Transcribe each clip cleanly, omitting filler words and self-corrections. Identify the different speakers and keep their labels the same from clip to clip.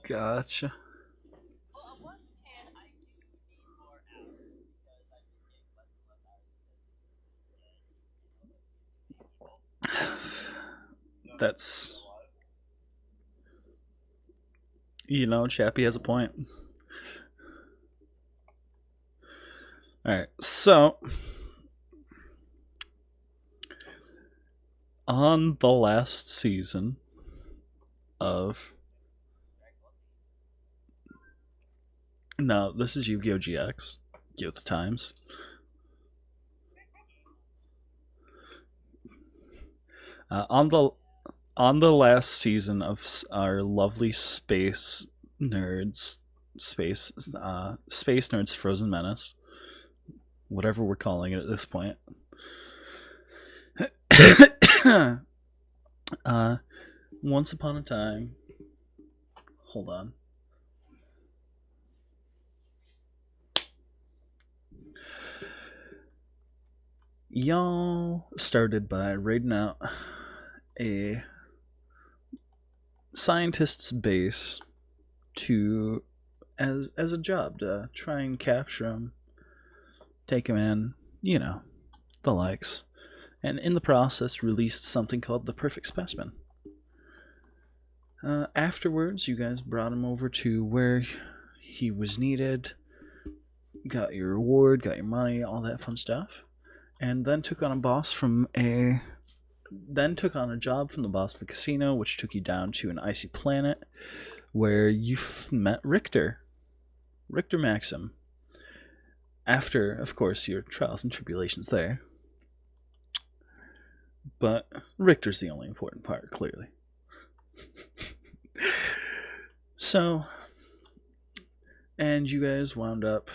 Speaker 1: Gotcha. That's, Chappie has a point. Alright, so on the last season of. No, this is Yu Gi Oh! GX. Yu the Times. On the last season of our lovely space nerds, space nerds Frozen Menace, whatever we're calling it at this point. uh, once upon a time, hold on. Y'all started by raiding out a scientist's base to as a job to try and capture him, take him in, the likes, and in the process released something called the Perfect Specimen. Afterwards, you guys brought him over to where he was needed, got your reward, got your money, all that fun stuff, and then took on a job from the boss of the casino, which took you down to an icy planet where you met Richter Maxim. After, of course, your trials and tribulations there. But Richter's the only important part, clearly. So, and you guys wound up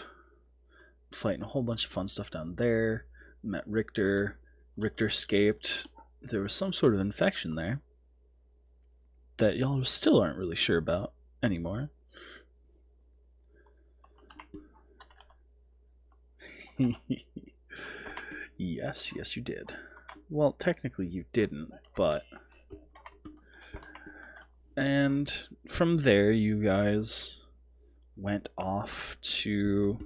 Speaker 1: fighting a whole bunch of fun stuff down there. Met Richter. Richter escaped. There was some sort of infection there that y'all still aren't really sure about anymore. Yes, you did. Well, technically you didn't, but. And from there, you guys went off to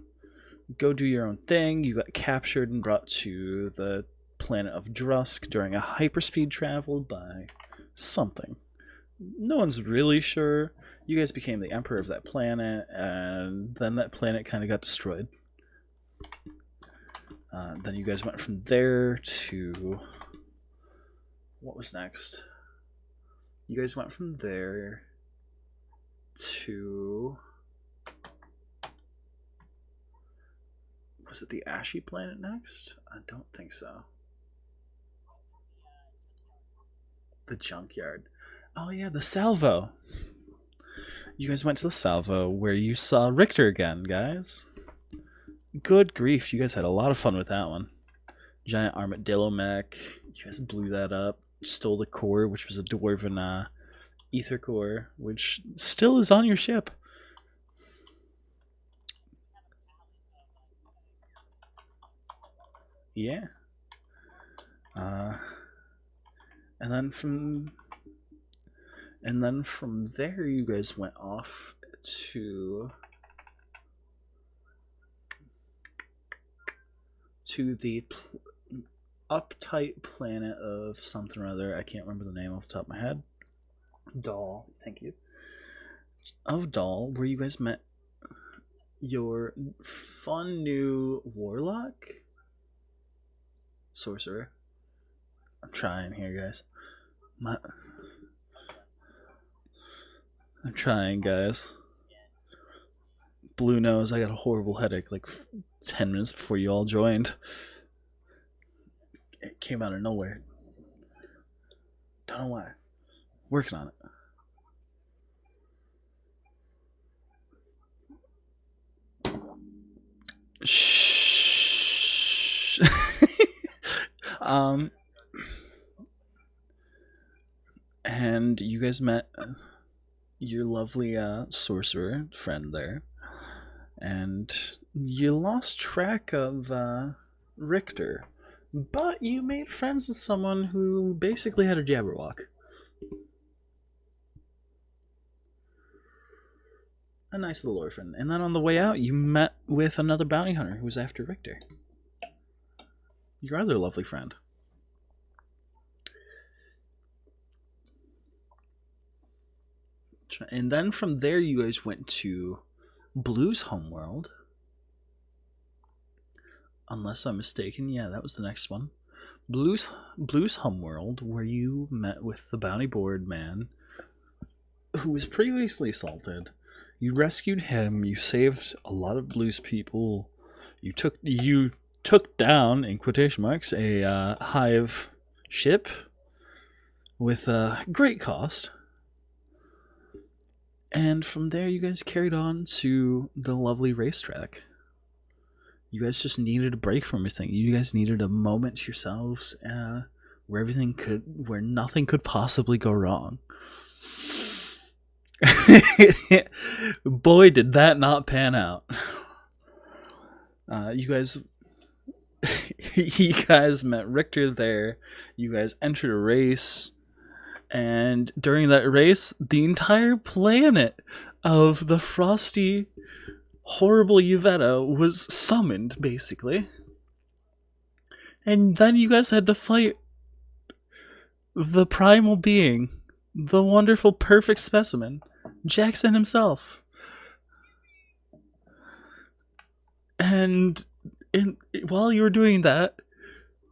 Speaker 1: go do your own thing. You got captured and brought to the planet of Drusk during a hyperspeed travel by something. No one's really sure. You guys became the emperor of that planet, and then that planet kind of got destroyed. Then you guys went from there to. What was next? You guys went from there to. Was it the Ashy planet next? I don't think so. The junkyard. Oh, yeah, the Salvo. You guys went to the Salvo where you saw Richter again, guys. Good grief, you guys had a lot of fun with that one. Giant armadillo mech. You guys blew that up. Stole the core, which was a dwarven ether core, which still is on your ship. Yeah. And then from there, you guys went off to the uptight planet of something or other. I can't remember the name off the top of my head. Doll, thank you. Of Doll, where you guys met your fun new warlock? Sorcerer. I'm trying here, guys. I'm trying, guys. Blue nose, I got a horrible headache like 10 minutes before you all joined. It came out of nowhere. Don't know why. Working on it. Shh. And you guys met your lovely sorcerer friend there, and you lost track of Richter, but you made friends with someone who basically had a jabberwock. a nice little orphan. And then on the way out, you met with another bounty hunter who was after Richter, your other lovely friend. And then from there, you guys went to Blue's homeworld. Unless I'm mistaken, yeah, that was the next one. Blue's homeworld, where you met with the bounty board man who was previously assaulted. You rescued him. You saved a lot of Blue's people. You took down, in quotation marks, a hive ship with a great cost. And from there, you guys carried on to the lovely racetrack. You guys just needed a break from everything. You guys needed a moment to yourselves where nothing could possibly go wrong. Boy, did that not pan out. You guys met Richter there. You guys entered a race. And during that race, the entire planet of the frosty, horrible Uvetta was summoned, basically. And then you guys had to fight the primal being, the wonderful, perfect specimen, Jackson himself. And while you were doing that,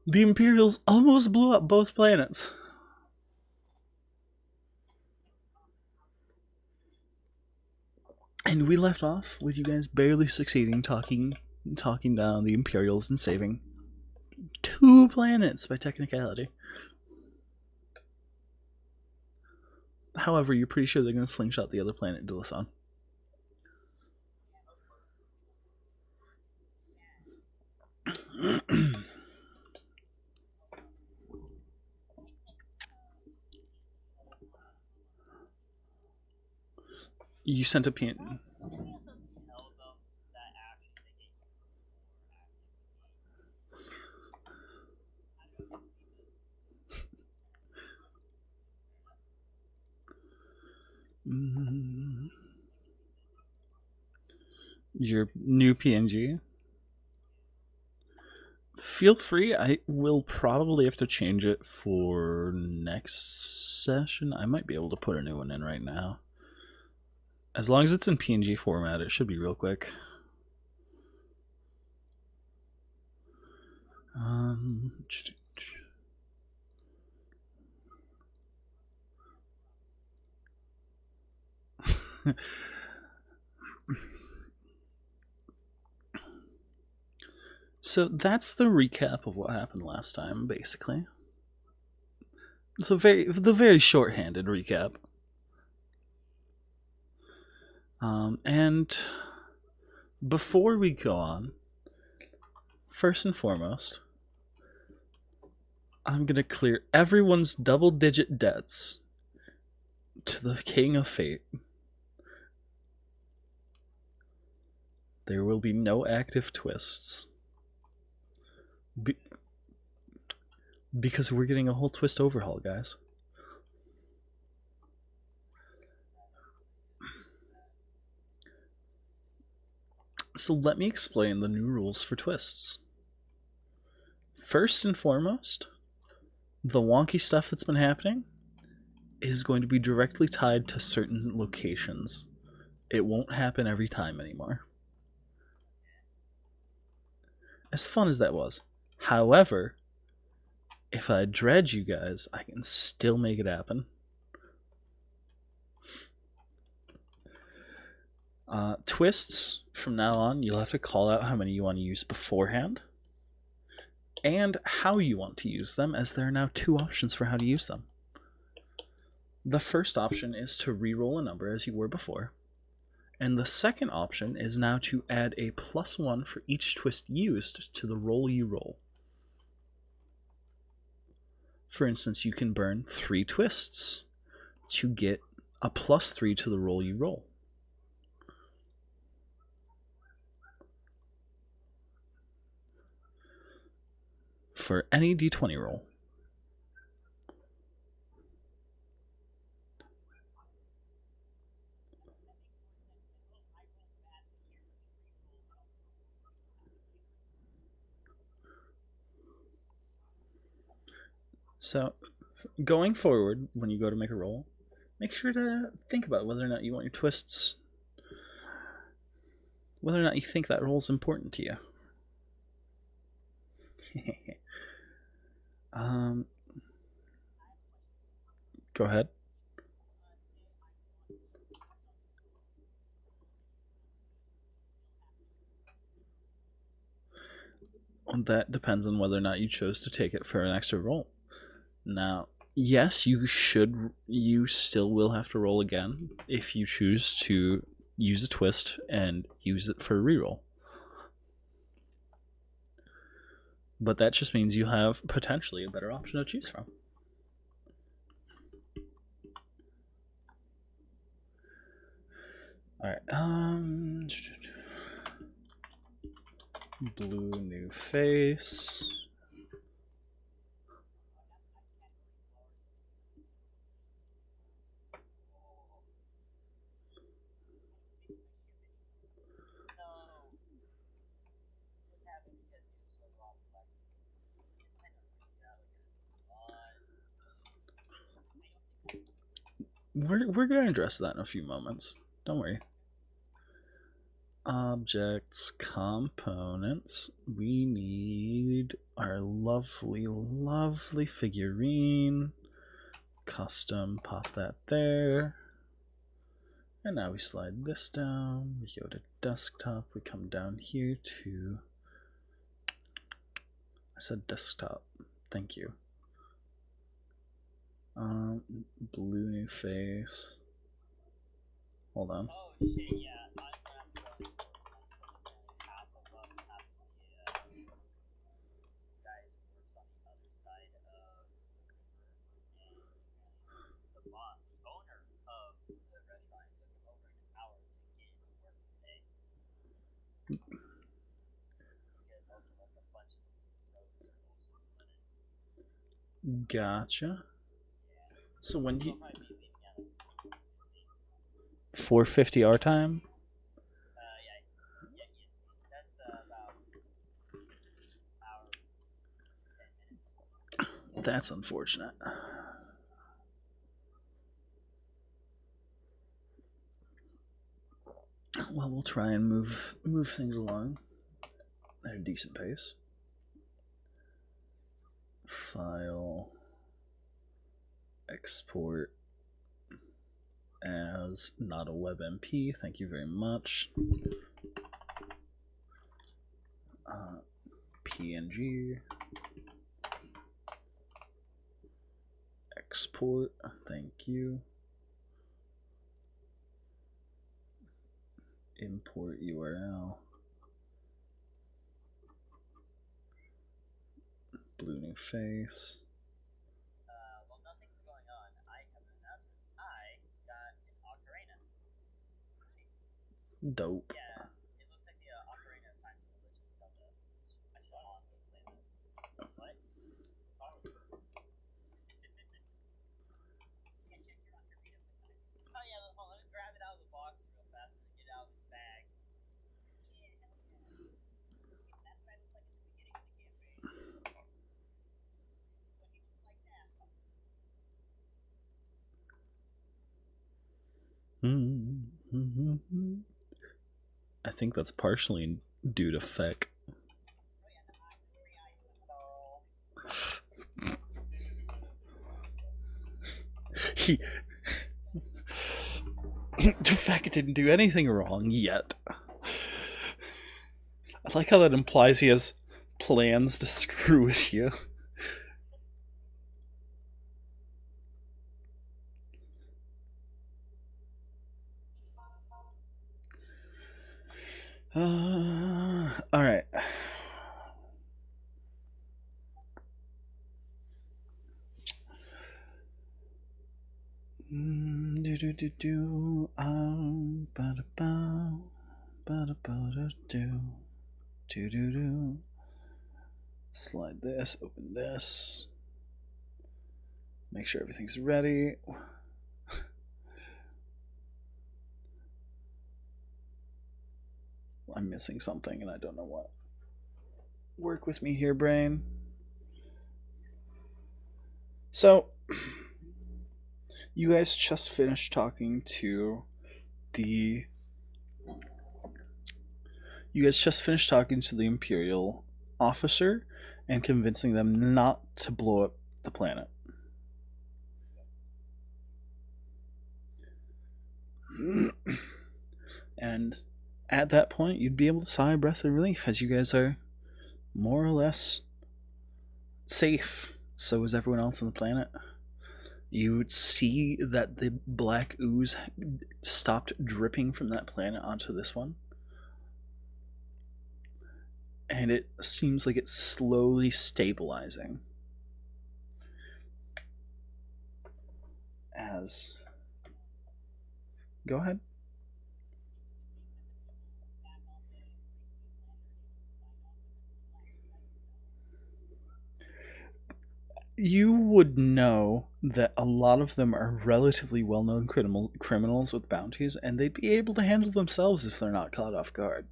Speaker 1: the Imperials almost blew up both planets. And we left off with you guys barely succeeding talking down the Imperials and saving 2 planets by technicality. However, you're pretty sure they're going to slingshot the other planet into the sun. You sent a pin. Your new PNG. Feel free. I will probably have to change it for next session. I might be able to put a new one in right now. As long as it's in PNG format, it should be real quick. So that's the recap of what happened last time, basically. It's the very short-handed recap. And before we go on, first and foremost, I'm gonna clear everyone's double-digit debts to the King of Fate. There will be no active twists. Because we're getting a whole twist overhaul, guys. So let me explain the new rules for twists. First and foremost, the wonky stuff that's been happening is going to be directly tied to certain locations. It won't happen every time anymore. As fun as that was. However, if I dredge you guys, I can still make it happen. Twists, from now on, you'll have to call out how many you want to use beforehand and how you want to use them, as there are now 2 options for how to use them. The first option is to re-roll a number as you were before, and the second option is now to add a +1 for each twist used to the roll you roll. For instance, you can burn 3 twists to get a +3 to the roll you roll. For any d20 roll. So, going forward, when you go to make a roll, make sure to think about whether or not you want your twists, whether or not you think that roll is important to you. um, go ahead. That depends on whether or not you chose to take it for an extra roll. Now, yes, you should. You still will have to roll again if you choose to use a twist and use it for a reroll. But that just means you have potentially a better option to choose from. All right. Blue new face. We're gonna address that in a few moments. Don't worry. Objects, components. We need our lovely, lovely figurine. Custom, pop that there. And now we slide this down. We go to desktop. We come down here to. I said desktop. Thank you. Blue new face. Hold on. Gotcha. So when you 4:50 our time. That's unfortunate. Well, we'll try and move things along at a decent pace. File, export as not a WebMP. Thank you very much. PNG. Export. Thank you. Import URL. Blue new face. Well, nothing's going on. I have an announcement. I got an ocarina. Dope. Yeah, it looks like the ocarina of time religion stuff. I should honestly play that. What? Oh. Oh yeah, let me grab it out of the box real fast and get it out of the bag. I think that's partially due to Feck. He Feck didn't do anything wrong yet. I like how that implies he has plans to screw with you. All right. Slide this, open this. Make sure everything's ready. I'm missing something and I don't know what. Work with me here, brain. So, you guys just finished talking to the. You guys just finished talking to the Imperial officer and convincing them not to blow up the planet. And at that point, you'd be able to sigh a breath of relief as you guys are more or less safe. So is everyone else on the planet. You would see that the black ooze stopped dripping from that planet onto this one. And it seems like it's slowly stabilizing. As. Go ahead. You would know that a lot of them are relatively well known criminals with bounties, and they'd be able to handle themselves if they're not caught off guard.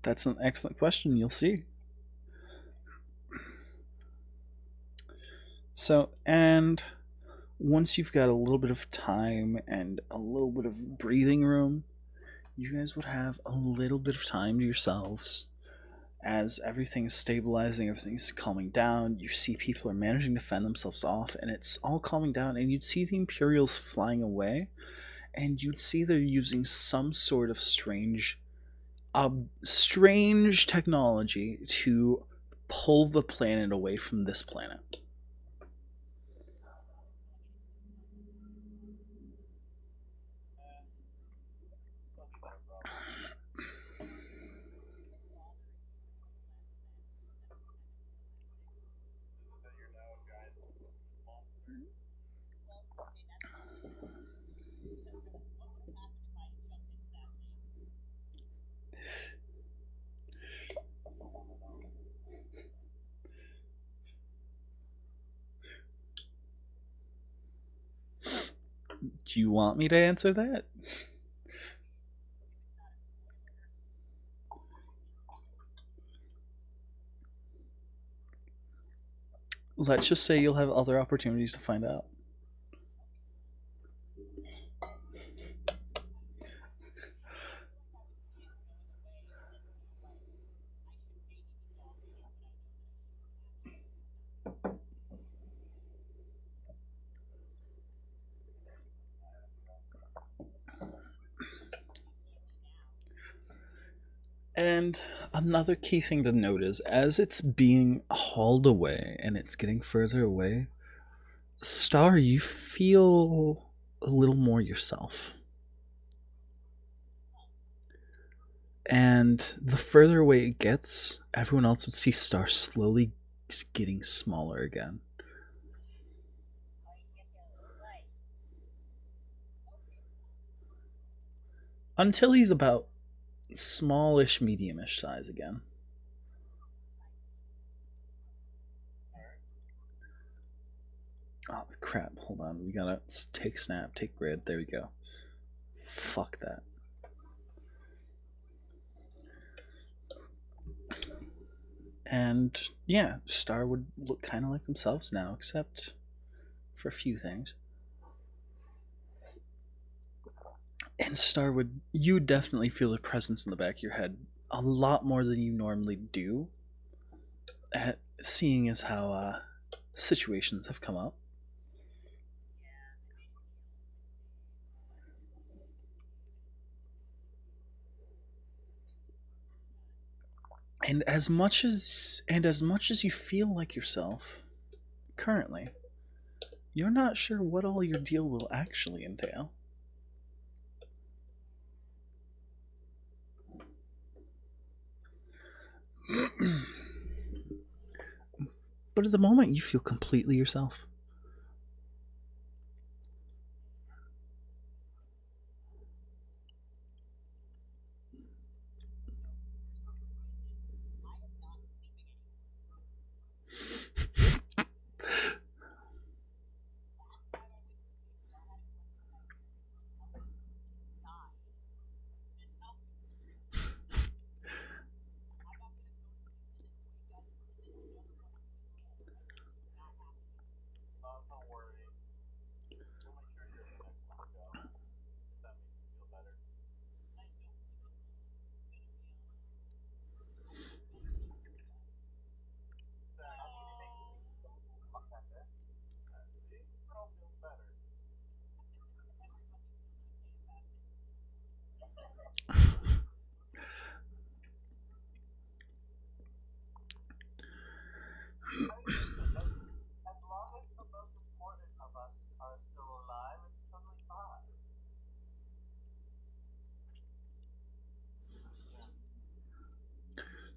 Speaker 1: That's an excellent question. You'll see. So, and once you've got a little bit of time and a little bit of breathing room, you guys would have a little bit of time to yourselves as everything's stabilizing, everything's calming down. You see people are managing to fend themselves off, and it's all calming down. And you'd see the Imperials flying away, and you'd see they're using some sort of strange technology to pull the planet away from this planet. Do you want me to answer that? Let's just say you'll have other opportunities to find out. And another key thing to note is as it's being hauled away and it's getting further away, Star, you feel a little more yourself. And the further away it gets, everyone else would see Star slowly getting smaller again. Until he's about smallish, mediumish size again. Oh crap! Hold on, we gotta take snap, take grid. There we go. Fuck that. And yeah, Star would look kind of like themselves now, except for a few things. And Star would, you definitely feel a presence in the back of your head a lot more than you normally do, seeing as how situations have come up. And as much as you feel like yourself currently, you're not sure what all your deal will actually entail. But at the moment, you feel completely yourself.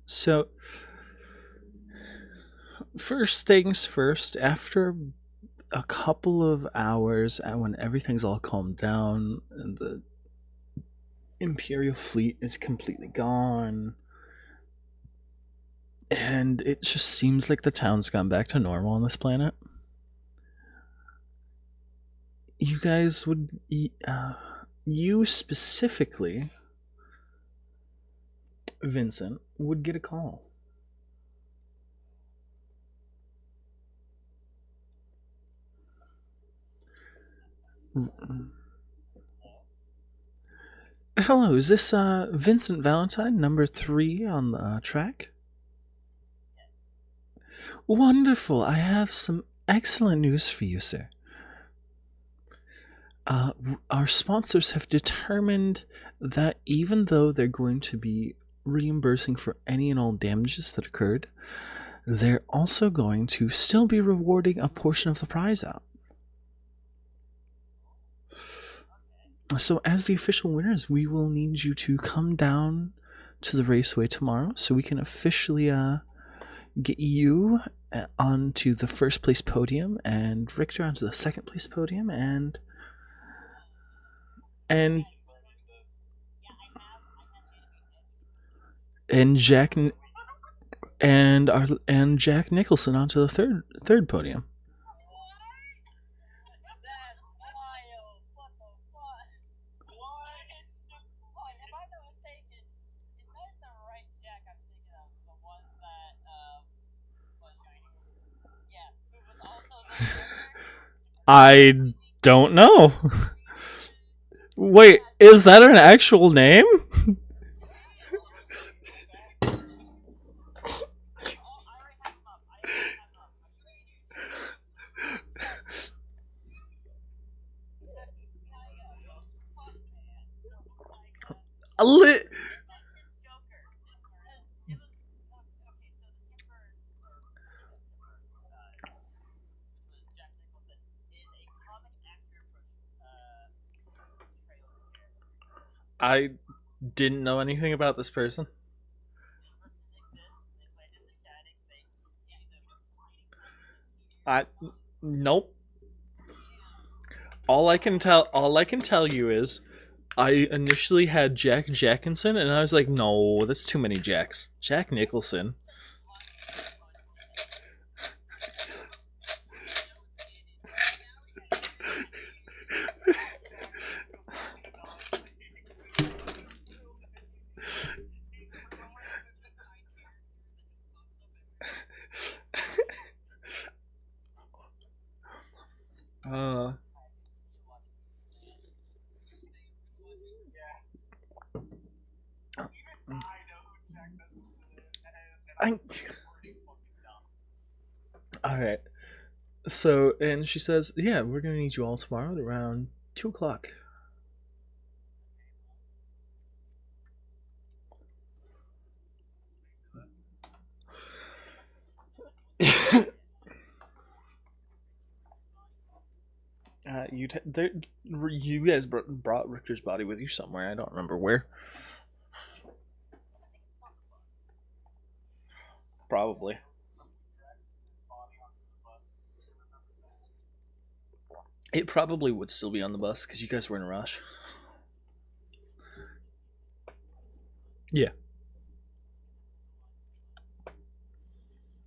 Speaker 1: So, first things first, after a couple of hours, and when everything's all calmed down and the Imperial fleet is completely gone, and it just seems like the town's gone back to normal on this planet, you guys would. You specifically, Vincent, would get a call. Hello, is this Vincent Valentine, number 3 on the track? Wonderful. I have some excellent news for you, sir. Our sponsors have determined that even though they're going to be reimbursing for any and all damages that occurred, they're also going to still be rewarding a portion of the prize out. So, as the official winners, we will need you to come down to the raceway tomorrow so we can officially get you onto the first place podium and Richter onto the second place podium and Jack and Jack Nicholson onto the third podium. I don't know. Wait, is that an actual name? I didn't know anything about this person. Nope. All I can tell you is I initially had Jack Jackinson and I was like, no, that's too many Jacks. Jack Nicholson. All right. So, and she says, yeah, we're going to need you all tomorrow at around 2 o'clock. You guys brought Richter's body with you somewhere. I don't remember where. Probably. It probably would still be on the bus because you guys were in a rush. Yeah.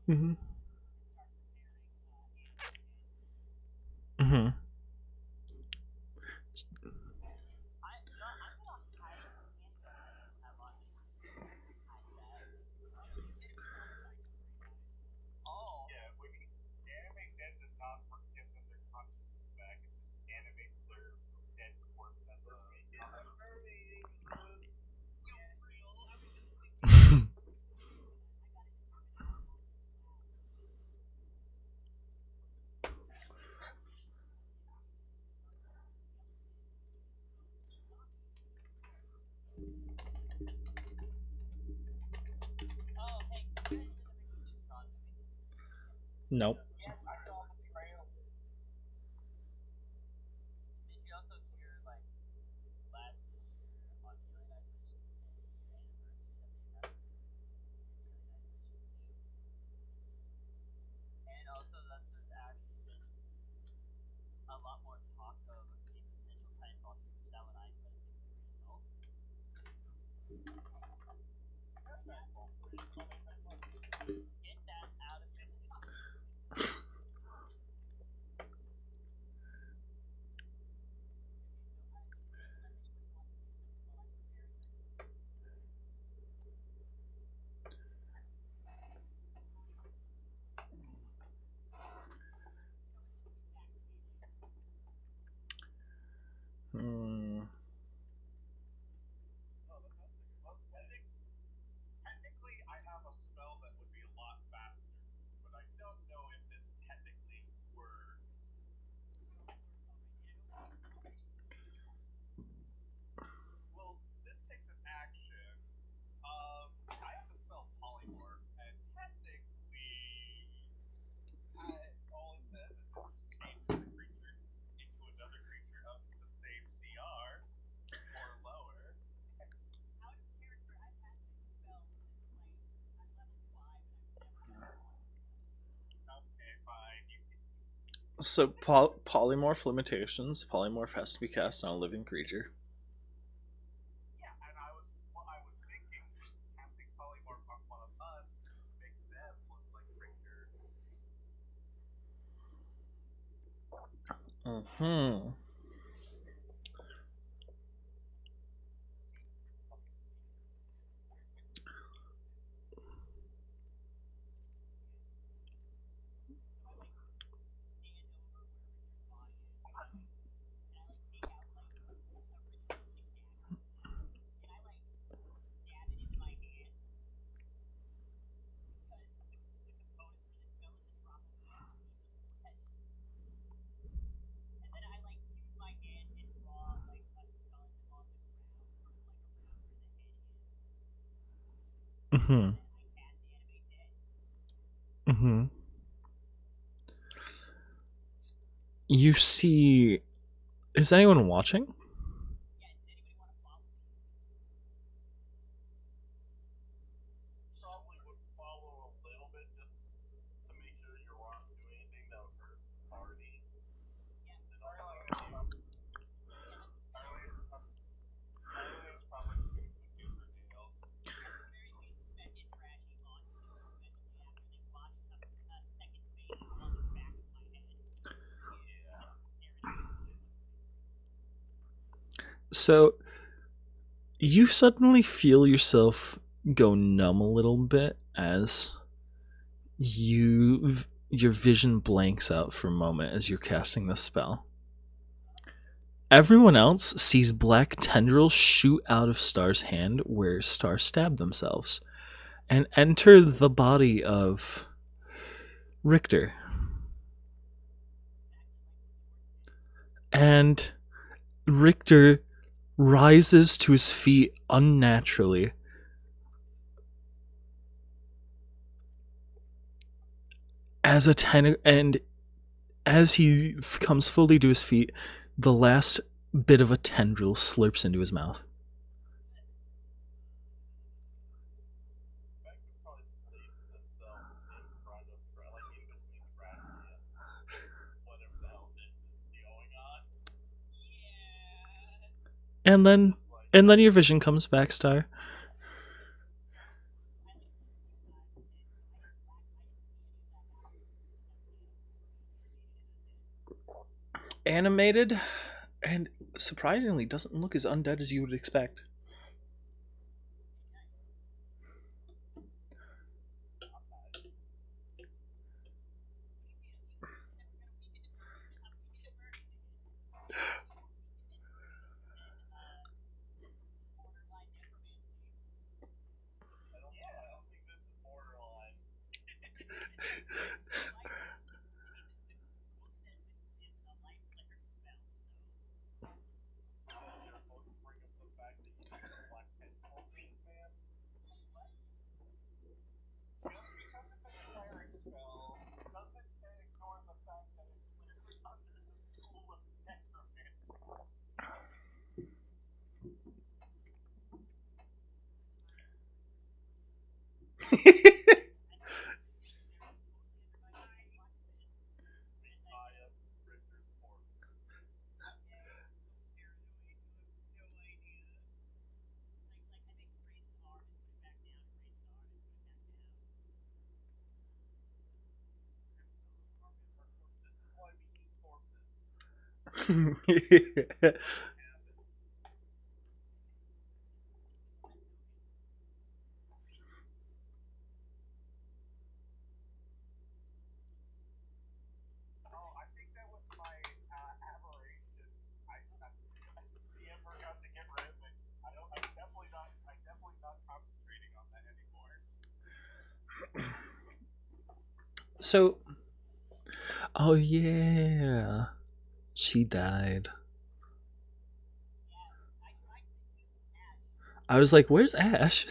Speaker 1: Mm-hmm. Mm-hmm. Nope. Hmm. So polymorph limitations. Polymorph has to be cast on a living creature. Hmm. Hmm. Hmm. You see, is anyone watching? So you suddenly feel yourself go numb a little bit as your vision blanks out for a moment as you're casting the spell. Everyone else sees black tendrils shoot out of Star's hand where Star stabbed themselves and enter the body of Richter. And Richter rises to his feet unnaturally. And as he comes fully to his feet, the last bit of a tendril slurps into his mouth. And then your vision comes back, Star. Animated and surprisingly doesn't look as undead as you would expect. So, oh yeah, she died. I was like, "Where's Ash?"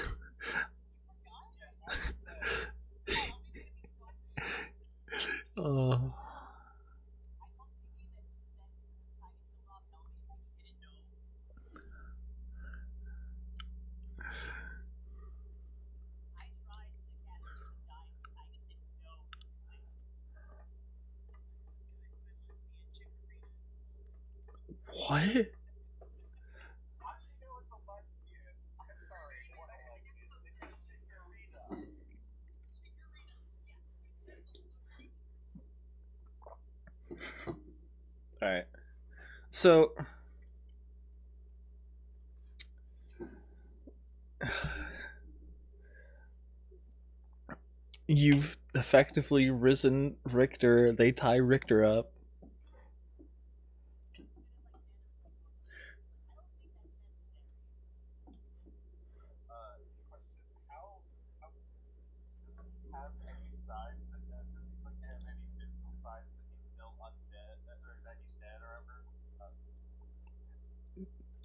Speaker 1: Oh, what? All right. So, you've effectively risen Richter. They tie Richter up.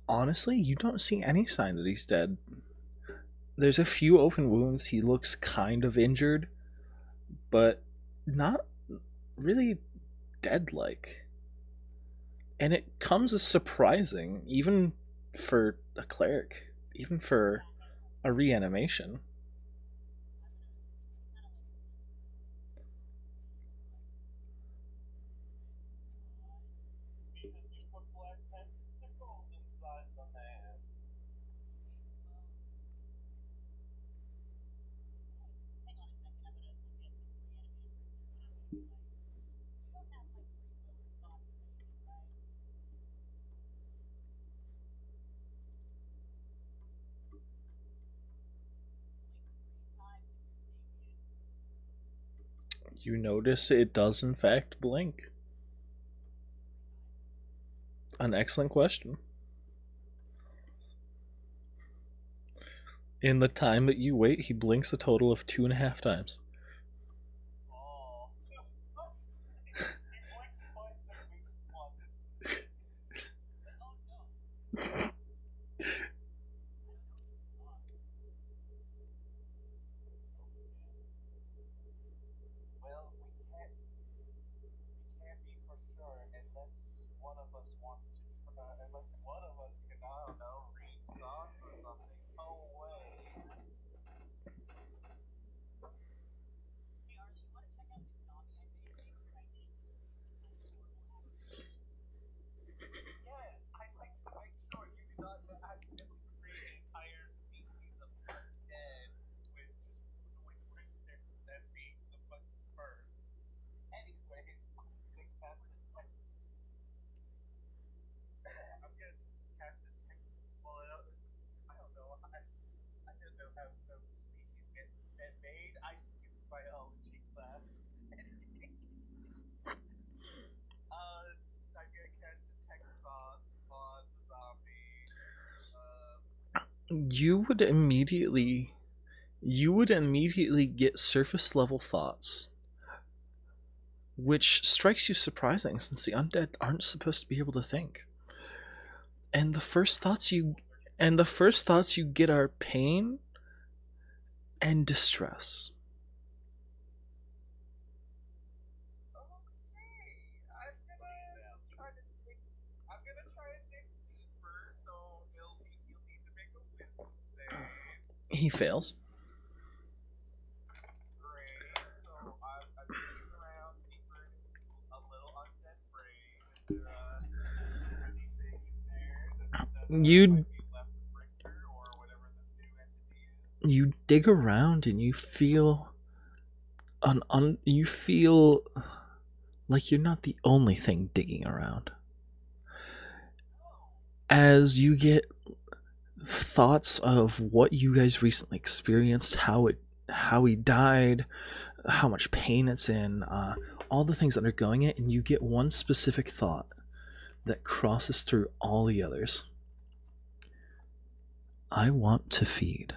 Speaker 1: Honestly, you don't see any sign that he's dead. There's a few open wounds. He looks kind of injured, but not really dead like. And it comes as surprising, even for a cleric, even for a reanimation. You notice it does, in fact, blink. An excellent question. In the time that you wait, he blinks a total of 2.5 times. You would immediately you would immediately get surface level thoughts, which strikes you surprising since the undead aren't supposed to be able to think. And the first thoughts you get are pain and distress. He fails. You you dig around and you feel like you're not the only thing digging around. as you get thoughts of what you guys recently experienced, how he died, how much pain it's in, all the things that are going it, and you get one specific thought that crosses through all the others. I want to feed.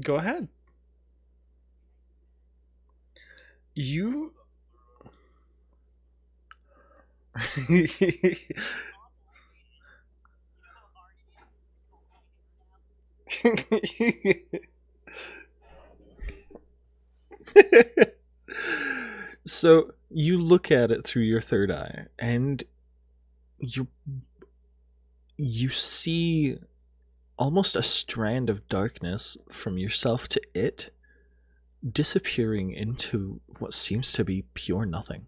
Speaker 1: Go ahead. You. So you look at it through your third eye, and you you see almost a strand of darkness from yourself to it disappearing into what seems to be pure nothing.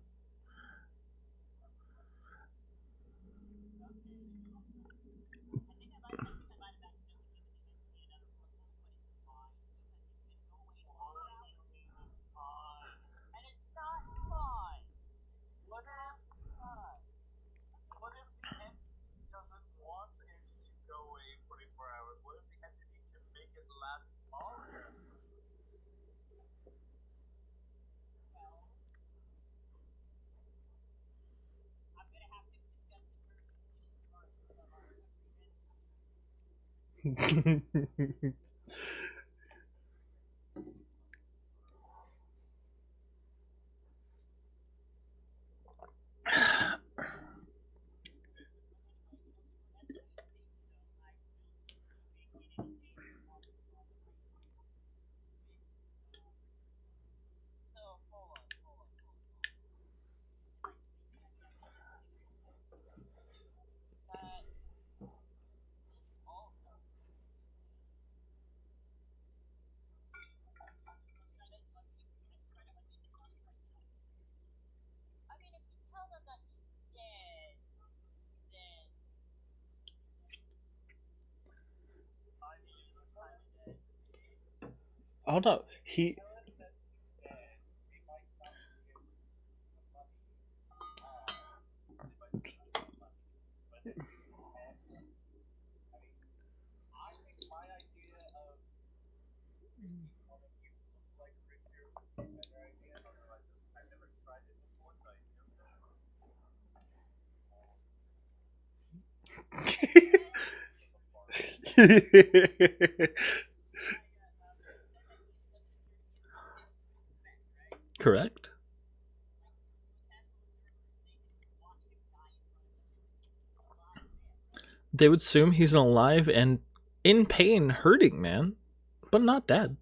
Speaker 1: Oh no, he. Correct. They would assume he's alive and in pain, hurting, man, but not dead.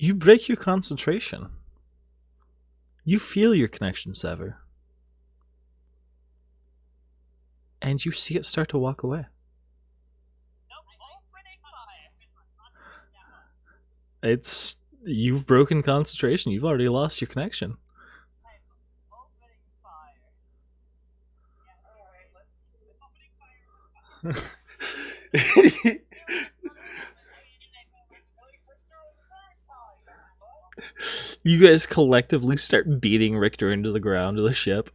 Speaker 1: You break your concentration. You feel your connection sever. And you see it start to walk away. It's... You've broken concentration. You've already lost your connection. You guys collectively start beating Richter into the ground of the ship.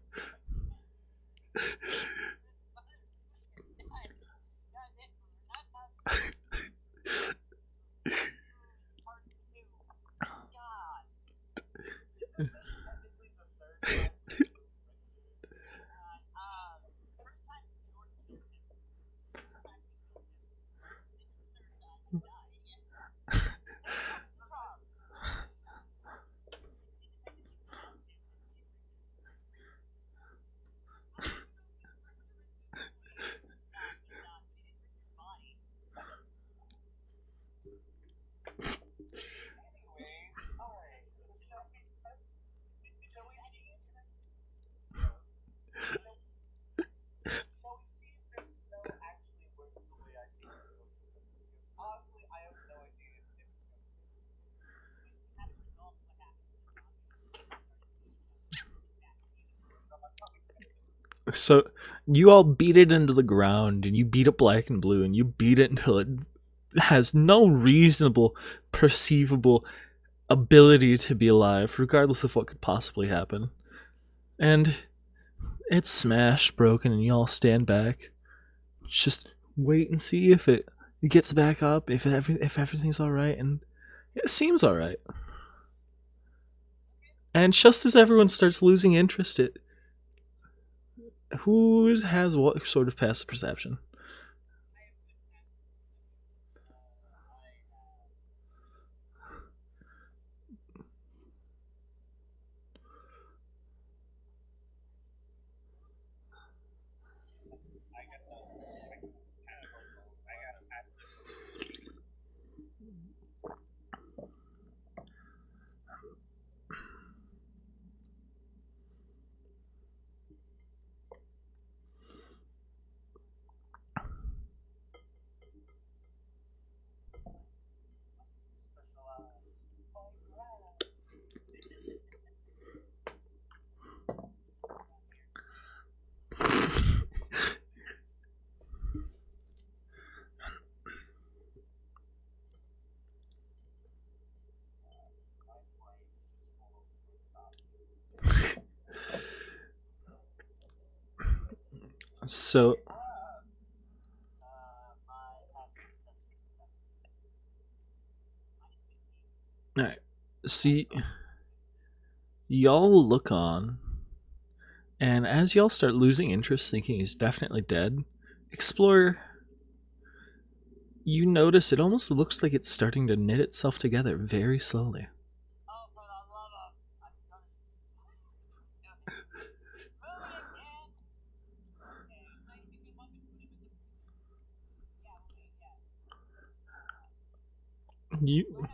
Speaker 1: So you all beat it into the ground, and you beat it black and blue, and you beat it until it has no reasonable, perceivable ability to be alive, regardless of what could possibly happen. And it's smashed, broken, and you all stand back. Just wait and see if it gets back up, if everything's all right, and it seems all right. And just as everyone starts losing interest, who has what sort of passive perception? So, alright. See, y'all look on, and as y'all start losing interest, thinking he's definitely dead, Explorer, you notice it almost looks like it's starting to knit itself together very slowly. You.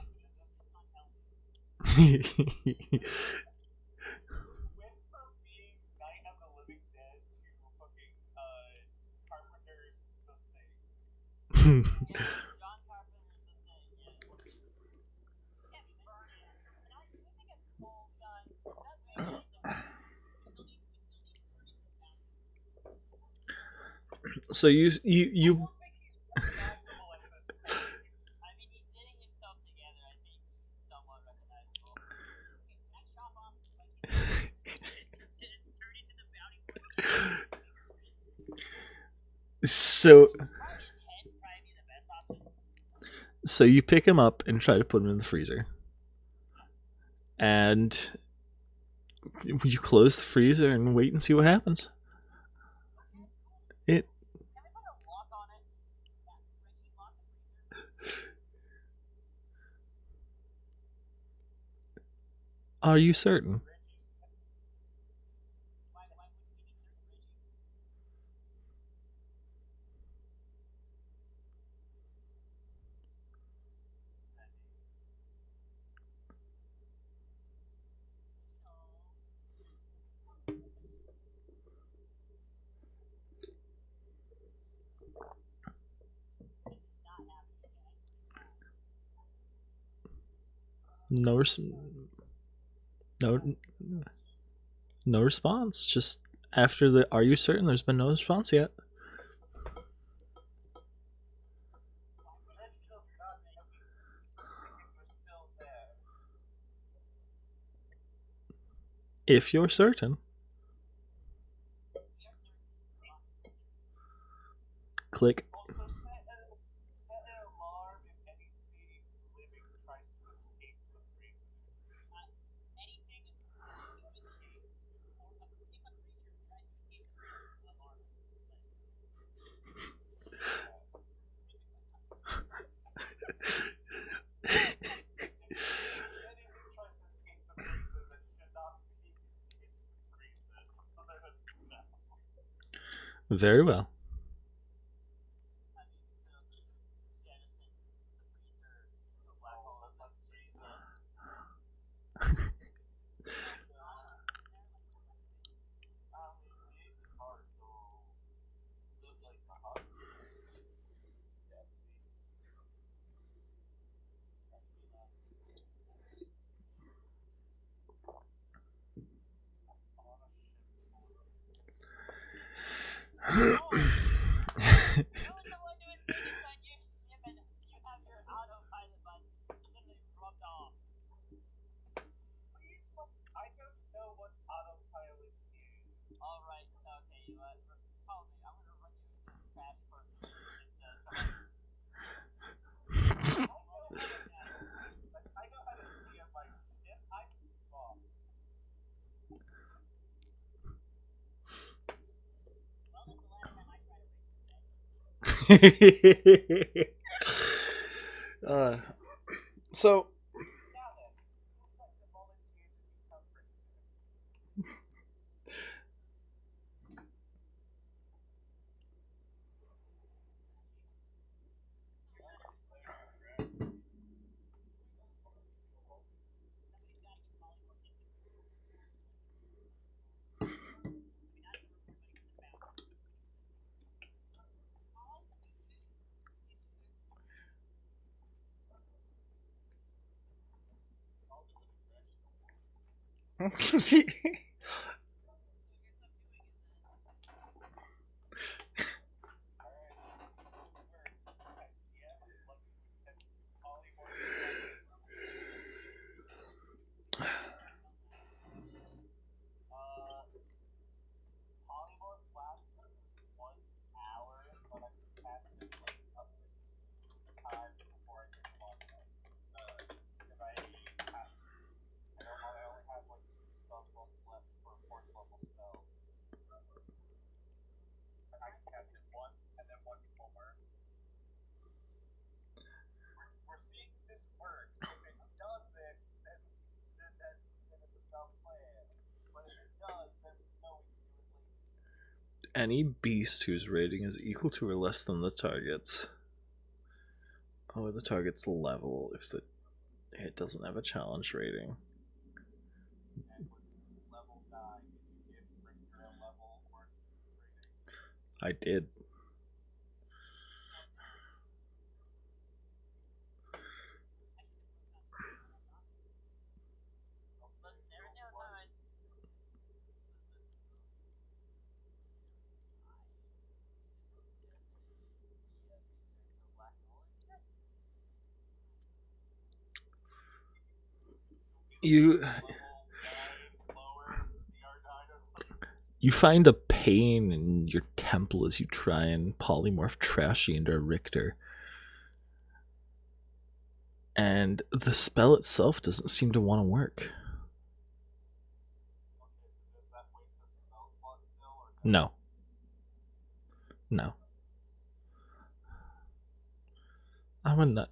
Speaker 1: So you so so you pick him up and try to put him in the freezer, and you close the freezer and wait and see what happens. It. Are you certain? No, no, no response. Just after the. Are you certain? There's been no response yet. If you're certain, click. Very well. uh, so any beast whose rating is equal to or less than the target's. Oh, the target's level if it doesn't have a challenge rating. I did. You find a pain in your temple as you try and polymorph Trashi into a Richter. And the spell itself doesn't seem to want to work. No. No. I'm a nut.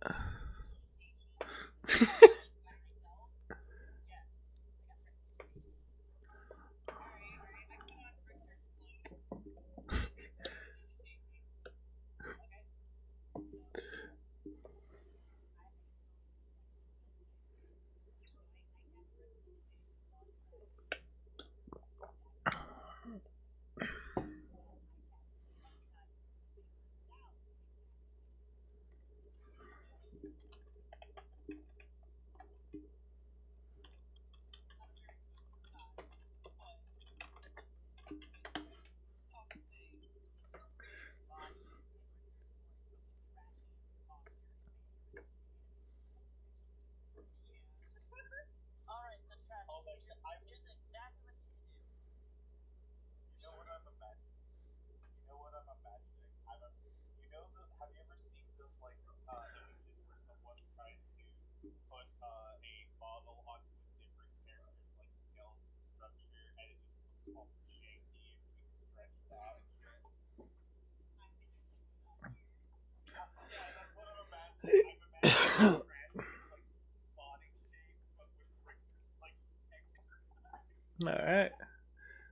Speaker 1: Alright.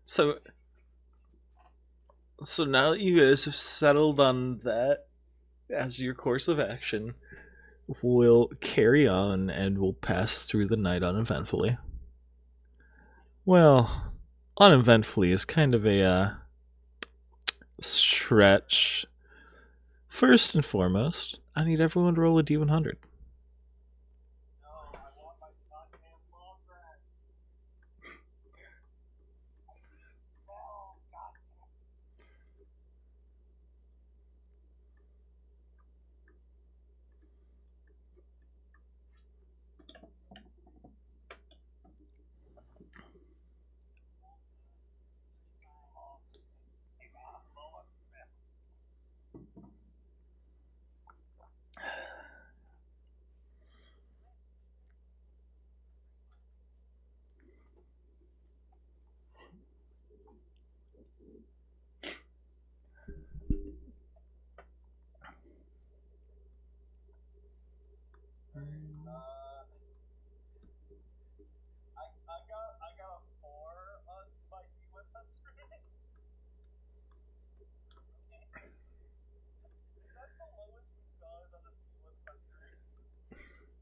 Speaker 1: So so now that you guys have settled on that as your course of action, we'll carry on and we'll pass through the night uneventfully. Well, uneventfully is kind of a stretch. First and foremost, I need everyone to roll a d100.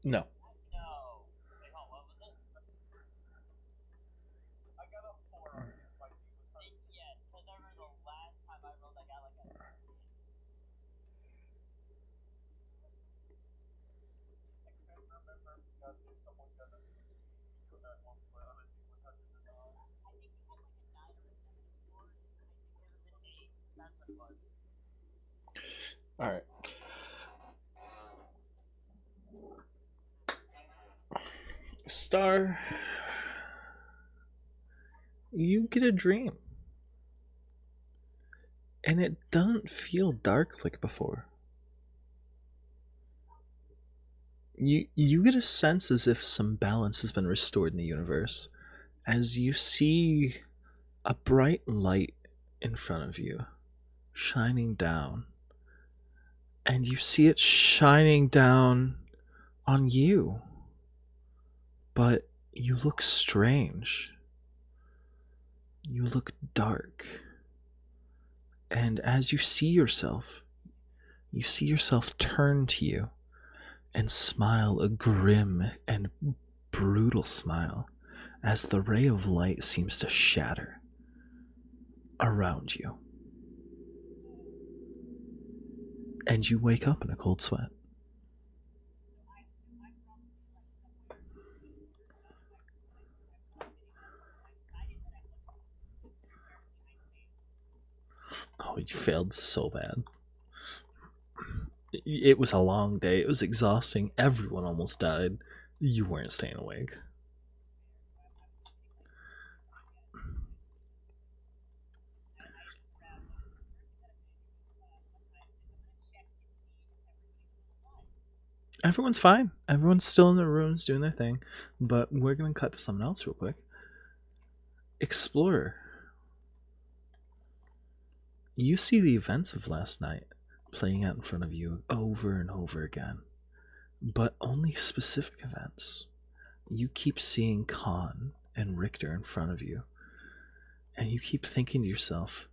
Speaker 1: No. Alright. Star, you get a dream. And it doesn't feel dark like before. You get a sense as if some balance has been restored in the universe as you see a bright light in front of you shining down, and you see it shining down on you, but you look strange, you look dark, and as you see yourself turn to you and smile a grim and brutal smile as the ray of light seems to shatter around you. And you wake up in a cold sweat. Oh, you failed so bad. It was a long day. It was exhausting. Everyone almost died. You weren't staying awake. Everyone's fine. Everyone's still in their rooms doing their thing. But we're going to cut to something else real quick. Explorer. You see the events of last night playing out in front of you over and over again. But only specific events. You keep seeing Khan and Richter in front of you. And you keep thinking to yourself,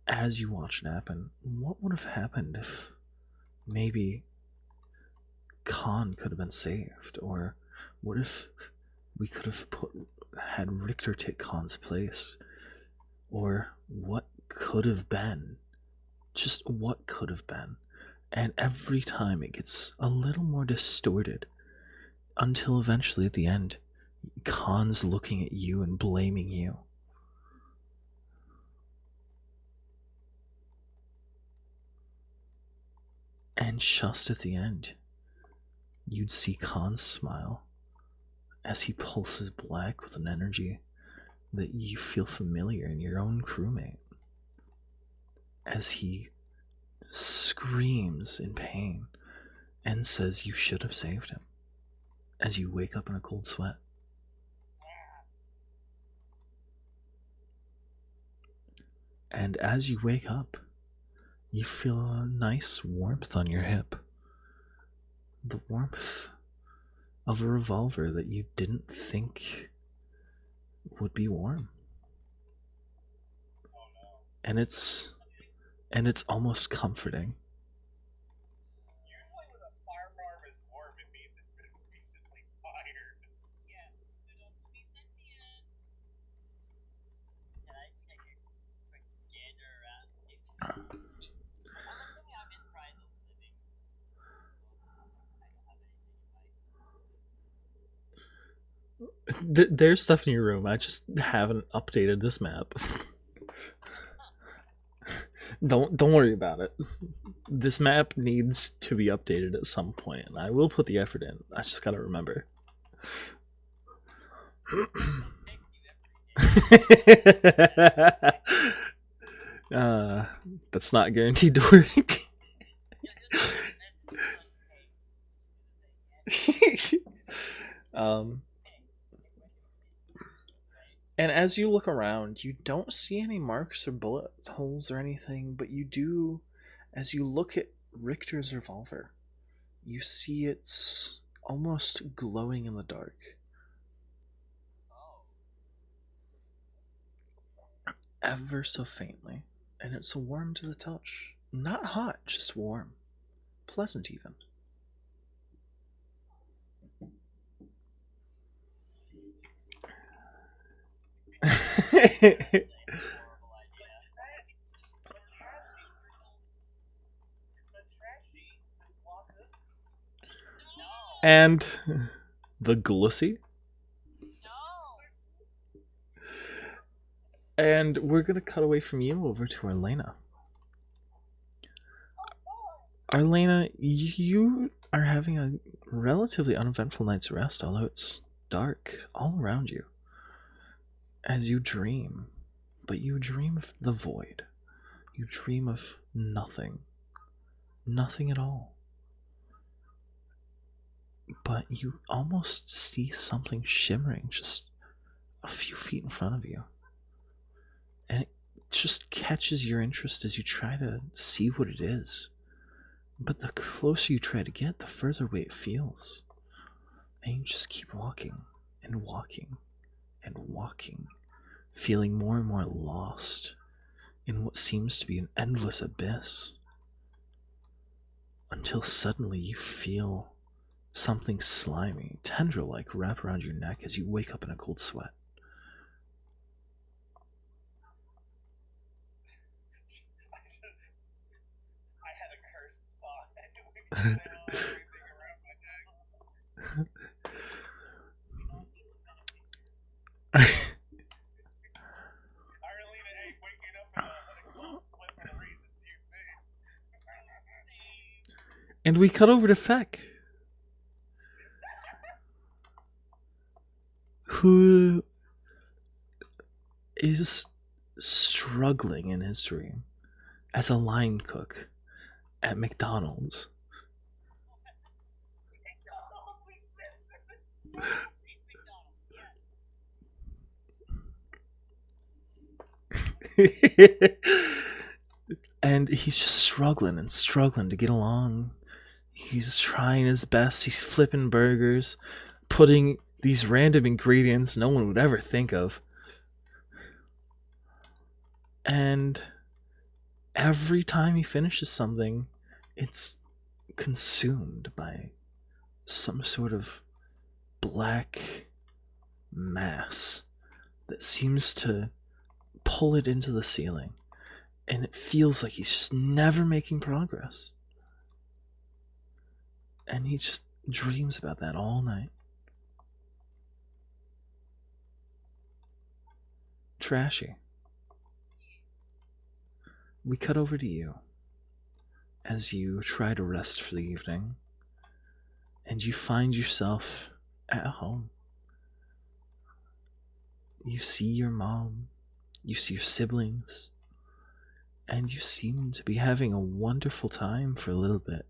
Speaker 1: as you watch it happen, what would have happened if maybe Khan could have been saved? Or what if we could have had Richter take Khan's place? Or what could have been? Just what could have been? And every time it gets a little more distorted until eventually at the end, Khan's looking at you and blaming you. And just at the end, you'd see Khan smile as he pulses black with an energy that you feel familiar in your own crewmate. As he screams in pain and says you should have saved him. As you wake up in a cold sweat. And as you wake up, you feel a nice warmth on your hip. The warmth of a revolver that you didn't think would be warm. And it's almost comforting. There's stuff in your room. I just haven't updated this map. Don't worry about it. This map needs to be updated at some point, and I will put the effort in. I just gotta remember. That's not guaranteed to work. And as you look around, you don't see any marks or bullet holes or anything, but you do, as you look at Richter's revolver, you see it's almost glowing in the dark. Ever so faintly, and it's warm to the touch. Not hot, just warm. Pleasant, even. And the glussy. And we're gonna cut away from you over to Arlena. Arlena, you are having a relatively uneventful night's rest, although it's dark all around you. As you dream, but you dream of the void. You dream of nothing. Nothing at all. But you almost see something shimmering just a few feet in front of you. And it just catches your interest as you try to see what it is. But the closer you try to get, the further away it feels. And you just keep walking and walking and walking, feeling more and more lost in what seems to be an endless abyss. Until suddenly you feel something slimy, tendril-like, wrap around your neck as you wake up in a cold sweat. And we cut over to Feck, who is struggling in his dream as a line cook at McDonald's. And he's just struggling and struggling to get along. He's trying his best. He's flipping burgers, putting these random ingredients no one would ever think of. And every time he finishes something, it's consumed by some sort of black mass that seems to pull it into the ceiling. And it feels like he's just never making progress. And he just dreams about that all night. Trashy. We cut over to you as you try to rest for the evening, and you find yourself at home. You see your mom, you see your siblings, and you seem to be having a wonderful time for a little bit.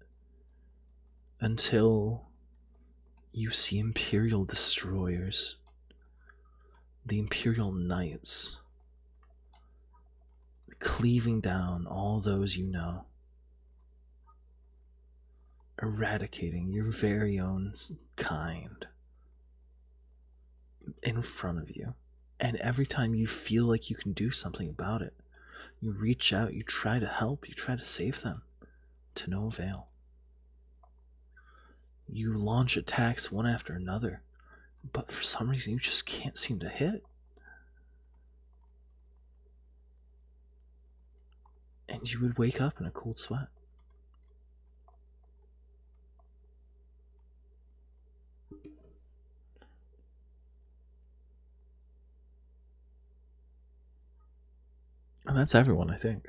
Speaker 1: Until you see Imperial destroyers, the Imperial Knights, cleaving down all those you know, eradicating your very own kind in front of you. And every time you feel like you can do something about it, you reach out, you try to help, you try to save them, to no avail. You launch attacks one after another, but for some reason you just can't seem to hit. And you would wake up in a cold sweat. And that's everyone, I think.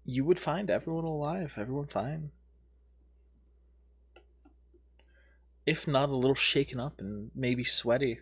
Speaker 1: You would find everyone alive, everyone fine. If not a little shaken up and maybe sweaty.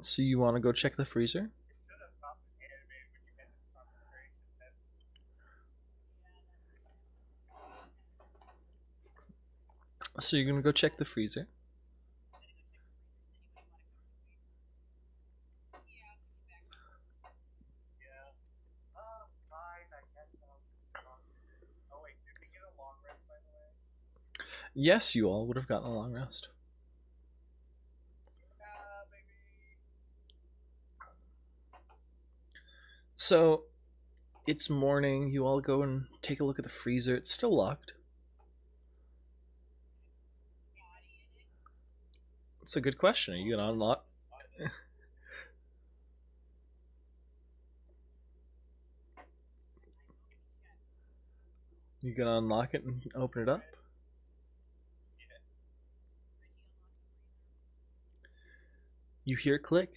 Speaker 1: So you want to go check the freezer? So you're gonna go check the freezer. Yes, you all would have gotten a long rest. So it's morning. You all go and take a look at the freezer. It's still locked. It's a good question. Are you gonna unlock? You gonna unlock it and open it up? You hear click.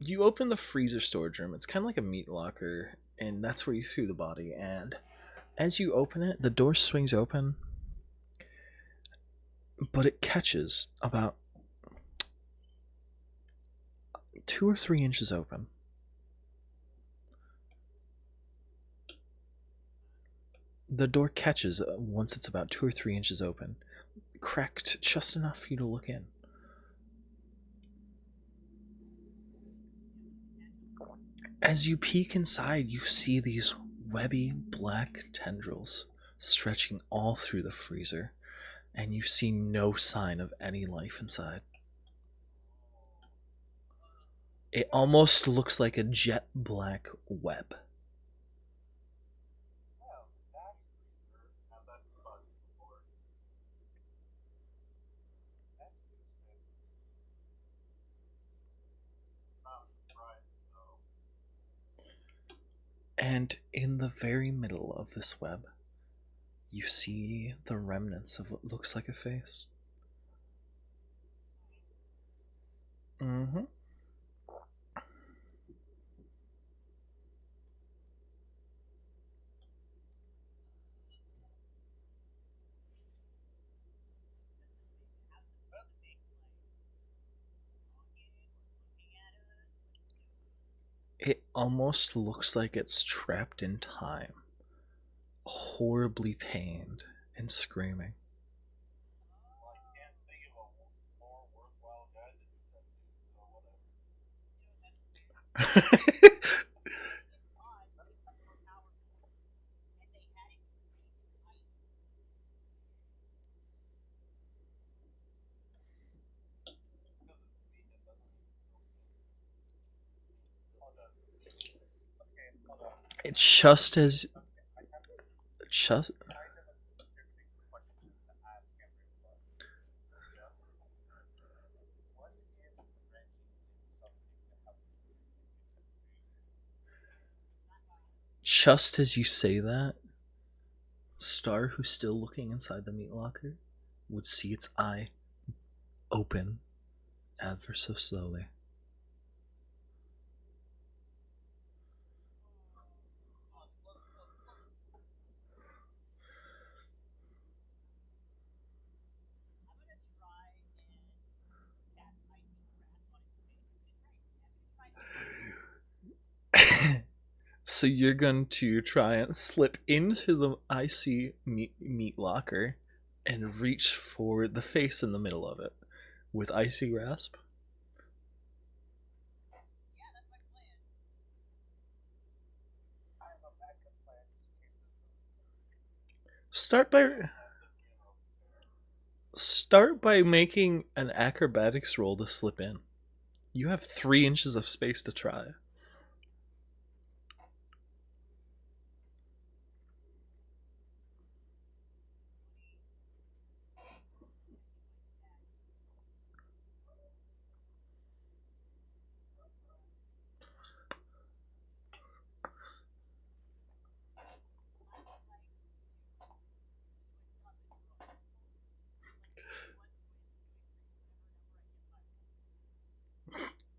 Speaker 1: You open the freezer storage room. It's kind of like a meat locker, and that's where you threw the body. And as you open it, the door swings open, but it catches about 2 or 3 inches open. The door catches once it's about 2 or 3 inches open, cracked just enough for you to look in. As you peek inside, you see these webby black tendrils stretching all through the freezer, and you see no sign of any life inside. It almost looks like a jet black web. And in the very middle of this web, you see the remnants of what looks like a face. Mm-hmm. It almost looks like it's trapped in time, horribly pained and screaming. It's just just as you say that, Star, who's still looking inside the meat locker, would see its eye open ever so slowly. So you're going to try and slip into the icy meat locker and reach for the face in the middle of it with icy grasp. Start by start by making an acrobatics roll to slip in. You have 3 inches of space to try.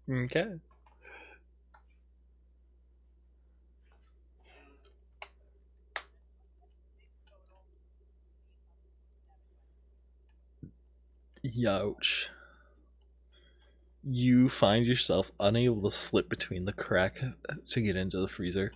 Speaker 1: Okay. Youch. You find yourself unable to slip between the crack to get into the freezer.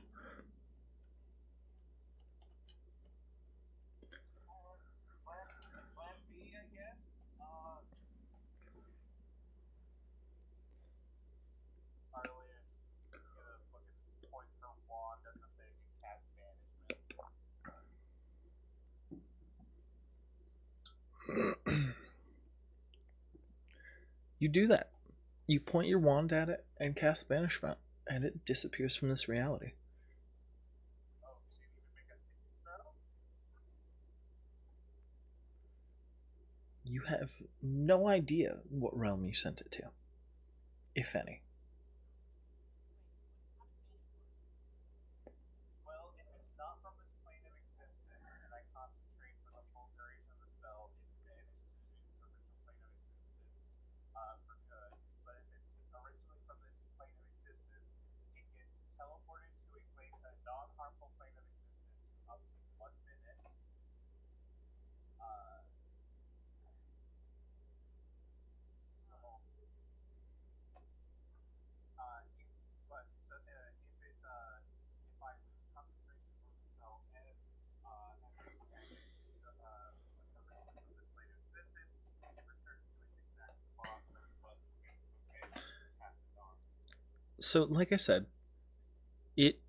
Speaker 1: You do that. You point your wand at it and cast banishment, and it disappears from this reality. You have no idea what realm you sent it to, if any. So, like I said, it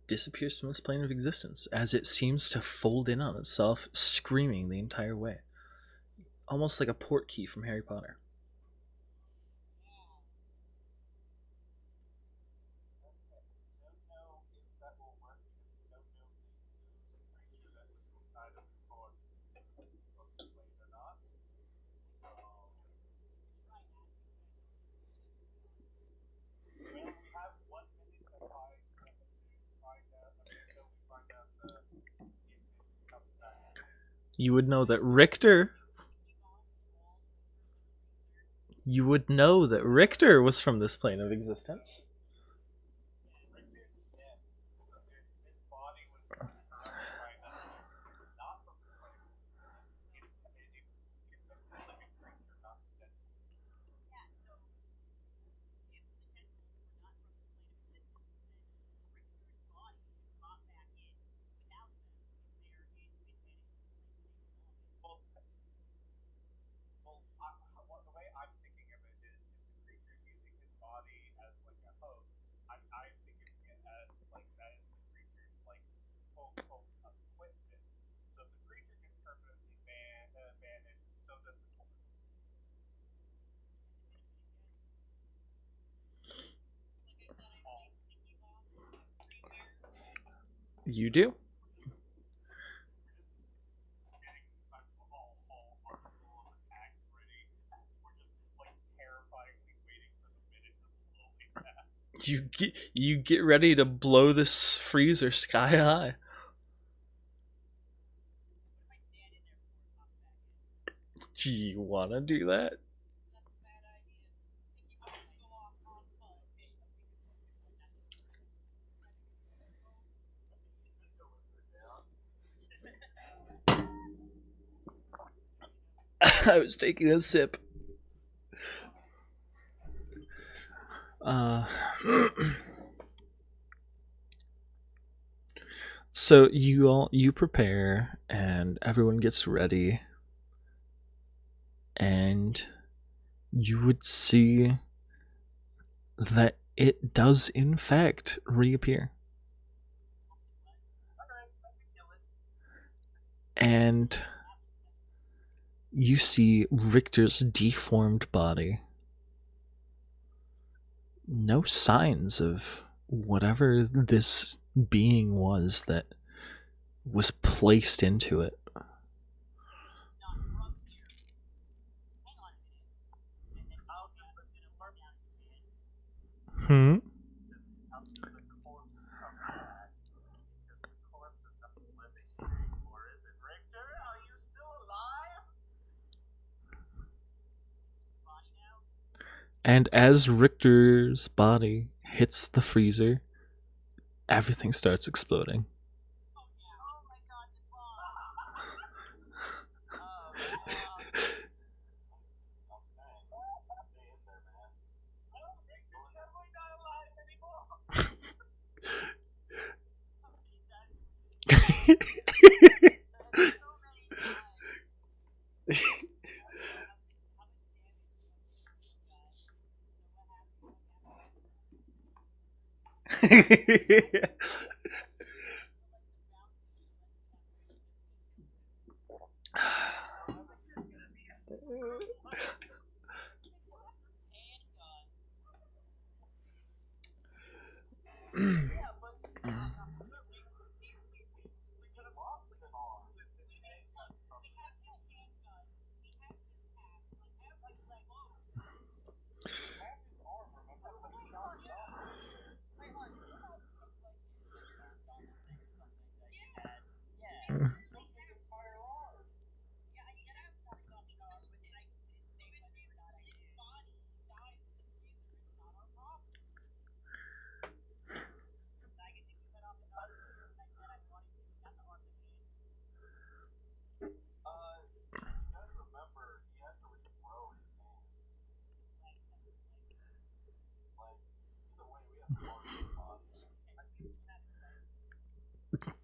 Speaker 1: disappears from this plane of existence as it seems to fold in on itself, screaming the entire way. Almost like a port key from Harry Potter. You would know that Richter. You would know that Richter was from this plane of existence. You do. You get ready to blow this freezer sky high. Do you want to do that? I was taking a sip. Uh, so you prepare and everyone gets ready, and you would see that it does in fact reappear. And you see Richter's deformed body. No signs of whatever this being was that was placed into it. Hmm? And as Richter's body hits the freezer, everything starts exploding.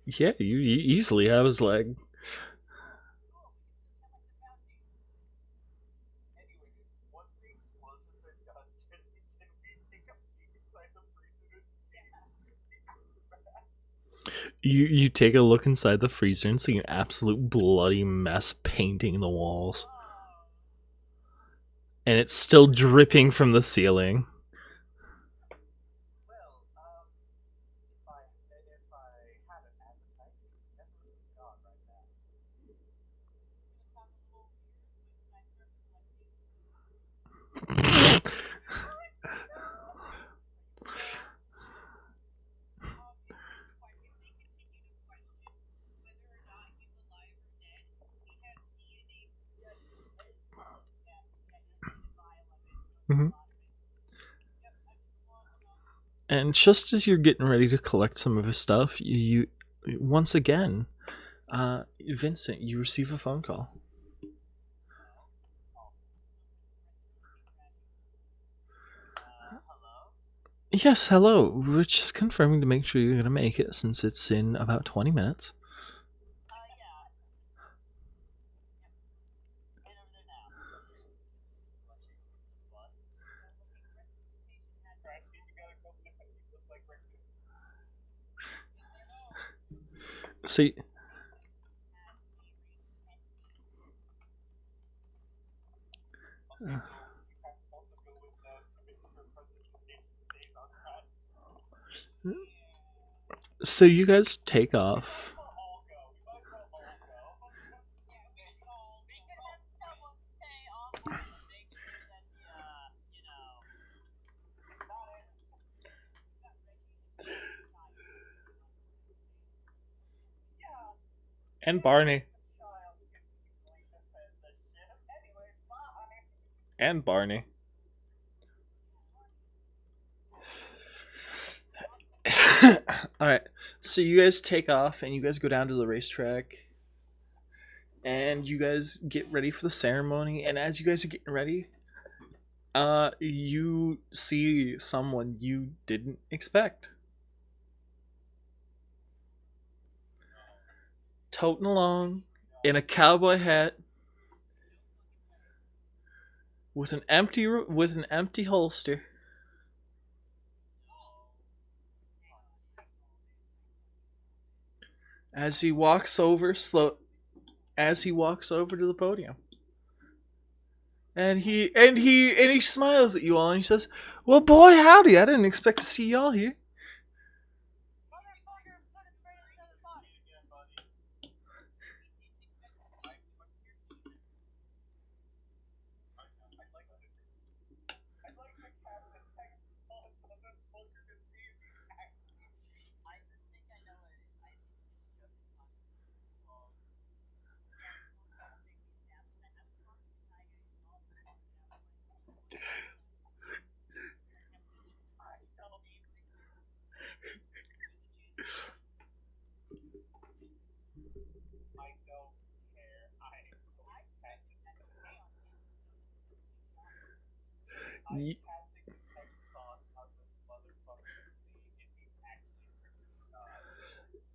Speaker 1: Yeah, you easily have his leg. You take a look inside the freezer and see an absolute bloody mess painting the walls. And it's still dripping from the ceiling. Mhm. And just as you're getting ready to collect some of his stuff, you once again, Vincent, you receive a phone call. Yes, hello. We're just confirming to make sure you're gonna make it since it's in about 20 minutes. See, So you guys take off.
Speaker 2: And Barney. And Barney.
Speaker 1: All right. So you guys take off and you guys go down to the racetrack and you guys get ready for the ceremony. And as you guys are getting ready, you see someone you didn't expect. Toting along in a cowboy hat with an empty holster. As he walks over slow as he walks over to the podium. And he smiles at you all and he says, "Well, boy, howdy! I didn't expect to see y'all here."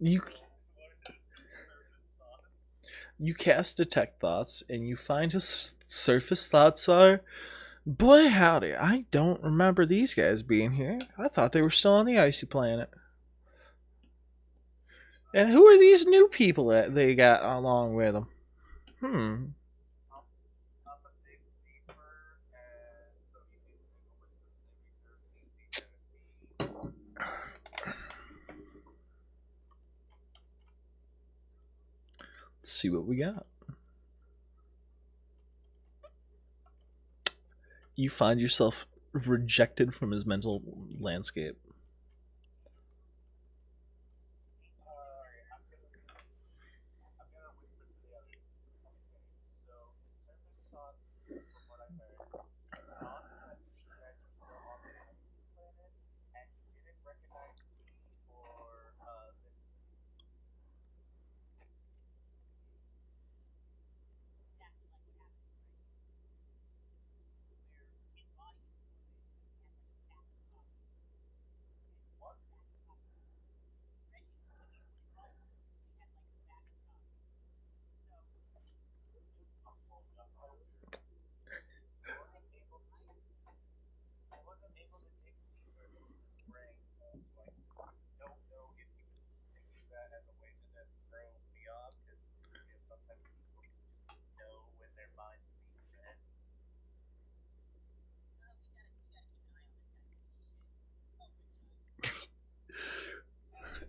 Speaker 1: You you cast detect thoughts and you find his surface thoughts are, "Boy, howdy! I don't remember these guys being here. I thought they were still on the icy planet. And who are these new people that they got along with them? Hmm. Let's see what we got." You find yourself rejected from his mental landscape.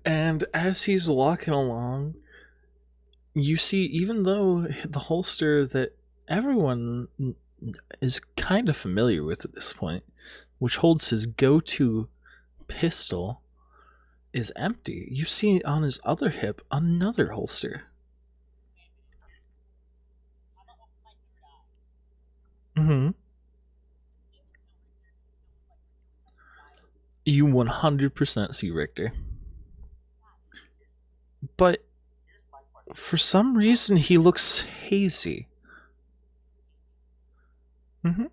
Speaker 1: And as he's walking along, you see, even though the holster that everyone is kind of familiar with at this point, which holds his go to pistol, is empty, you see on his other hip another holster. Mm-hmm. You 100% see Richter. But for some reason, he looks hazy. Mm-hmm.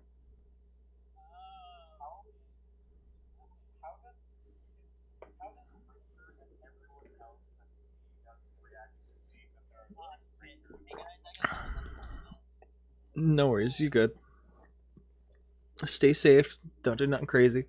Speaker 1: No worries, you good. Stay safe. Don't do nothing crazy.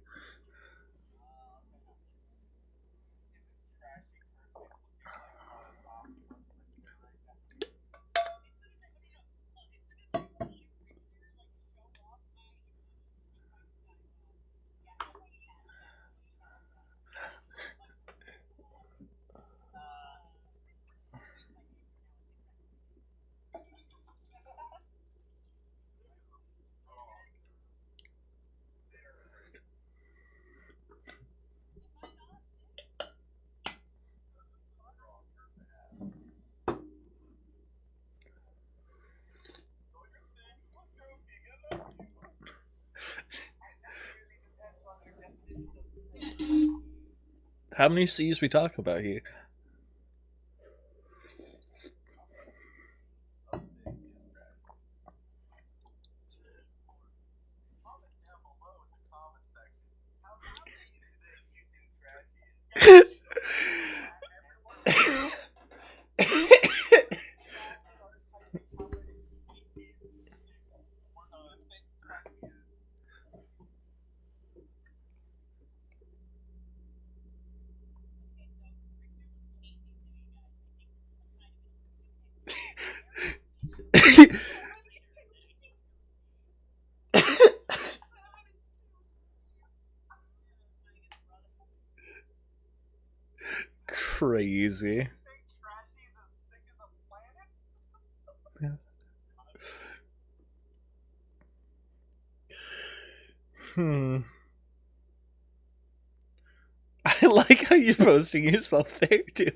Speaker 1: How many C's we talk about here? Crazy. Hmm. I like how you're posting yourself there too.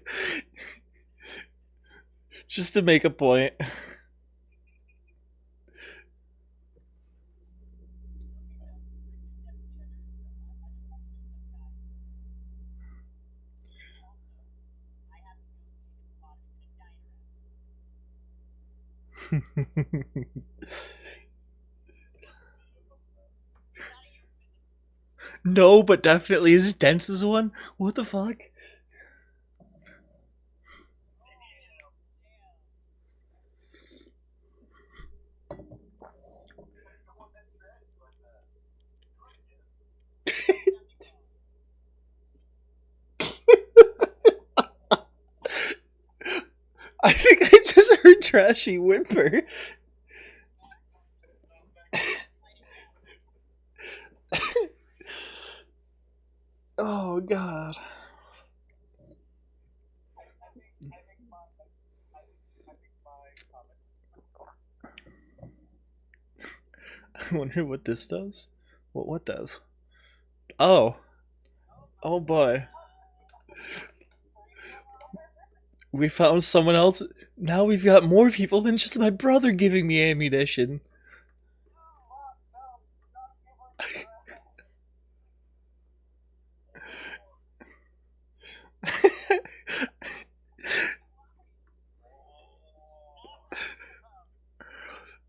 Speaker 1: Just to make a point. No, but definitely as dense as one. What the fuck? I think I just heard Trashy whimper. Oh god. I wonder what this does. What does? Oh. Oh boy. We found someone else. Now we've got more people than just my brother giving me ammunition.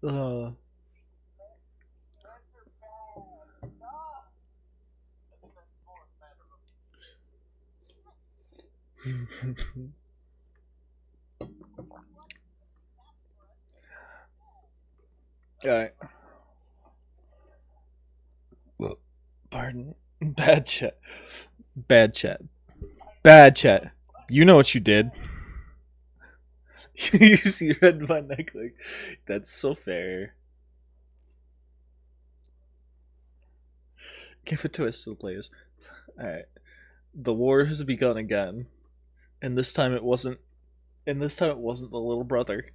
Speaker 1: uh. Alright. Pardon. Bad chat. Bad chat. Bad chat. You know what you did. You see red my neck like that's so fair. Give a twist to the players. Alright. The war has begun again. And this time it wasn't the little brother.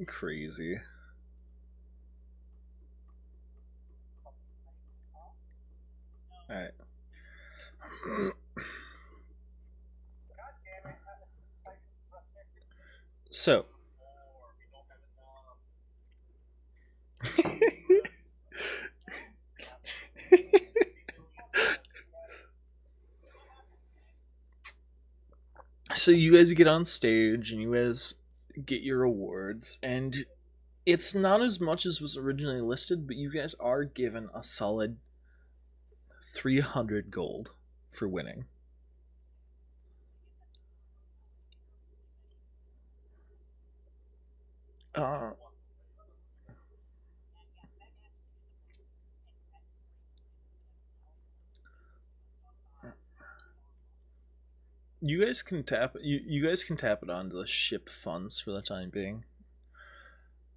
Speaker 1: Crazy. Alright. So. So you guys get on stage and you guys get your awards, and it's not as much as was originally listed, but you guys are given a solid 300 gold for winning. Uh, you guys can tap it onto the ship funds for the time being.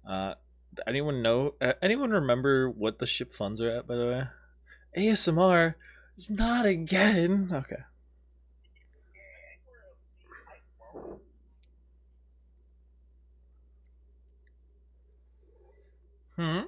Speaker 1: Uh, anyone know? Anyone remember what the ship funds are at? By the way, ASMR. Not again. Okay.
Speaker 2: Hmm?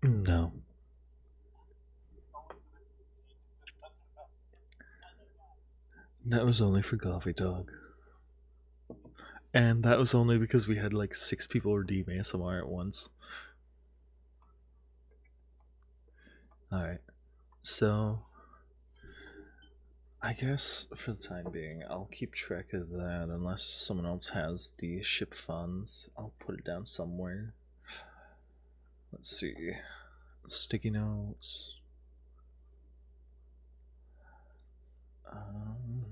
Speaker 1: No. That was only for Coffee Dog. And that was only because we had like 6 people redeem ASMR at once. Alright. So, I guess for the time being, I'll keep track of that unless someone else has the ship funds. I'll put it down somewhere. Let's see. Sticky notes. Um,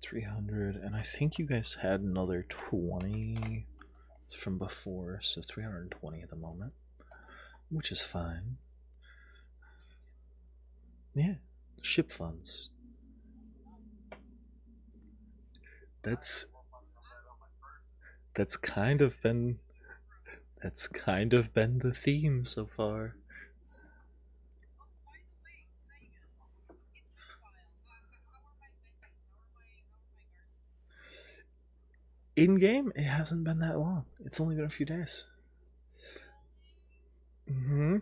Speaker 1: 300, and I think you guys had another 20 from before, so 320 at the moment, which is fine. Yeah, ship funds. That's that's kind of been the theme so far. In game, it hasn't been that long. It's only been a few days. Mm-hmm.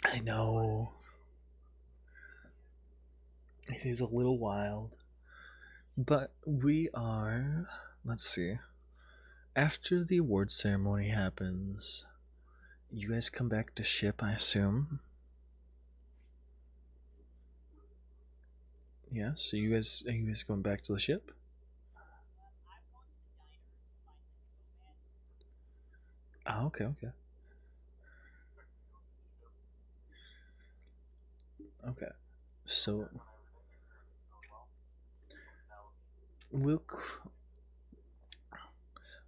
Speaker 1: I know. It is a little wild. But we are. Let's see. After the award ceremony happens, you guys come back to ship, I assume. Yeah, so you guys are you guys going back to the ship? Oh, okay, okay. Okay. So we'll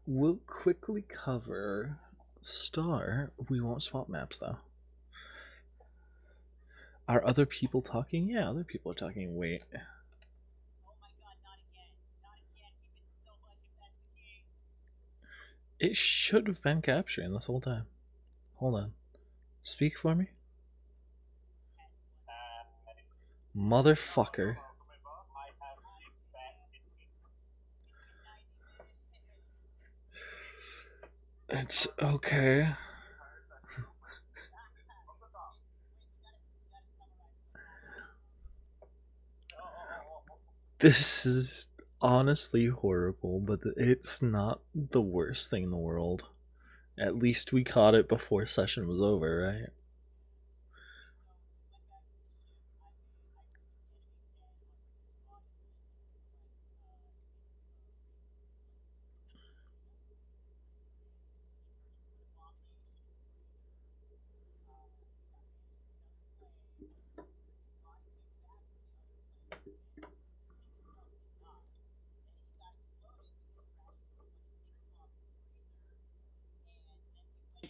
Speaker 1: we'll quickly cover Star. We won't swap maps though. Are other people talking? Yeah, other people are talking. Wait. It should have been capturing this whole time. Hold on. Speak for me. Motherfucker. It's okay. This is honestly horrible, but it's not the worst thing in the world. At least we caught it before session was over, right?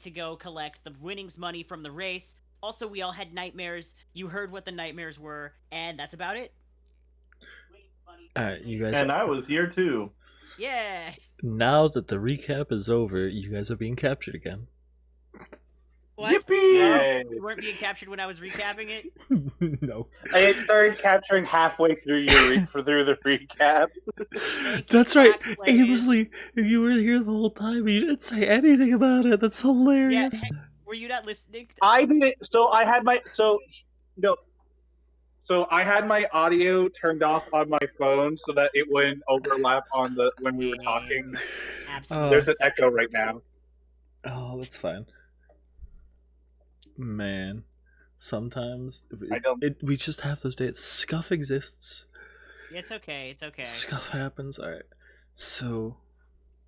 Speaker 3: To go collect the winnings money from the race. Also, we all had nightmares. You heard what the nightmares were, and that's about it.
Speaker 1: Alright, you guys.
Speaker 4: And I was here too.
Speaker 3: Yeah.
Speaker 1: Now that the recap is over, you guys are being captured again.
Speaker 3: What?
Speaker 4: Yippee!
Speaker 3: You weren't being captured when I was recapping it?
Speaker 1: No.
Speaker 5: I started capturing halfway through your through the recap.
Speaker 1: That's right, Aimsley. You were here the whole time. You didn't say anything about it. That's hilarious.
Speaker 3: Yeah, were you not listening?
Speaker 5: I didn't. So I had my no. So I had my audio turned off on my phone so that it wouldn't overlap on the when we were talking.
Speaker 3: Absolutely.
Speaker 5: There's an echo right now.
Speaker 1: Oh, that's fine. Man, sometimes we just have those days. Scuff exists.
Speaker 3: It's okay. It's okay.
Speaker 1: Stuff happens. All right. So,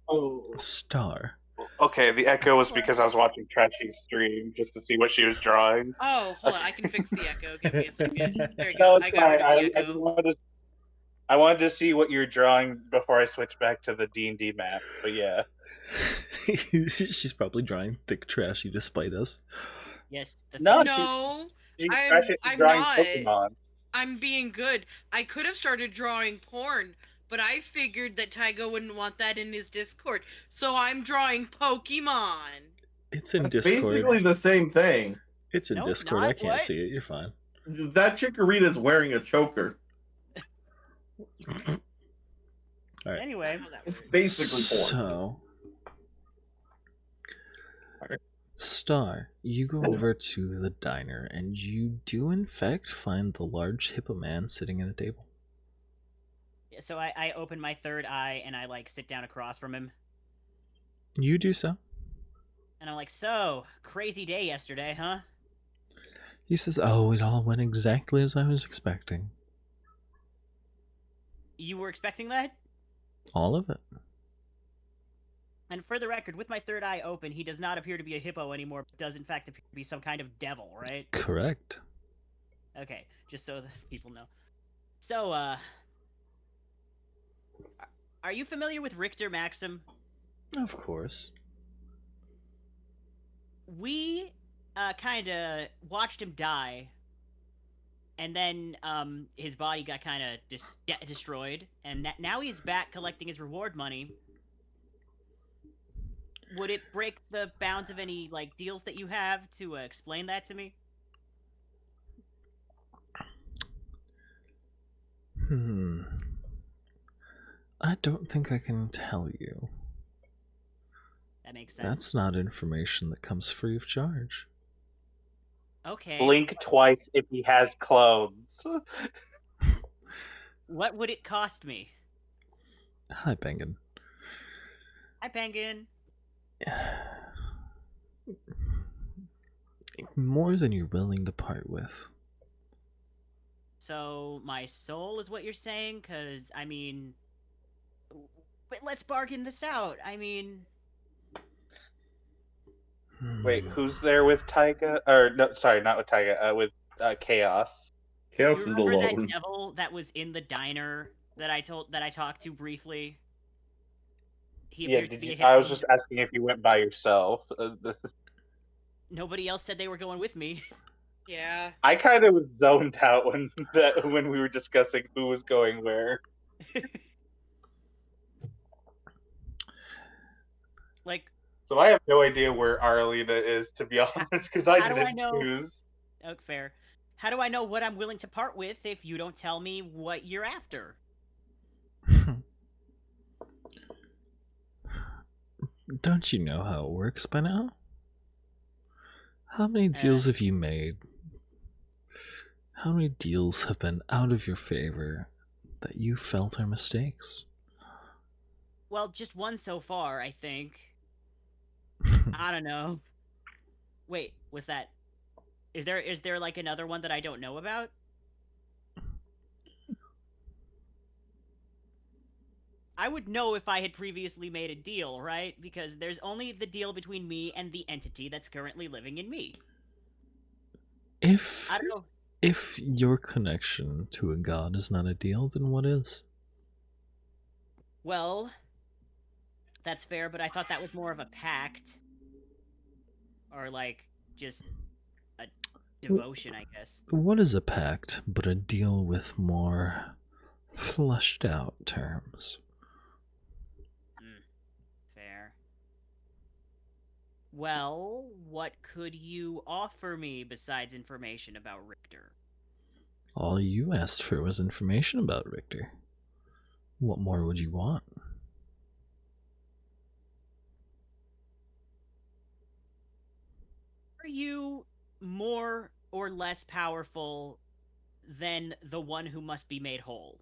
Speaker 5: Oh,
Speaker 1: Star.
Speaker 4: Okay, the echo was because I was watching Trashy's stream just to see what she was drawing.
Speaker 6: Oh, hold on, I can fix the echo. Give me a second. There you
Speaker 5: no,
Speaker 6: go.
Speaker 5: it's
Speaker 6: I got rid
Speaker 5: fine.
Speaker 6: of the
Speaker 5: I
Speaker 6: echo.
Speaker 5: wanted to.
Speaker 4: I wanted to see what you're drawing before I switch back to the D&D map, but yeah.
Speaker 1: She's probably drawing thick, trashy despite us.
Speaker 3: Yes. The
Speaker 4: No,
Speaker 6: No,
Speaker 4: she's
Speaker 6: I'm
Speaker 4: drawing
Speaker 6: not.
Speaker 4: Pokemon.
Speaker 6: I'm being good. I could have started drawing porn, but I figured that Tyga wouldn't want that in his Discord, so I'm drawing Pokemon.
Speaker 1: It's in
Speaker 7: That's
Speaker 1: Discord.
Speaker 7: basically the same thing.
Speaker 1: It's in
Speaker 3: No, it's
Speaker 1: Discord.
Speaker 3: not.
Speaker 1: I can't
Speaker 3: What?
Speaker 1: see it. You're fine.
Speaker 7: That Chikorita's wearing a choker.
Speaker 1: All right.
Speaker 3: Anyway,
Speaker 7: It's basically porn.
Speaker 1: So,
Speaker 7: Alright.
Speaker 1: Star, you go over to the diner and you do in fact find the large hippo man sitting at a table.
Speaker 3: so I open my third eye and I like sit down across from him,
Speaker 1: You do so.
Speaker 3: and I'm like, "So crazy day yesterday, huh?"
Speaker 1: He says, "Oh, it all went exactly as I was expecting.
Speaker 3: You were expecting that?
Speaker 1: All of it."
Speaker 3: And for the record, with my third eye open, he does not appear to be a hippo anymore, but does in fact appear to be some kind of devil, right?
Speaker 1: Correct.
Speaker 3: Okay, just so that people know. So, are you familiar with Richter Maxim?
Speaker 1: Of course.
Speaker 3: We, kind of watched him die, and then, his body got kind of destroyed, and now he's back collecting his reward money. Would it break the bounds of any, like, deals that you have to explain that to me?
Speaker 1: I don't think I can tell you.
Speaker 3: That makes sense.
Speaker 1: That's not information that comes free of charge.
Speaker 3: Okay.
Speaker 4: Blink twice if he has clothes.
Speaker 3: What would it cost me?
Speaker 1: Hi, Bengen.
Speaker 3: Hi, Penguin.
Speaker 1: More than you're willing to part with.
Speaker 3: So, my soul is what you're saying? Because, I mean... But let's bargain this out. I mean...
Speaker 4: Wait, who's there with Tyga? Or no, sorry, not with Tyga. With Chaos.
Speaker 7: Chaos
Speaker 3: You
Speaker 7: is
Speaker 3: remember that
Speaker 7: alone.
Speaker 3: devil that was in the diner that I talked to briefly? He
Speaker 4: Yeah,
Speaker 3: appears to be a
Speaker 4: I was
Speaker 3: hippo.
Speaker 4: just asking if you went by yourself.
Speaker 3: Nobody else said they were going with me.
Speaker 6: Yeah.
Speaker 4: I kind of was zoned out when we were discussing who was going where.
Speaker 3: Like,
Speaker 4: So I have no idea where Arlena is, to be honest, because I
Speaker 3: how do I
Speaker 4: didn't
Speaker 3: know?
Speaker 4: choose.
Speaker 3: Oh, fair. How do I know what I'm willing to part with if you don't tell me what you're after?
Speaker 1: Don't you know how it works by now? How many deals have you made? How many deals have been out of your favor that you felt are mistakes?
Speaker 3: Well, just one so far, I think. I don't know. Wait, was that... Is there like another one that I don't know about? I would know if I had previously made a deal, right? Because there's only the deal between me and the entity that's currently living in me.
Speaker 1: If
Speaker 3: I don't know.
Speaker 1: If your connection to a god is not a deal, then what is?
Speaker 3: Well, that's fair, but I thought that was more of a pact. Or like, just a devotion, I guess.
Speaker 1: What is a pact but a deal with more fleshed out terms?
Speaker 3: Fair. Well, what could you offer me besides information about Richter?
Speaker 1: All you asked for was information about Richter. What more would you want?
Speaker 3: Are you more or less powerful than the one who must be made whole?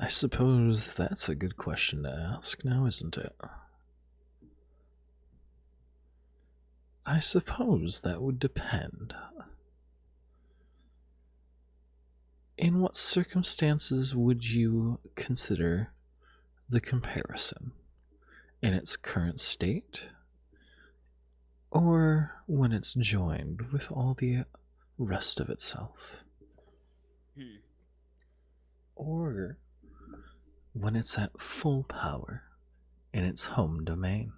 Speaker 1: I suppose that's a good question to ask now, isn't it? I suppose that would depend. In what circumstances would you consider the comparison? In its current state? Or when it's joined with all the rest of itself.
Speaker 3: Hmm.
Speaker 1: Or when it's at full power in its home domain.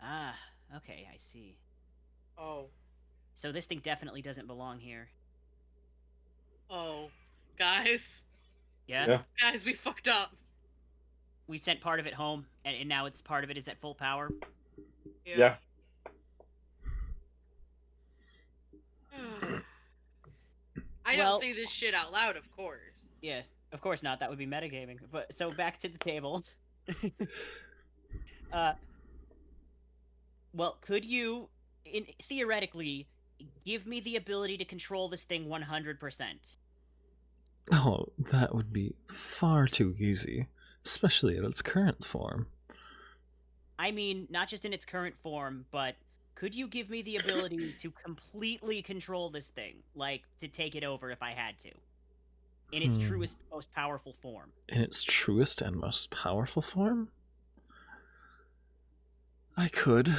Speaker 3: Ah, okay, I see.
Speaker 6: Oh.
Speaker 3: So this thing definitely doesn't belong here.
Speaker 6: Oh. Guys.
Speaker 3: Yeah?
Speaker 7: Yeah.
Speaker 6: Guys, we fucked up.
Speaker 3: We sent part of it home, and now it's part of it is at full power.
Speaker 7: Yeah.
Speaker 6: I
Speaker 3: Well-
Speaker 6: don't say this shit out loud, of course.
Speaker 3: Yeah, of course not. That would be metagaming. But so back to the table. Well, could you, theoretically, give me the ability to control this thing 100%?
Speaker 1: Oh, that would be far too easy, especially in its current form.
Speaker 3: I mean, not just in its current form, but could you give me the ability to completely control this thing, like to take it over if I had to, in its truest, most powerful form?
Speaker 1: In its truest and most powerful form? I could,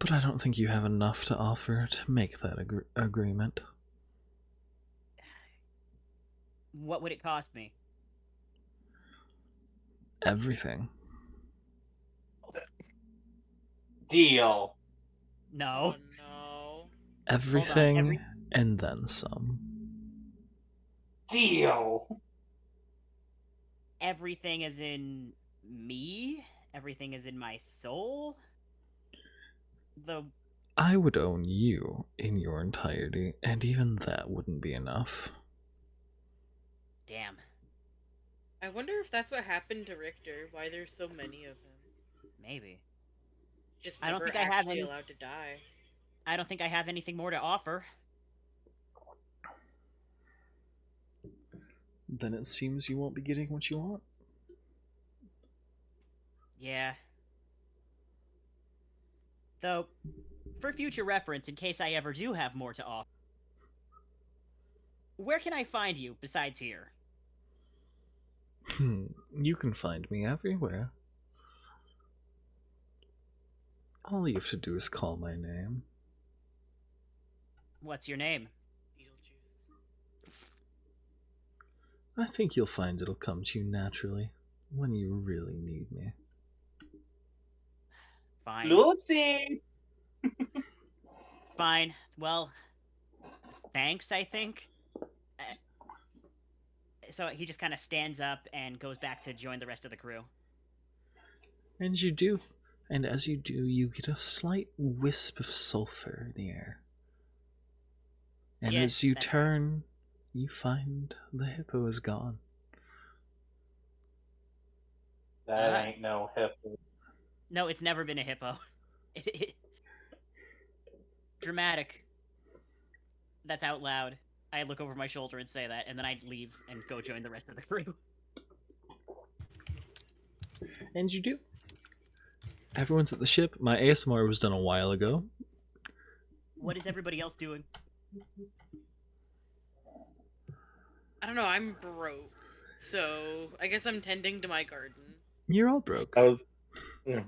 Speaker 1: but I don't think you have enough to offer to make that agreement.
Speaker 3: What would it cost me?
Speaker 1: Everything.
Speaker 4: Deal.
Speaker 3: No.
Speaker 6: Oh no.
Speaker 1: Everything and then some.
Speaker 4: Deal.
Speaker 3: Everything is in me? Everything is in my soul?
Speaker 1: I would own you in your entirety, and even that wouldn't be enough.
Speaker 3: Damn.
Speaker 6: I wonder if that's what happened to Richter, why there's so many of him.
Speaker 3: Maybe.
Speaker 6: Just
Speaker 3: I don't
Speaker 6: never
Speaker 3: think I have
Speaker 6: actually
Speaker 3: any-
Speaker 6: allowed to die.
Speaker 3: I don't think I have anything more to offer.
Speaker 1: Then it seems you won't be getting what you want.
Speaker 3: Yeah. Though, for future reference, in case I ever do have more to offer, where can I find you besides here?
Speaker 1: You can find me everywhere. All you have to do is call my name.
Speaker 3: What's your name?
Speaker 6: Beetlejuice.
Speaker 1: I think you'll find it'll come to you naturally when you really need me.
Speaker 3: Fine.
Speaker 4: Lucy.
Speaker 3: Fine. Well, thanks, I think. So he just kind of stands up and goes back to join the rest of the crew.
Speaker 1: And you do. And as you do, you get a slight wisp of sulfur in the air. And
Speaker 3: Yeah,
Speaker 1: as you
Speaker 3: that
Speaker 1: turn, you find the hippo is gone.
Speaker 4: That ain't no hippo.
Speaker 3: No, it's never been a hippo. Dramatic. That's out loud. I look over my shoulder and say that, and then I leave and go join the rest of the crew.
Speaker 1: And you do. Everyone's at the ship. My ASMR was done a while ago.
Speaker 3: What is everybody else doing?
Speaker 6: I don't know, I'm broke. So I guess I'm tending to my garden.
Speaker 1: You're all broke.
Speaker 7: I was, you know,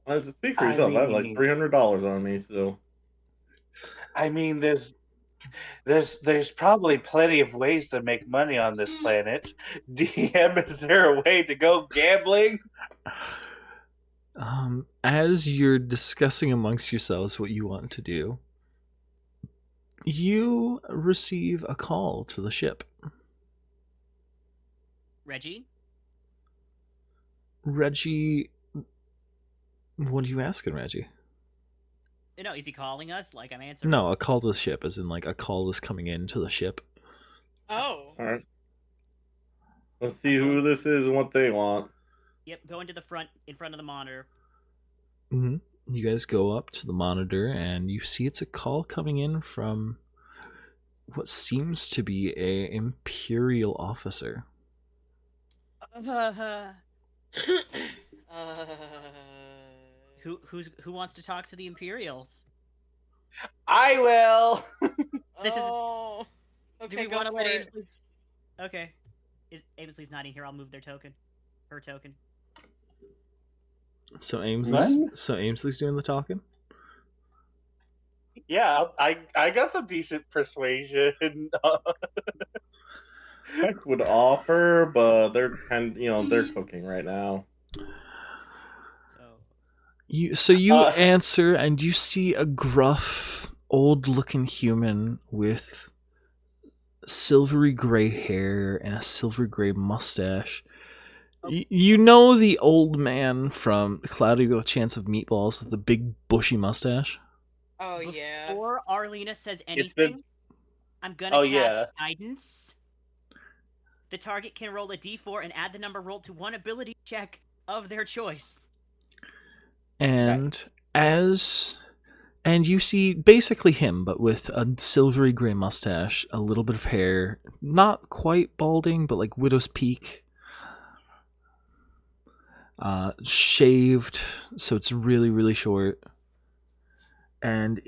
Speaker 7: I was speak for
Speaker 4: I
Speaker 7: yourself. I have like
Speaker 4: mean-
Speaker 7: $300 on me, so
Speaker 4: I mean, there's probably plenty of ways to make money on this planet. DM, is there a way to go gambling?
Speaker 1: As you're discussing amongst yourselves what you want to do, you receive a call to the ship.
Speaker 3: Reggie?
Speaker 1: Reggie, what are you asking, Reggie?
Speaker 3: No, is he calling us? Like I'm answering.
Speaker 1: No, a call to the ship, as in like a call is coming into the ship.
Speaker 6: Oh.
Speaker 7: all right. Let's see who this is and what they want.
Speaker 3: Yep, go into the front, in front of the monitor.
Speaker 1: Mm-hmm. You guys go up to the monitor, and you see it's a call coming in from what seems to be a Imperial officer.
Speaker 3: Who wants to talk to the Imperials?
Speaker 4: I will.
Speaker 3: This is-
Speaker 6: Oh. Okay,
Speaker 3: Do we
Speaker 6: go
Speaker 3: want to
Speaker 6: for
Speaker 3: let
Speaker 6: it.
Speaker 3: Aimsley? Okay. Aimsley's not in here. I'll move their token. Her token.
Speaker 1: So Ainsley's doing the talking.
Speaker 4: Yeah, I got some decent persuasion.
Speaker 7: Heck would offer, but they're cooking right now.
Speaker 3: So
Speaker 1: You
Speaker 4: Uh,
Speaker 1: answer, and you see a gruff, old-looking human with silvery gray hair and a silvery gray mustache. You know the old man from Cloudy with a Chance of Meatballs with the big bushy mustache?
Speaker 6: Oh yeah.
Speaker 3: before Arlena says
Speaker 4: It's been-
Speaker 3: anything, I'm gonna
Speaker 4: Oh,
Speaker 3: cast
Speaker 4: yeah.
Speaker 3: guidance. The target can roll a d4 and add the number rolled to one ability check of their choice.
Speaker 1: And and you see basically him, but with a silvery gray mustache, a little bit of hair, not quite balding, but like widow's peak. Shaved, so it's really, really short. And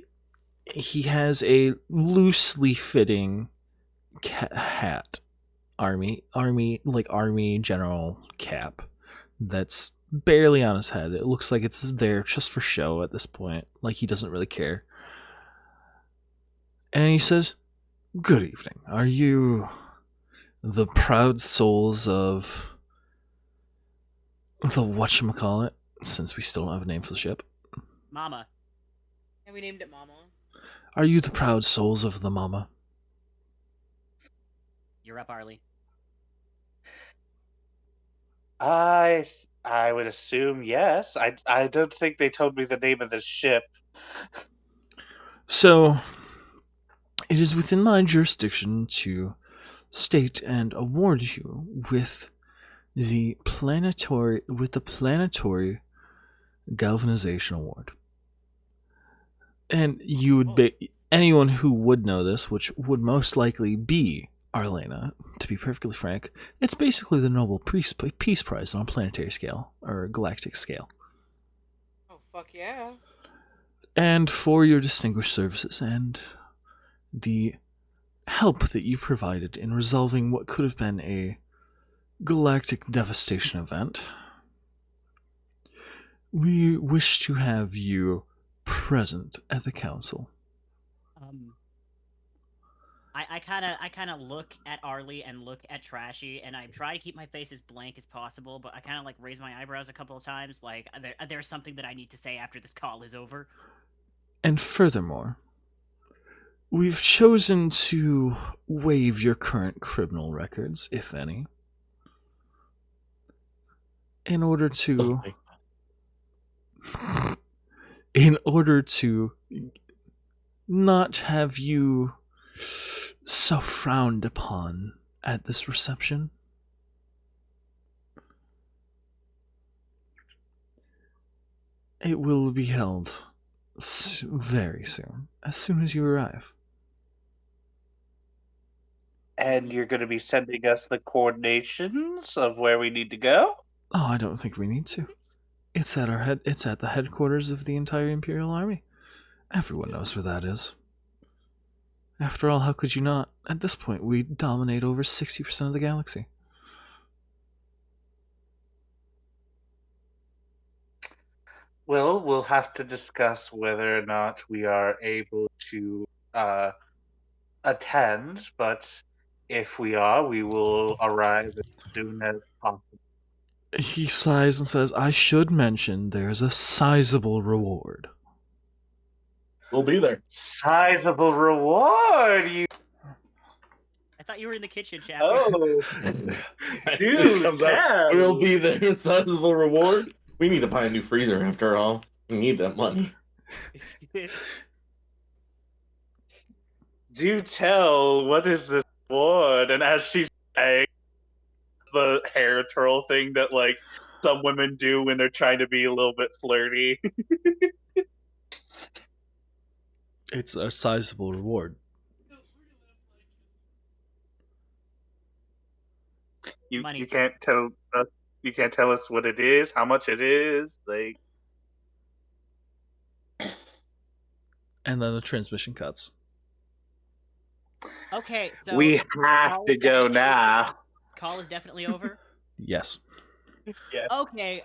Speaker 1: he has a loosely fitting hat, army general cap that's barely on his head. It looks like it's there just for show at this point, like he doesn't really care. And he says, "Good evening. Are you the proud souls of the whatchamacallit, since we still don't have a name for the ship?
Speaker 3: Mama.
Speaker 6: And we named it Mama.
Speaker 1: Are you the proud souls of the Mama?"
Speaker 3: You're up, Arlie.
Speaker 4: I would assume yes. I don't think they told me the name of the ship.
Speaker 1: So, it is within my jurisdiction to state and award you with the planetary galvanization award. And you would be anyone who would know this, which would most likely be Arlena, to be perfectly frank. It's basically the Nobel Peace Prize on a planetary scale or galactic scale.
Speaker 6: Oh fuck yeah.
Speaker 1: And for your distinguished services and the help that you provided in resolving what could have been a galactic devastation event, we wish to have you present at the council.
Speaker 3: I kind of look at Arlie and look at Trashy, and I try to keep my face as blank as possible, but I kind of like raise my eyebrows a couple of times, like there's something that I need to say after this call is over.
Speaker 1: And furthermore, we've chosen to waive your current criminal records, if any, in order to not have you so frowned upon at this reception. It will be held very soon, as soon as you arrive.
Speaker 4: And you're going to be sending us the coordinations of where we need to go?
Speaker 1: Oh, I don't think we need to. It's at the headquarters of the entire Imperial Army. Everyone knows where that is. After all, how could you not? At this point, we dominate over 60% of the galaxy.
Speaker 4: Well, we'll have to discuss whether or not we are able to attend, but if we are, we will arrive as soon as possible.
Speaker 1: He sighs and says, "I should mention there's a sizable reward."
Speaker 7: We'll be there.
Speaker 4: Sizable reward, you.
Speaker 3: I thought you were in the kitchen, Chappi.
Speaker 4: Oh,
Speaker 7: It
Speaker 4: dude,
Speaker 7: just comes out,
Speaker 4: damn.
Speaker 7: we'll be there. Sizable reward. We need to buy a new freezer after all. We need that money.
Speaker 4: Do tell, what is this reward? And as she's saying, the hair twirl thing that like some women do when they're trying to be a little bit flirty.
Speaker 1: It's a sizable reward.
Speaker 3: Money.
Speaker 4: You can't tell us. You can't tell us what it is, how much it is, like.
Speaker 1: And then the transmission cuts.
Speaker 3: Okay, so
Speaker 4: We have
Speaker 3: call
Speaker 4: to
Speaker 3: is
Speaker 4: go
Speaker 3: definitely
Speaker 4: now.
Speaker 3: over. Call is definitely over.
Speaker 1: Yes.
Speaker 5: Yes.
Speaker 3: Okay,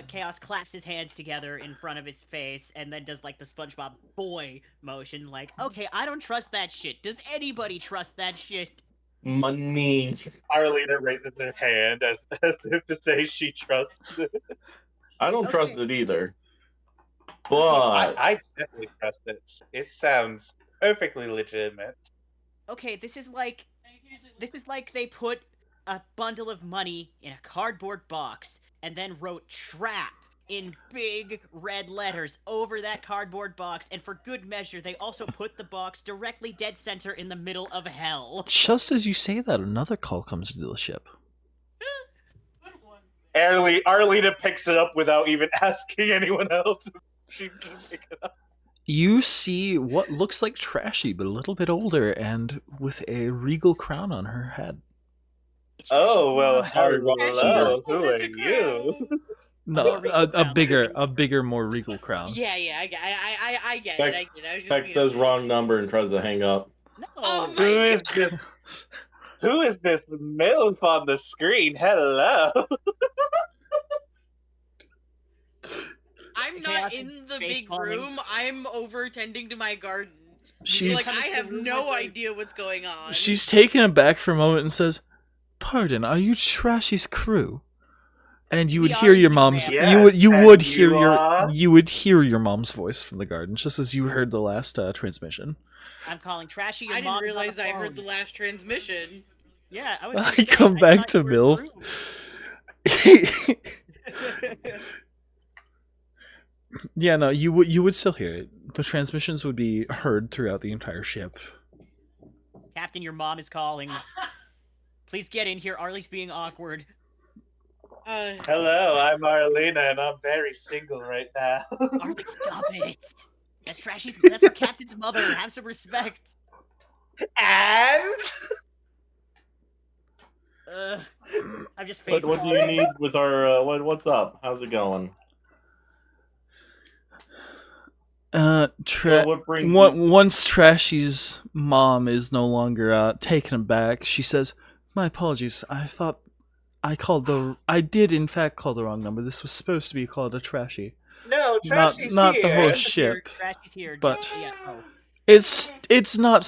Speaker 3: Chaos claps his hands together in front of his face and then does like the SpongeBob boy motion, like, okay, I don't trust that shit. Does anybody trust that shit?
Speaker 7: Money.
Speaker 4: Arlena raises her hand as if to say she trusts it.
Speaker 7: I don't
Speaker 3: Okay.
Speaker 7: trust it either.
Speaker 4: I
Speaker 7: But
Speaker 4: definitely trust it. It sounds perfectly legitimate.
Speaker 3: Okay, this is like they put a bundle of money in a cardboard box and then wrote trap in big red letters over that cardboard box, and for good measure they also put the box directly dead center in the middle of hell.
Speaker 1: Just as you say that, another call comes into the ship.
Speaker 4: Arlena picks it up without even asking anyone else. She can pick it up.
Speaker 1: You see what looks like Trashy, but a little bit older and with a regal crown on her head.
Speaker 3: It's Trash's
Speaker 4: Oh, well,
Speaker 3: mom.
Speaker 4: hello.
Speaker 6: also
Speaker 4: Who
Speaker 6: has
Speaker 4: are
Speaker 6: a
Speaker 4: you?
Speaker 6: crown.
Speaker 1: No,
Speaker 3: More regal
Speaker 1: a
Speaker 3: crown.
Speaker 1: bigger, more regal crown.
Speaker 6: Yeah, I get it. I get
Speaker 7: Beck-
Speaker 6: it. I was just
Speaker 7: Peck
Speaker 6: being
Speaker 7: says
Speaker 6: a-
Speaker 7: wrong number and tries to hang up.
Speaker 3: No.
Speaker 6: Oh
Speaker 4: Who
Speaker 6: my
Speaker 4: is this? Who is this MILF on the screen? Hello.
Speaker 6: I'm not
Speaker 3: Chaos is
Speaker 6: in the
Speaker 3: face
Speaker 6: big
Speaker 3: palming.
Speaker 6: room. I'm over tending to my garden.
Speaker 1: She's
Speaker 6: Like I have no idea what's going on.
Speaker 1: she's taken aback for a moment and says, "Pardon, are you Trashy's crew?" And you
Speaker 3: We
Speaker 1: would
Speaker 3: are
Speaker 1: hear your
Speaker 3: indeed,
Speaker 1: mom's
Speaker 3: ma'am.
Speaker 4: Yes,
Speaker 1: you
Speaker 4: and
Speaker 1: would
Speaker 4: you
Speaker 1: hear
Speaker 4: are?
Speaker 1: you would hear your mom's voice from the garden, just as you heard the last transmission.
Speaker 3: I'm calling Trashy. Your
Speaker 6: I didn't
Speaker 3: mom is on
Speaker 6: realize
Speaker 3: the
Speaker 6: I heard
Speaker 3: phone.
Speaker 6: the last transmission.
Speaker 3: Yeah, I was.
Speaker 1: I
Speaker 3: Gonna say,
Speaker 1: come
Speaker 3: I
Speaker 1: back
Speaker 3: thought
Speaker 1: to
Speaker 3: you were
Speaker 1: MILF.
Speaker 3: through.
Speaker 1: Yeah, no, you would still hear it. The transmissions would be heard throughout the entire ship.
Speaker 3: Captain, your mom is calling. Please get in here. Arlie's being awkward.
Speaker 4: Hello, I'm Arlena, and I'm very single right now.
Speaker 3: Arlie, stop it. That's our captain's mother. Have some respect.
Speaker 4: And
Speaker 3: I'm just face
Speaker 7: What do you need with our what's up? How's it going? What brings you?
Speaker 1: Once Trashy's mom is no longer taken aback, she says, "My apologies. I did in fact call the wrong number. This was supposed to be called a Trashy,
Speaker 4: no,
Speaker 1: not
Speaker 4: Trashy's
Speaker 1: the whole
Speaker 4: here.
Speaker 1: ship.
Speaker 3: Trashy's here.
Speaker 1: But-
Speaker 3: Just, yeah, oh.
Speaker 1: It's not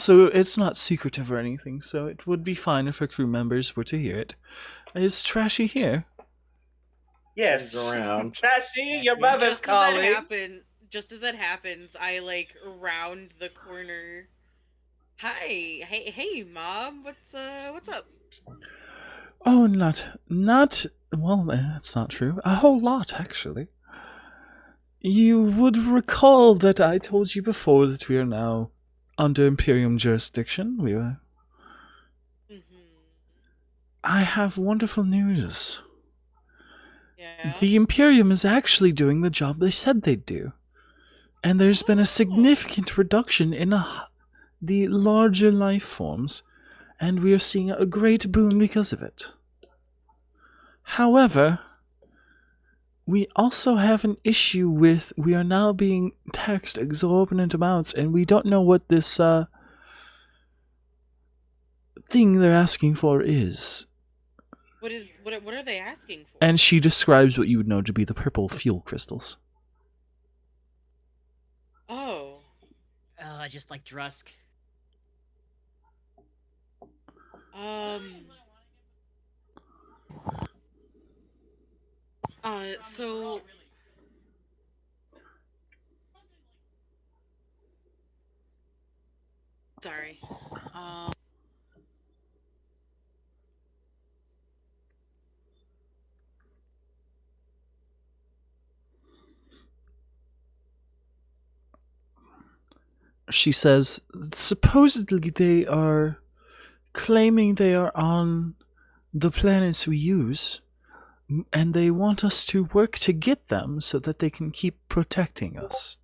Speaker 1: secretive or anything, so it would be fine if her crew members were to hear it. Is Trashy here?"
Speaker 4: Yes,
Speaker 7: He's around.
Speaker 4: Trashy, your mother's calling.
Speaker 6: Just as that happens, I like round the corner. Hi, hey, mom. What's up?
Speaker 1: Oh, well, that's not true. A whole lot, actually. You would recall that I told you before that we are now under Imperium jurisdiction. I have wonderful news.
Speaker 6: Yeah.
Speaker 1: The Imperium is actually doing the job they said they'd do. And there's been a significant reduction in the larger life forms, and we are seeing a great boom because of it. However, we also have an issue with we are now being taxed exorbitant amounts, and we don't know what this thing they're asking for is.
Speaker 6: What are they asking for?
Speaker 1: And she describes what you would know to be the purple fuel crystals.
Speaker 6: Oh.
Speaker 3: Just like Drusk.
Speaker 6: So sorry.
Speaker 1: She says, supposedly they are claiming they are on the planets we use, and they want us to work to get them so that they can keep protecting us.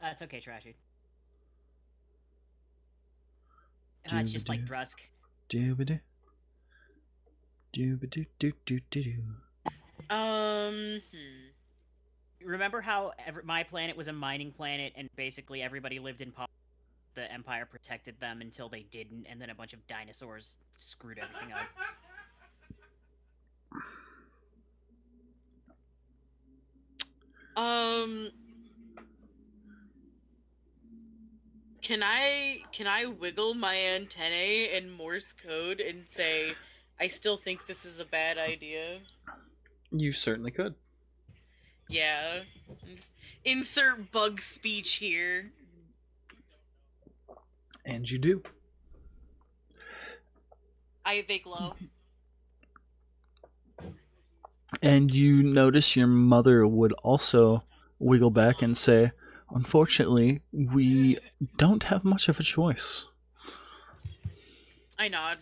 Speaker 3: It's okay, Trashy. It's just like Drusk.
Speaker 1: Doobadoo. Doobadoo-doo-doo-doo-doo.
Speaker 3: Remember how my planet was a mining planet, and basically everybody lived in poverty? The Empire protected them until they didn't, and then a bunch of dinosaurs screwed everything up.
Speaker 6: Can I wiggle my antennae in Morse code and say I still think this is a bad idea?
Speaker 1: You certainly could.
Speaker 6: Yeah. Just insert bug speech here.
Speaker 1: And you do.
Speaker 6: I think low.
Speaker 1: And you notice your mother would also wiggle back and say, unfortunately, we don't have much of a choice.
Speaker 6: I nod.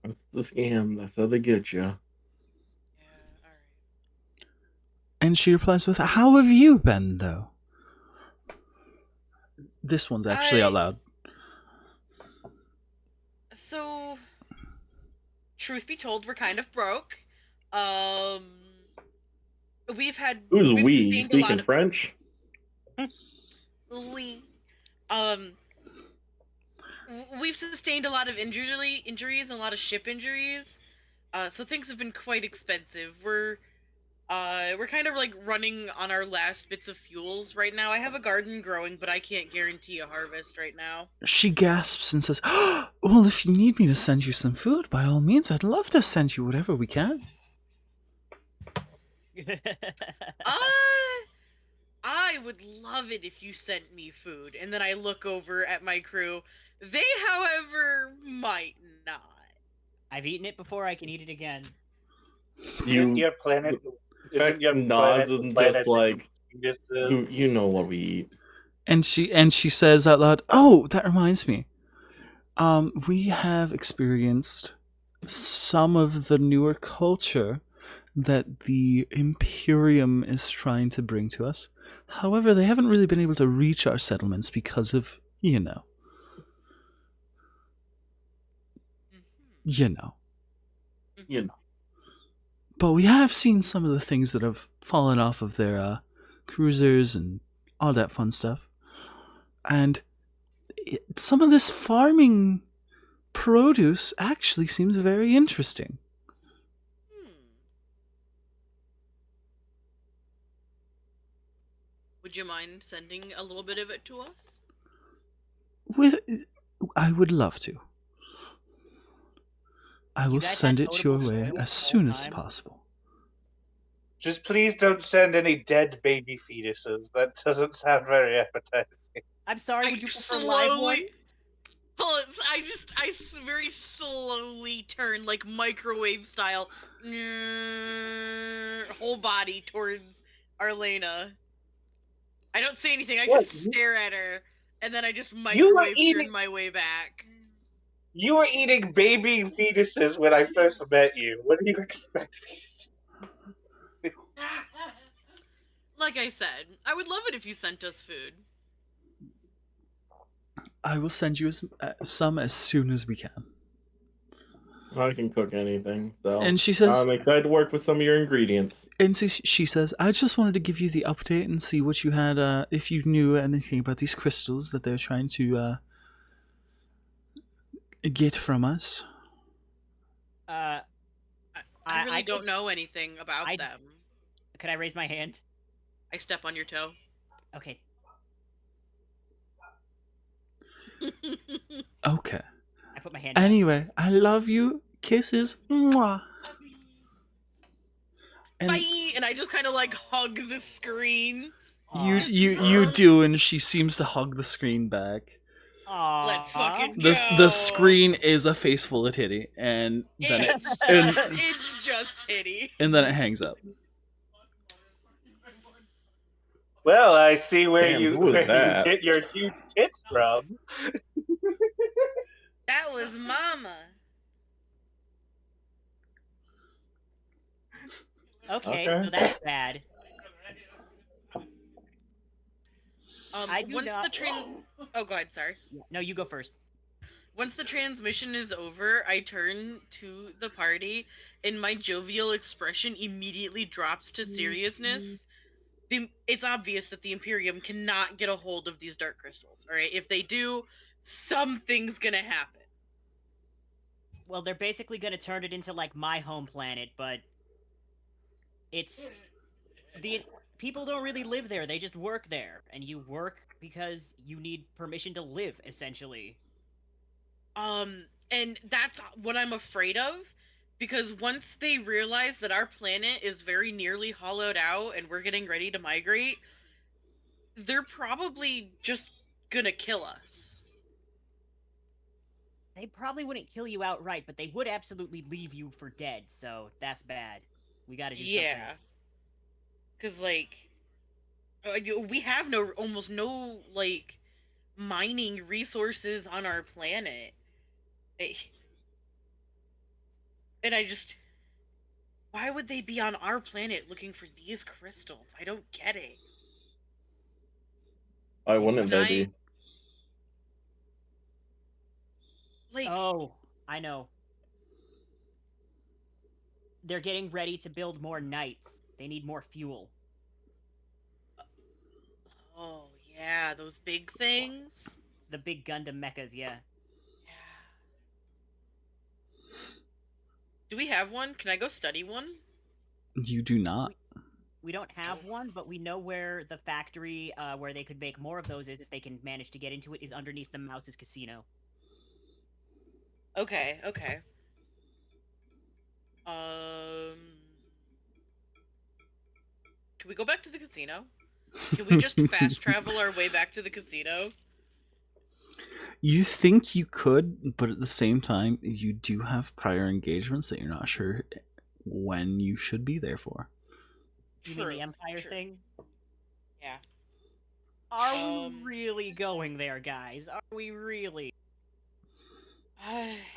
Speaker 7: That's the scam. That's how they get you.
Speaker 6: Yeah, alright.
Speaker 1: And she replies with, how have you been, though? This one's actually out loud.
Speaker 6: So, truth be told, we're kind of broke. We've
Speaker 7: Who's
Speaker 6: we've
Speaker 7: we? You
Speaker 6: sustained a
Speaker 7: speaking
Speaker 6: lot of
Speaker 7: French?
Speaker 6: we we've sustained a lot of injuries and a lot of ship injuries. So things have been quite expensive. We're kind of like running on our last bits of fuels right now. I have a garden growing, but I can't guarantee a harvest right now.
Speaker 1: She gasps and says, well, if you need me to send you some food, by all means, I'd love to send you whatever we can.
Speaker 6: I would love it if you sent me food. And then I look over at my crew. They, however, might not.
Speaker 3: I've eaten it before. I can eat it again.
Speaker 4: Your planet
Speaker 7: Beck
Speaker 4: isn't your
Speaker 7: nods
Speaker 4: planet
Speaker 7: and
Speaker 4: planet
Speaker 7: just like,
Speaker 4: just,
Speaker 7: you know what we eat.
Speaker 1: And she says out loud, oh, that reminds me. We have experienced some of the newer culture that the Imperium is trying to bring to us. However, they haven't really been able to reach our settlements because of, you know. But we have seen some of the things that have fallen off of their cruisers and all that fun stuff. And some of this farming produce actually seems very interesting.
Speaker 6: Would you mind sending a little bit of it to us?
Speaker 1: I would love to. I will send it your way as soon as possible.
Speaker 4: Just please don't send any dead baby fetuses. That doesn't sound very appetizing.
Speaker 3: I'm sorry, would you prefer live one?
Speaker 6: I very slowly turn, like microwave style, whole body towards Arlena. I don't say anything, I just stare at her, and then I just microwave turn my way back.
Speaker 4: You were eating baby fetuses when I first met you. What do you expect me to say?
Speaker 6: Like I said, I would love it if you sent us food.
Speaker 1: I will send you some as soon as we can.
Speaker 7: I can cook anything, so
Speaker 1: and she says,
Speaker 7: I'm excited to work with some of your ingredients.
Speaker 1: And she says, I just wanted to give you the update and see what you had, if you knew anything about these crystals that they're trying to get from us.
Speaker 6: I really don't know anything about them.
Speaker 3: Could I raise my hand?
Speaker 6: I step on your toe.
Speaker 3: Okay.
Speaker 1: Okay.
Speaker 3: I put my hand
Speaker 1: Anyway, I love you. Kisses. Mwah.
Speaker 6: Bye! And I just kind of like hug the screen.
Speaker 1: You do, and she seems to hug the screen back.
Speaker 6: Let's fucking go.
Speaker 1: The screen is a face full of titty, and then
Speaker 6: it's just titty.
Speaker 1: And then it hangs up.
Speaker 4: Well, I see where you
Speaker 7: that?
Speaker 4: get your huge tits from.
Speaker 6: That was Mama.
Speaker 3: Okay, so that's bad.
Speaker 6: The train. Oh, go ahead. Sorry.
Speaker 3: No, you go first.
Speaker 6: Once the transmission is over, I turn to the party, and my jovial expression immediately drops to seriousness. It's obvious that the Imperium cannot get a hold of these dark crystals. All right, if they do, something's gonna happen.
Speaker 3: Well, they're basically gonna turn it into like my home planet, but It's the people don't really live there. They just work there, and you work because you need permission to live, essentially.
Speaker 6: And that's what I'm afraid of, because once they realize that our planet is very nearly hollowed out and we're getting ready to migrate, they're probably just gonna kill us.
Speaker 3: They probably wouldn't kill you outright, but they would absolutely leave you for dead. So that's bad. We got to do something.
Speaker 6: Yeah, because like we have almost no like mining resources on our planet. Eh, And I just, why would they be on our planet looking for these crystals? I don't get it.
Speaker 7: Why wouldn't
Speaker 6: Can
Speaker 7: they
Speaker 6: I,
Speaker 7: be?
Speaker 6: like,
Speaker 3: Oh, I know. They're getting ready to build more knights. They need more fuel.
Speaker 6: oh yeah, those big things?
Speaker 3: The big Gundam mechas, yeah.
Speaker 6: Yeah. Do we have one? Can I go study one?
Speaker 1: You do not.
Speaker 3: We don't have one, but we know where the factory where they could make more of those is if they can manage to get into it, is underneath the Mouse's casino.
Speaker 6: Okay, okay. Um, can we go back to the casino? Can we just fast travel our way back to the casino?
Speaker 1: You think you could, but at the same time, you do have prior engagements that you're not sure when you should be there for.
Speaker 3: You mean the Empire thing?
Speaker 6: Yeah.
Speaker 3: Are we really going there, guys? Are we really?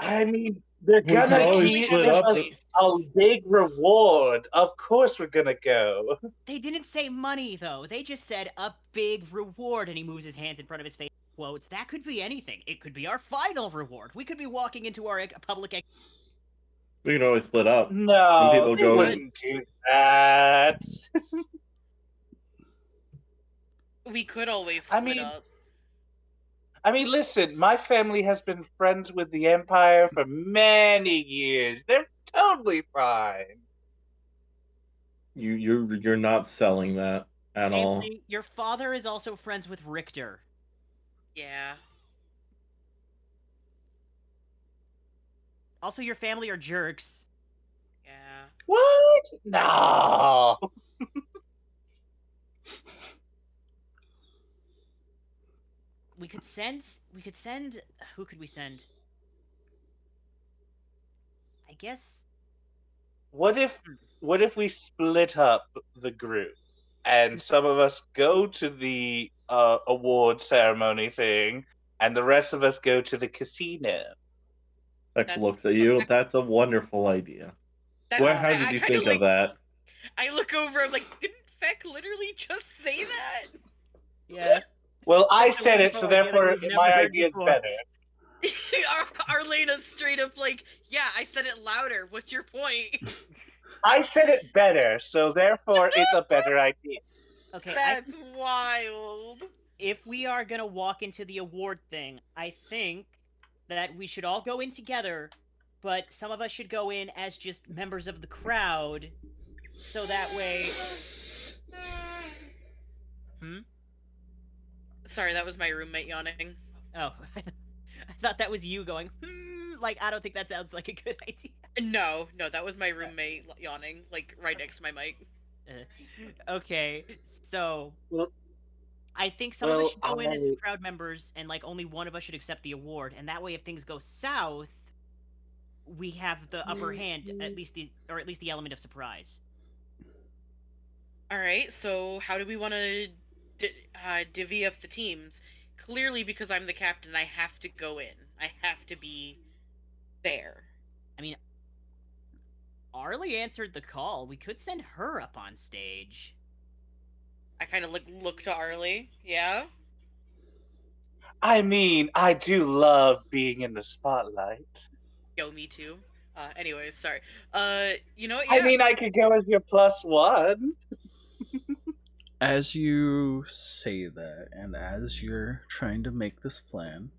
Speaker 4: I mean, they're
Speaker 7: We can
Speaker 4: gonna
Speaker 7: always
Speaker 4: give
Speaker 7: split
Speaker 4: us
Speaker 7: up.
Speaker 4: a big reward. Of course, we're gonna go.
Speaker 3: They didn't say money, though. They just said a big reward, and he moves his hands in front of his face. Quotes, that could be anything. It could be our final reward. We could be walking into our public.
Speaker 7: We can always split up. Some
Speaker 4: No,
Speaker 7: people
Speaker 4: they
Speaker 7: go.
Speaker 4: wouldn't do that.
Speaker 6: We could always
Speaker 4: I
Speaker 6: split
Speaker 4: mean,
Speaker 6: up.
Speaker 4: listen, my family has been friends with the Empire for many years. They're totally fine.
Speaker 7: You're not selling that at all.
Speaker 3: Aimsley, your father is also friends with Richter.
Speaker 6: Yeah.
Speaker 3: Also, your family are jerks.
Speaker 6: Yeah.
Speaker 4: What? No.
Speaker 3: We could send. Who could we send? I guess.
Speaker 4: What if we split up the group and some of us go to the award ceremony thing and the rest of us go to the casino?
Speaker 7: Heck looks at you. That's a wonderful idea. How did you think of that?
Speaker 6: I look over, I'm like, didn't Feck literally just say that?
Speaker 3: Yeah.
Speaker 4: Well, I
Speaker 3: That's a
Speaker 4: said it,
Speaker 3: wonderful
Speaker 4: so
Speaker 3: idea that
Speaker 4: therefore
Speaker 3: we've never
Speaker 4: my
Speaker 3: heard
Speaker 4: idea is
Speaker 3: before.
Speaker 4: better.
Speaker 6: Arlena's straight up like, yeah, I said it louder. What's your point?
Speaker 4: I said it better, so therefore it's a better idea.
Speaker 3: Okay,
Speaker 6: That's wild.
Speaker 3: If we are gonna walk into the award thing, I think that we should all go in together, but some of us should go in as just members of the crowd, so that way.
Speaker 6: Sorry, that was my roommate yawning.
Speaker 3: Oh, I thought that was you going. Like, I don't think that sounds like a good idea.
Speaker 6: No, that was my roommate yawning, like right next to my mic.
Speaker 3: Okay, so
Speaker 4: Well,
Speaker 3: I think some of us should go in as crowd members, and like only one of us should accept the award, and that way, if things go south, we have the upper hand, at least the element of surprise.
Speaker 6: All right, so how do we want to divvy up the teams? Clearly, because I'm the captain, I have to go in. I have to be there.
Speaker 3: I mean, Arlie answered the call. We could send her up on stage.
Speaker 6: I kind of look to Arlie. Yeah.
Speaker 4: I mean, I do love being in the spotlight.
Speaker 6: Yo, me too. Anyways, sorry. You know what?
Speaker 4: I
Speaker 6: Yeah.
Speaker 4: mean, I could go as your +1.
Speaker 1: As you say that, and as you're trying to make this plan,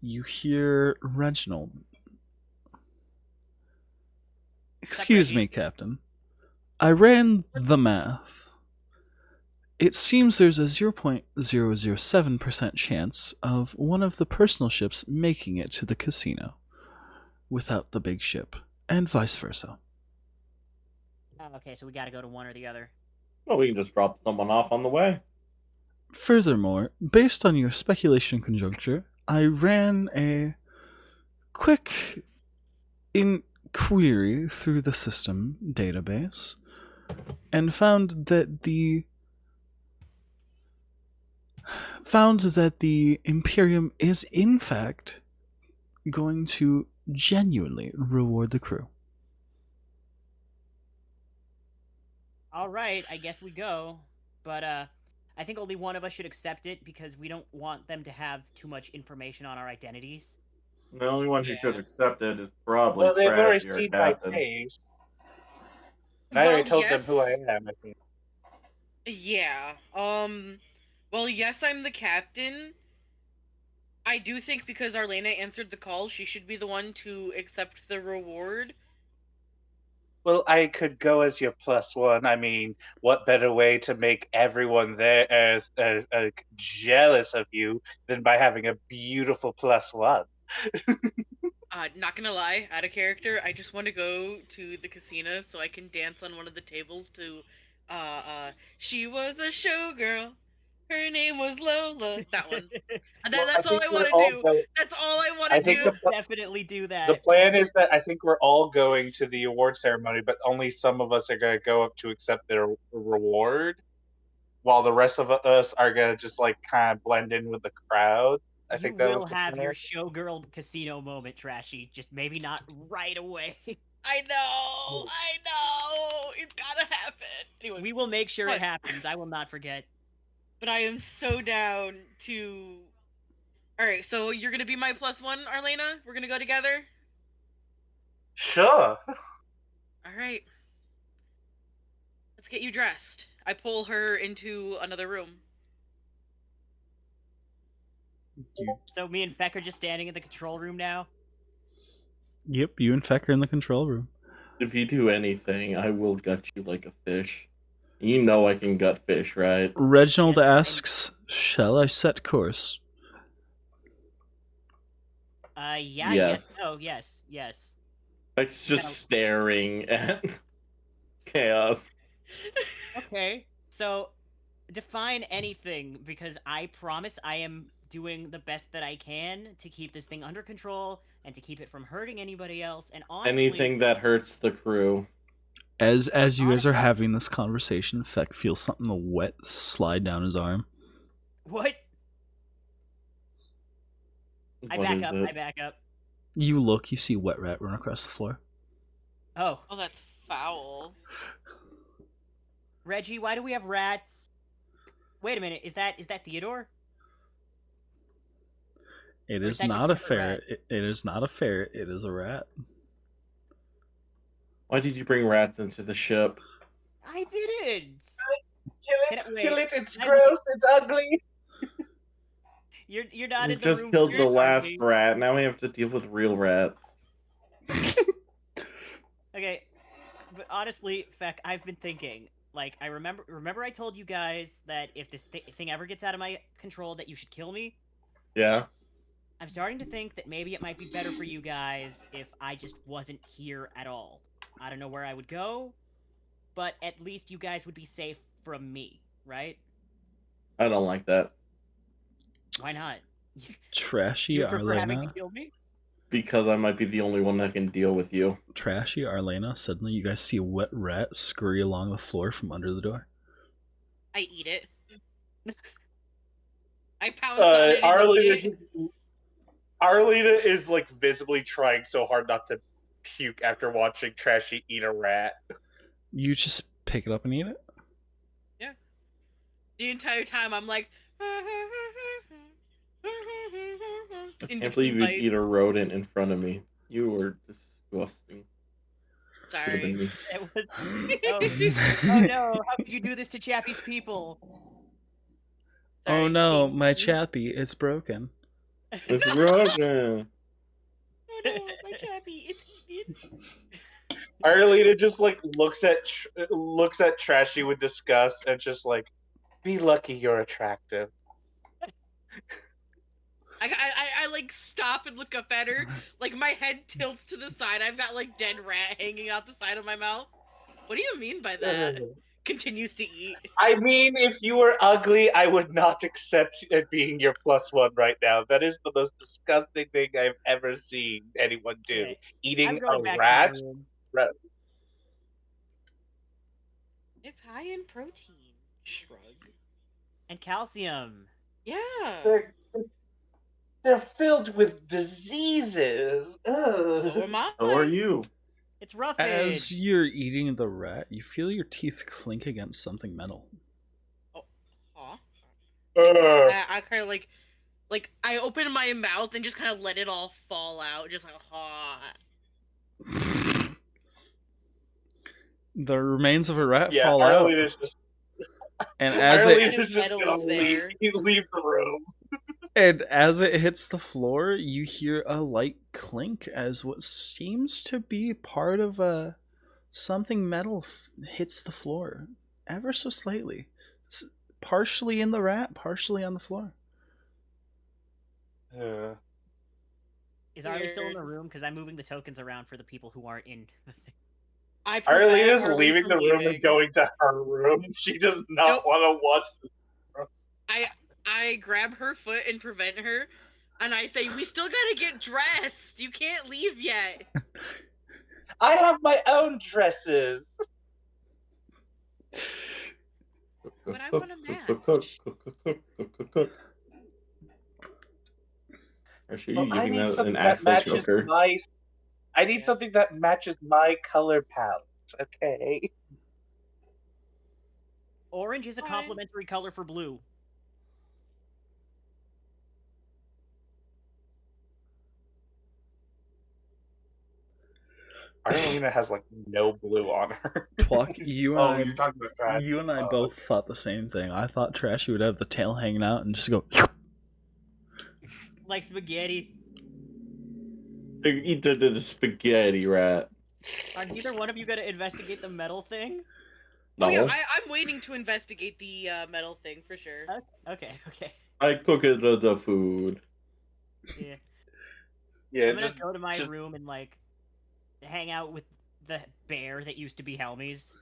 Speaker 1: you hear Reginald. Excuse me, Captain. I ran the math. It seems there's a 0.007% chance of one of the personal ships making it to the casino without the big ship, and vice versa.
Speaker 3: Oh, okay, so we gotta go to one or the other.
Speaker 7: Well, we can just drop someone off on the way.
Speaker 1: Furthermore, based on your speculation conjuncture, I ran a quick inquiry through the system database and found that the Imperium is in fact going to genuinely reward the crew.
Speaker 3: All right, I guess we go. But I think only one of us should accept it because we don't want them to have too much information on our identities.
Speaker 7: The only one who
Speaker 6: Yeah.
Speaker 7: should accept it is probably
Speaker 4: Well, they've already
Speaker 7: Trashy, our
Speaker 4: seen my
Speaker 7: captain.
Speaker 4: face. And I already
Speaker 6: Well,
Speaker 4: told them
Speaker 6: yes.
Speaker 4: who I am. I think.
Speaker 6: Yeah. Well, yes, I'm the captain. I do think because Arlena answered the call, she should be the one to accept the reward.
Speaker 4: Well, I could go as your +1. I mean, what better way to make everyone there jealous of you than by having a beautiful +1?
Speaker 6: Not gonna lie, out of character, I just want to go to the casino so I can dance on one of the tables to, she was a showgirl. Her name was Lola. That one.
Speaker 4: Well,
Speaker 6: That's all I
Speaker 4: we're
Speaker 6: want to
Speaker 4: all
Speaker 6: do.
Speaker 4: going-
Speaker 6: That's all I want
Speaker 4: I
Speaker 6: to
Speaker 4: think
Speaker 6: do.
Speaker 3: Definitely do
Speaker 4: The
Speaker 3: that.
Speaker 4: plan is that I think we're all going to the award ceremony, but only some of us are going to go up to accept their reward, while the rest of us are going to just like kind of blend in with the crowd. I
Speaker 3: You
Speaker 4: think that was
Speaker 3: will
Speaker 4: the
Speaker 3: have
Speaker 4: plan.
Speaker 3: your showgirl casino moment, Trashy. Just maybe not right away.
Speaker 6: I know. It's gotta happen. Anyway,
Speaker 3: We will make sure
Speaker 6: But-
Speaker 3: it happens. I will not forget.
Speaker 6: but I am so down to. All right, so you're gonna be my +1, Arlena. We're gonna go together.
Speaker 4: Sure.
Speaker 6: All right. Let's get you dressed. I pull her into another room.
Speaker 3: So me and Feck are just standing in the control room now.
Speaker 1: Yep, you and Feck are in the control room.
Speaker 7: If you do anything, I will gut you like a fish. You know I can gut fish, right?
Speaker 1: Reginald
Speaker 3: Yes,
Speaker 1: asks, "Shall I set course?"
Speaker 3: Yeah, I
Speaker 7: Yes.
Speaker 3: guess so. Yes.
Speaker 7: It's just
Speaker 3: No.
Speaker 7: staring at chaos.
Speaker 3: Okay. So define anything because I promise I am doing the best that I can to keep this thing under control and to keep it from hurting anybody else. And honestly,
Speaker 7: Anything that hurts the crew.
Speaker 1: As you guys are
Speaker 3: Honestly-
Speaker 1: having this conversation, Feck feels something wet slide down his arm.
Speaker 3: what? I
Speaker 7: What
Speaker 3: back
Speaker 7: is
Speaker 3: up.
Speaker 7: it?
Speaker 3: I back up.
Speaker 1: You look, you see Wet Rat run across the floor.
Speaker 3: Oh,
Speaker 6: Oh, that's foul.
Speaker 3: Reggie, why do we have rats? Wait a minute. Is that Theodore?
Speaker 1: It
Speaker 3: Or
Speaker 1: is
Speaker 3: is that just
Speaker 1: not a
Speaker 3: another rat?
Speaker 1: ferret. It is not a ferret. It is a rat.
Speaker 7: Why did you bring rats into the ship?
Speaker 3: I didn't. Can it-
Speaker 4: Kill
Speaker 3: wait,
Speaker 4: it. It's
Speaker 3: I-
Speaker 4: gross. It's ugly.
Speaker 3: You're not
Speaker 7: We
Speaker 3: in the
Speaker 7: just
Speaker 3: room.
Speaker 7: killed
Speaker 3: with
Speaker 7: the
Speaker 3: me,
Speaker 7: last
Speaker 3: Harvey.
Speaker 7: rat. Now we have to deal with real rats.
Speaker 3: Okay, but honestly, Feck, I've been thinking. Like, I remember I told you guys that if this thing ever gets out of my control, that you should kill me.
Speaker 7: Yeah?
Speaker 3: I'm starting to think that maybe it might be better for you guys if I just wasn't here at all. I don't know where I would go, but at least you guys would be safe from me, right?
Speaker 7: I don't like that.
Speaker 3: Why not?
Speaker 1: Trashy
Speaker 3: You prefer having to
Speaker 1: Arlena.
Speaker 3: kill me?
Speaker 7: Because I might be the only one that can deal with you.
Speaker 1: Trashy Arlena. Suddenly, you guys see a wet rat scurry along the floor from under the door.
Speaker 6: I eat it. I pounce on it and eat it.
Speaker 4: Arlena is like visibly trying so hard not to puke after watching Trashy eat a rat.
Speaker 1: You just pick it up and eat it.
Speaker 6: The entire time I'm like.
Speaker 7: I can't believe you'd eat a rodent in front of me. You were disgusting. Could have been
Speaker 6: Sorry.
Speaker 7: me.
Speaker 3: It was. Oh no! How could you do this to Chappie's people?
Speaker 1: Oh
Speaker 6: Sorry,
Speaker 1: no,
Speaker 6: James.
Speaker 1: my chappy, it's broken.
Speaker 7: It's broken.
Speaker 6: Oh no, my chappy, it's eaten.
Speaker 4: Arlena just like looks at Trashy with disgust and just like, be lucky you're attractive.
Speaker 6: I like stop and look up at her. Like my head tilts to the side. I've got like dead rat hanging out the side of my mouth. What do you mean by that? Continues to eat.
Speaker 4: I mean, if you were ugly, I would not accept it being your +1 right now. That is the most disgusting thing I've ever seen anyone do.
Speaker 3: Okay.
Speaker 4: Eating
Speaker 3: I'm going
Speaker 4: a
Speaker 3: back
Speaker 4: rat.
Speaker 3: to my room.
Speaker 6: It's high in protein. Shrug.
Speaker 3: And calcium.
Speaker 6: Yeah.
Speaker 4: They're filled with diseases. Ugh.
Speaker 6: So am I.
Speaker 7: So are you.
Speaker 3: It's roughage.
Speaker 1: As you're eating the rat, you feel your teeth clink against something metal.
Speaker 6: Oh, huh?
Speaker 4: Ugh.
Speaker 6: I kind of like I open my mouth and just kind of let it all fall out, just like
Speaker 1: The remains of a rat
Speaker 4: Yeah,
Speaker 1: fall out,
Speaker 4: Arlena's just
Speaker 1: and as it
Speaker 6: Arlena's just gonna
Speaker 4: leave the room.
Speaker 1: and as it hits the floor, you hear a light clink as what seems to be part of something metal hits the floor, ever so slightly, partially in the rat, partially on the floor.
Speaker 3: Is Arlie still in the room? Because I'm moving the tokens around for the people who aren't in the thing.
Speaker 6: I prevent
Speaker 4: Arlena's
Speaker 6: Arlie
Speaker 4: leaving
Speaker 6: from
Speaker 4: the room
Speaker 6: leaving.
Speaker 4: and going to her room. She does not
Speaker 6: Nope.
Speaker 4: want to watch this.
Speaker 6: I grab her foot and prevent her, and I say, "We still gotta get dressed. You can't leave yet."
Speaker 4: I have my own dresses.
Speaker 6: But I want to match.
Speaker 7: Cook. Actually, you
Speaker 4: I
Speaker 7: giving
Speaker 4: need
Speaker 7: that
Speaker 4: something
Speaker 7: an
Speaker 4: that
Speaker 7: actual
Speaker 4: matches
Speaker 7: choker?
Speaker 4: I need something that matches my color palette. Okay.
Speaker 3: Orange is a
Speaker 6: Fine.
Speaker 3: complementary color for blue.
Speaker 4: Arlena has like no blue on her.
Speaker 1: Twuck, you
Speaker 5: Oh,
Speaker 1: and
Speaker 5: you're talking about trash.
Speaker 1: I both thought the same thing. I thought Trashy would have the tail hanging out and just go.
Speaker 3: Like spaghetti.
Speaker 7: Eat the spaghetti rat.
Speaker 3: Are neither one of you gonna investigate the metal thing?
Speaker 7: No,
Speaker 6: Oh yeah, I'm waiting to investigate the metal thing for sure.
Speaker 3: Okay.
Speaker 7: I cook it the food.
Speaker 3: Yeah.
Speaker 4: Yeah,
Speaker 3: I'm gonna go to my room and like hang out with the bear that used to be Helmy's.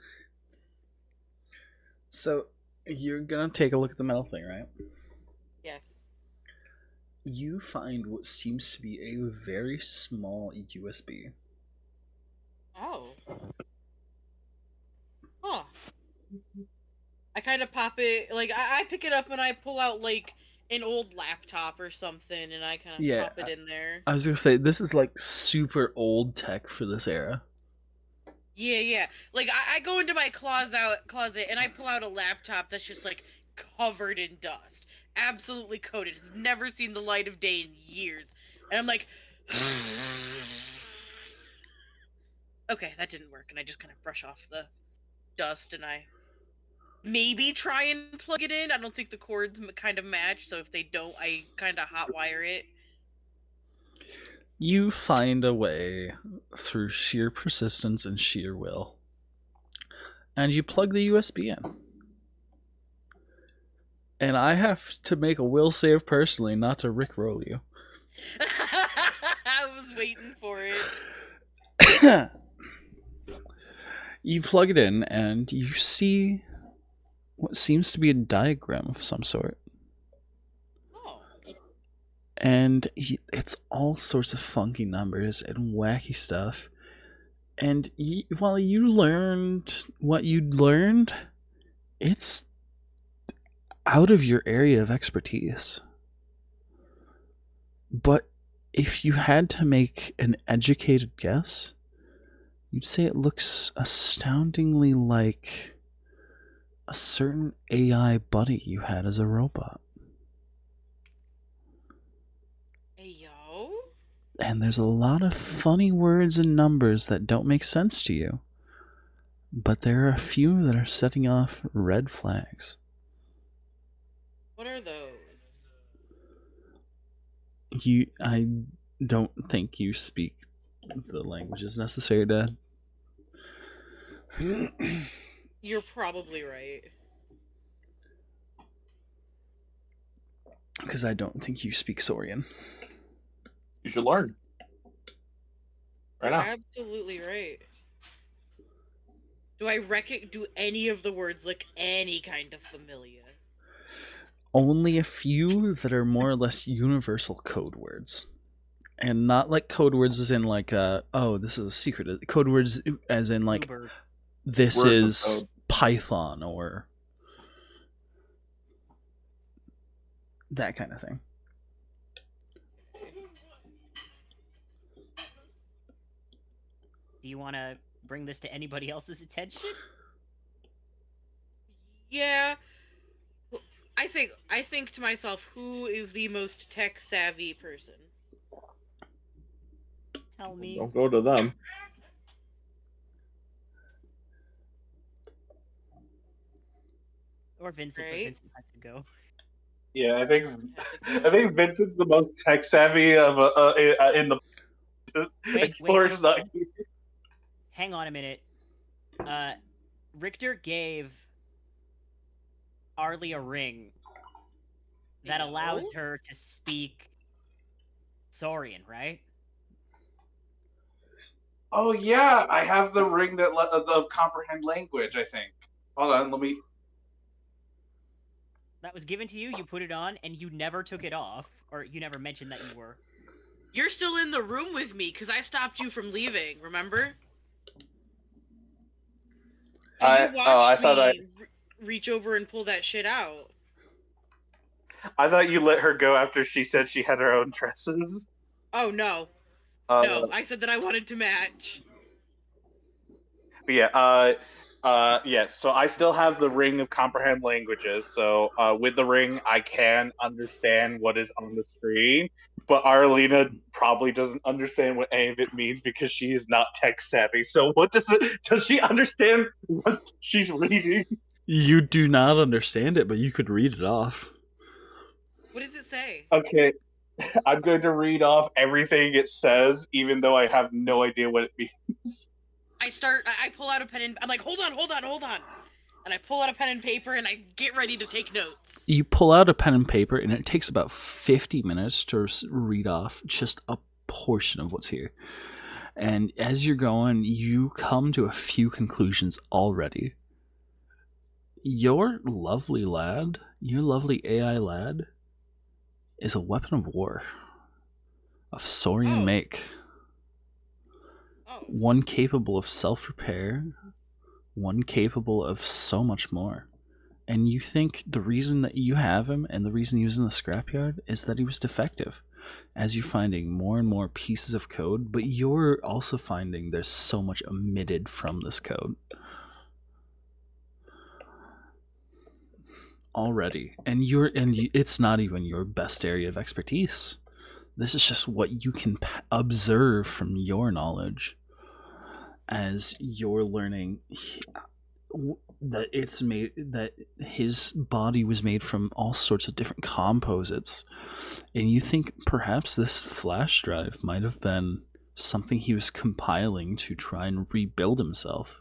Speaker 1: So you're gonna take a look at the metal thing, right?
Speaker 6: Yes.
Speaker 1: You find what seems to be a very small USB.
Speaker 6: Oh. Huh. I kind of pop it, like, I pick it up and I pull out, like, an old laptop or something, and I kind of pop it in there.
Speaker 1: I was gonna say, this is like super old tech for this era.
Speaker 6: Yeah. Like, I go into my closet and I pull out a laptop that's just, like, covered in dust. Absolutely coated. Has never seen the light of day in years. And I'm like... Okay, that didn't work. And I just kind of brush off the dust and I maybe try and plug it in. I don't think the cords kind of match, so if they don't, I kind of hotwire it.
Speaker 1: You find a way through sheer persistence and sheer will. And you plug the USB in. And I have to make a will save personally not to rickroll you.
Speaker 6: I was waiting for it.
Speaker 1: You plug it in and you see what seems to be a diagram of some sort.
Speaker 6: Oh.
Speaker 1: And it's all sorts of funky numbers and wacky stuff. And while you learned what you'd learned, it's out of your area of expertise. But if you had to make an educated guess, you'd say it looks astoundingly like a certain AI buddy you had as a robot.
Speaker 6: Hey, yo?
Speaker 1: And there's a lot of funny words and numbers that don't make sense to you. But there are a few that are setting off red flags.
Speaker 6: What are those?
Speaker 1: I don't think you speak the languages necessary to
Speaker 6: You're probably right.
Speaker 1: Because I don't think you speak Saurian.
Speaker 7: You should learn. Right now.
Speaker 6: Absolutely right. Do any of the words look any kind of familiar?
Speaker 1: Only a few that are more or less universal code words. And not like code words as in like, oh, this is a secret. Code words as in like,
Speaker 3: Uber.
Speaker 1: this
Speaker 7: Words of
Speaker 1: is
Speaker 7: code.
Speaker 1: Python or that kind of thing.
Speaker 3: Do you want to bring this to anybody else's attention?
Speaker 6: Yeah. I think to myself, who is the most tech savvy person?
Speaker 3: Tell me.
Speaker 7: Don't go to them.
Speaker 3: Or Vincent, but
Speaker 6: Right?
Speaker 3: Vincent has to go.
Speaker 5: Yeah, I think Vincent's the most tech savvy of in the
Speaker 3: Wait,
Speaker 5: Explorer's not here.
Speaker 3: Hang on a minute. Richter gave Arlie a ring that allows
Speaker 6: No?
Speaker 3: her to speak Saurian, right?
Speaker 4: Oh yeah, I have the ring that the comprehend language. I think. Hold on, let me.
Speaker 3: That was given to you, you put it on, and you never took it off. Or you never mentioned that you were.
Speaker 6: You're still in the room with me because I stopped you from leaving, remember? So you
Speaker 4: I
Speaker 6: watched
Speaker 4: thought
Speaker 6: me reach over and pull that shit out.
Speaker 4: I thought you let her go after she said she had her own dresses.
Speaker 6: Oh, no.
Speaker 4: Uh,
Speaker 6: No, I said that I wanted to match.
Speaker 4: But yeah, yeah. So I still have the ring of comprehend languages. So with the ring, I can understand what is on the screen. But Arlena probably doesn't understand what any of it means because she is not tech savvy. So what does it? Does she understand what she's reading?
Speaker 1: You do not understand it, but you could read it off.
Speaker 6: What does it say?
Speaker 4: Okay, I'm going to read off everything it says, even though I have no idea what it means.
Speaker 6: I pull out a pen and I'm like, hold on. And I pull out a pen and paper and I get ready to take notes.
Speaker 1: You pull out a pen and paper, and it takes about 50 minutes to read off just a portion of what's here. And as you're going, you come to a few conclusions already. Your lovely lad, your lovely AI lad, is a weapon of war of Saurian make.
Speaker 6: Oh.
Speaker 1: One capable of self-repair, one capable of so much more. And you think the reason that you have him and the reason he was in the scrapyard is that he was defective. As you're finding more and more pieces of code, but you're also finding there's so much omitted from this code already. And it's not even your best area of expertise. This is just what you can observe from your knowledge as you're learning that it's made, that his body was made from all sorts of different composites, and you think perhaps this flash drive might have been something he was compiling to try and rebuild himself,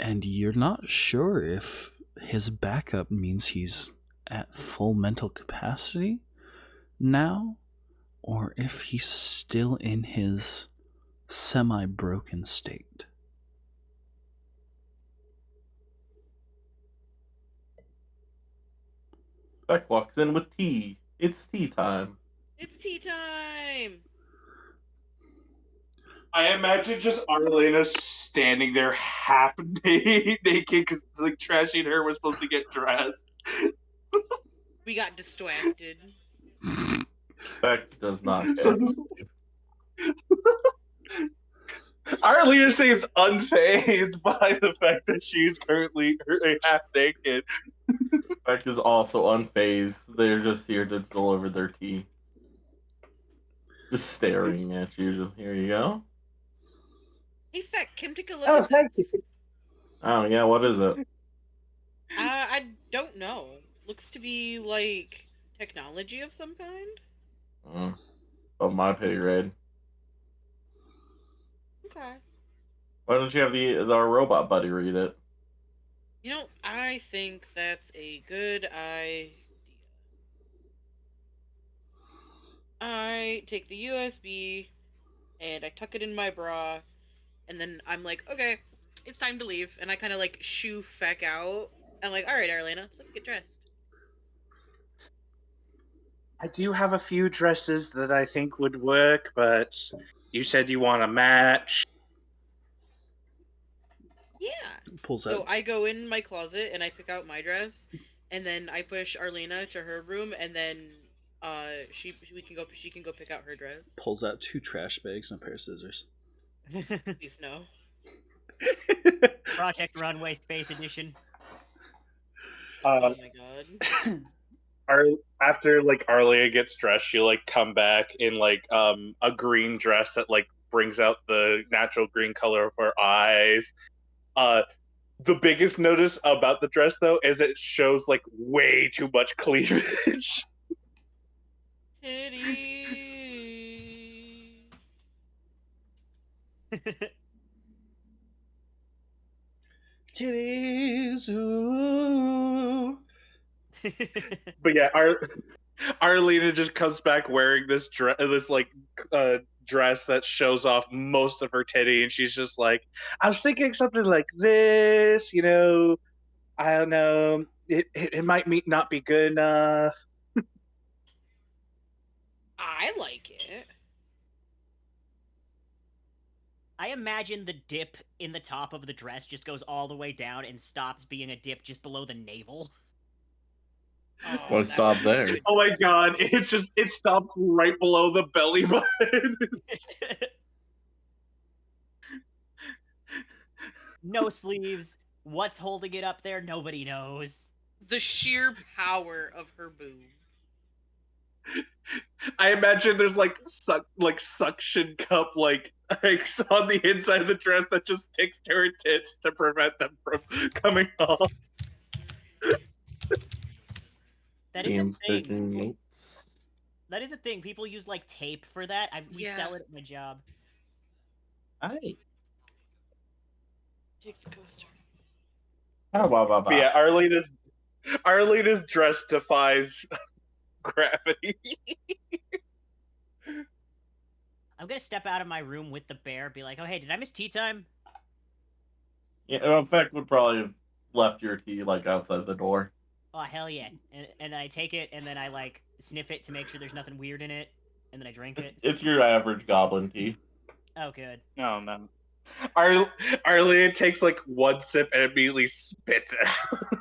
Speaker 1: and you're not sure if his backup means he's at full mental capacity now, or if he's still in his semi-broken state.
Speaker 7: Beck walks in with tea. It's tea time.
Speaker 6: It's tea time.
Speaker 4: I imagine just Arlena standing there half naked because like Trashy and her were supposed to get dressed.
Speaker 6: We got distracted.
Speaker 7: Beck does not care.
Speaker 4: So Arlena seems unfazed by the fact that she's currently half naked.
Speaker 7: Beck is also unfazed. They're just here to deliver their tea. Just staring at you. Just, here you go.
Speaker 6: Hey, Feck, come take a look
Speaker 5: Oh,
Speaker 6: at
Speaker 5: thank
Speaker 6: this.
Speaker 7: Oh, yeah, what is it?
Speaker 6: I don't know. Looks to be like technology of some kind.
Speaker 7: Of my pay grade.
Speaker 6: Okay.
Speaker 7: Why don't you have our robot buddy read it?
Speaker 6: You know, I think that's a good idea. I take the USB and I tuck it in my bra, and then I'm like, okay, it's time to leave. And I kind of like shoo feck out. I'm like, all right, Arlena, let's get dressed.
Speaker 4: I do have a few dresses that I think would work, but you said you want a match.
Speaker 6: Yeah.
Speaker 1: Pulls
Speaker 6: So
Speaker 1: out
Speaker 6: I go in my closet and I pick out my dress, and then I push Arlena to her room, and then she can go pick out her dress.
Speaker 1: pulls out 2 trash bags and a pair of scissors.
Speaker 6: Please no.
Speaker 3: Project Runway Space Edition.
Speaker 6: Oh my god.
Speaker 4: After like Arlia gets dressed, she'll like come back in like a green dress that like brings out the natural green color of her eyes. The biggest notice about the dress though is it shows like way too much cleavage.
Speaker 6: Titty.
Speaker 1: Titties, ooh.
Speaker 4: But yeah, Arlena just comes back wearing this dress that shows off most of her titty, and she's just like, I was thinking something like this, you know. I don't know. It might not be good enough.
Speaker 6: I like it.
Speaker 3: I imagine the dip in the top of the dress just goes all the way down and stops being a dip just below the navel.
Speaker 6: Oh,
Speaker 7: Why
Speaker 6: that
Speaker 7: stop
Speaker 6: would be
Speaker 7: there?
Speaker 6: good.
Speaker 4: Oh my god, it stops right below the belly button.
Speaker 3: No sleeves. What's holding it up there? Nobody knows.
Speaker 6: The sheer power of her boob.
Speaker 4: I imagine there's like suction cup like on the inside of the dress that just sticks to her tits to prevent them from coming off.
Speaker 3: That is a
Speaker 7: Game's
Speaker 3: thing.
Speaker 7: taking notes.
Speaker 3: That is a thing. People use like tape for that. We
Speaker 6: Yeah.
Speaker 3: sell it at my job.
Speaker 7: Hi.
Speaker 6: Take the coaster.
Speaker 4: But yeah, Arlena's dress defies gravity.
Speaker 3: I'm gonna step out of my room with the bear, be like, oh hey, did I miss tea time?
Speaker 7: Yeah, in fact, would probably have left your tea like outside the door.
Speaker 3: Oh hell yeah. And I take it and then I like sniff it to make sure there's nothing weird in it, and then I drink it.
Speaker 7: It's your average goblin tea.
Speaker 3: Oh good.
Speaker 4: Oh no. Arlena takes like one sip and immediately spits it out.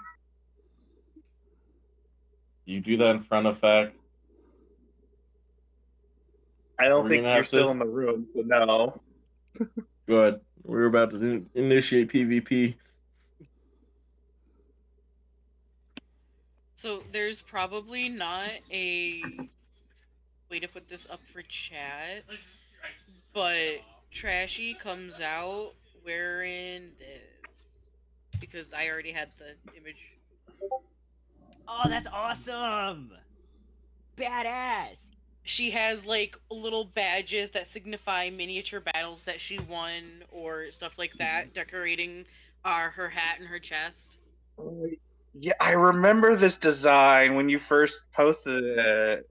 Speaker 7: You do that in front of Fact.
Speaker 4: I don't
Speaker 7: We're
Speaker 4: think
Speaker 7: gonna
Speaker 4: you're
Speaker 7: have
Speaker 4: still
Speaker 7: this-
Speaker 4: in the room, so no.
Speaker 7: Good. We're about to initiate PvP.
Speaker 6: So there's probably not a way to put this up for chat, but Trashy comes out wearing this because I already had the image.
Speaker 3: Oh, that's awesome! Badass!
Speaker 6: She has like little badges that signify miniature battles that she won or stuff like that, decorating her hat and her chest.
Speaker 4: Yeah, I remember this design when you first posted it.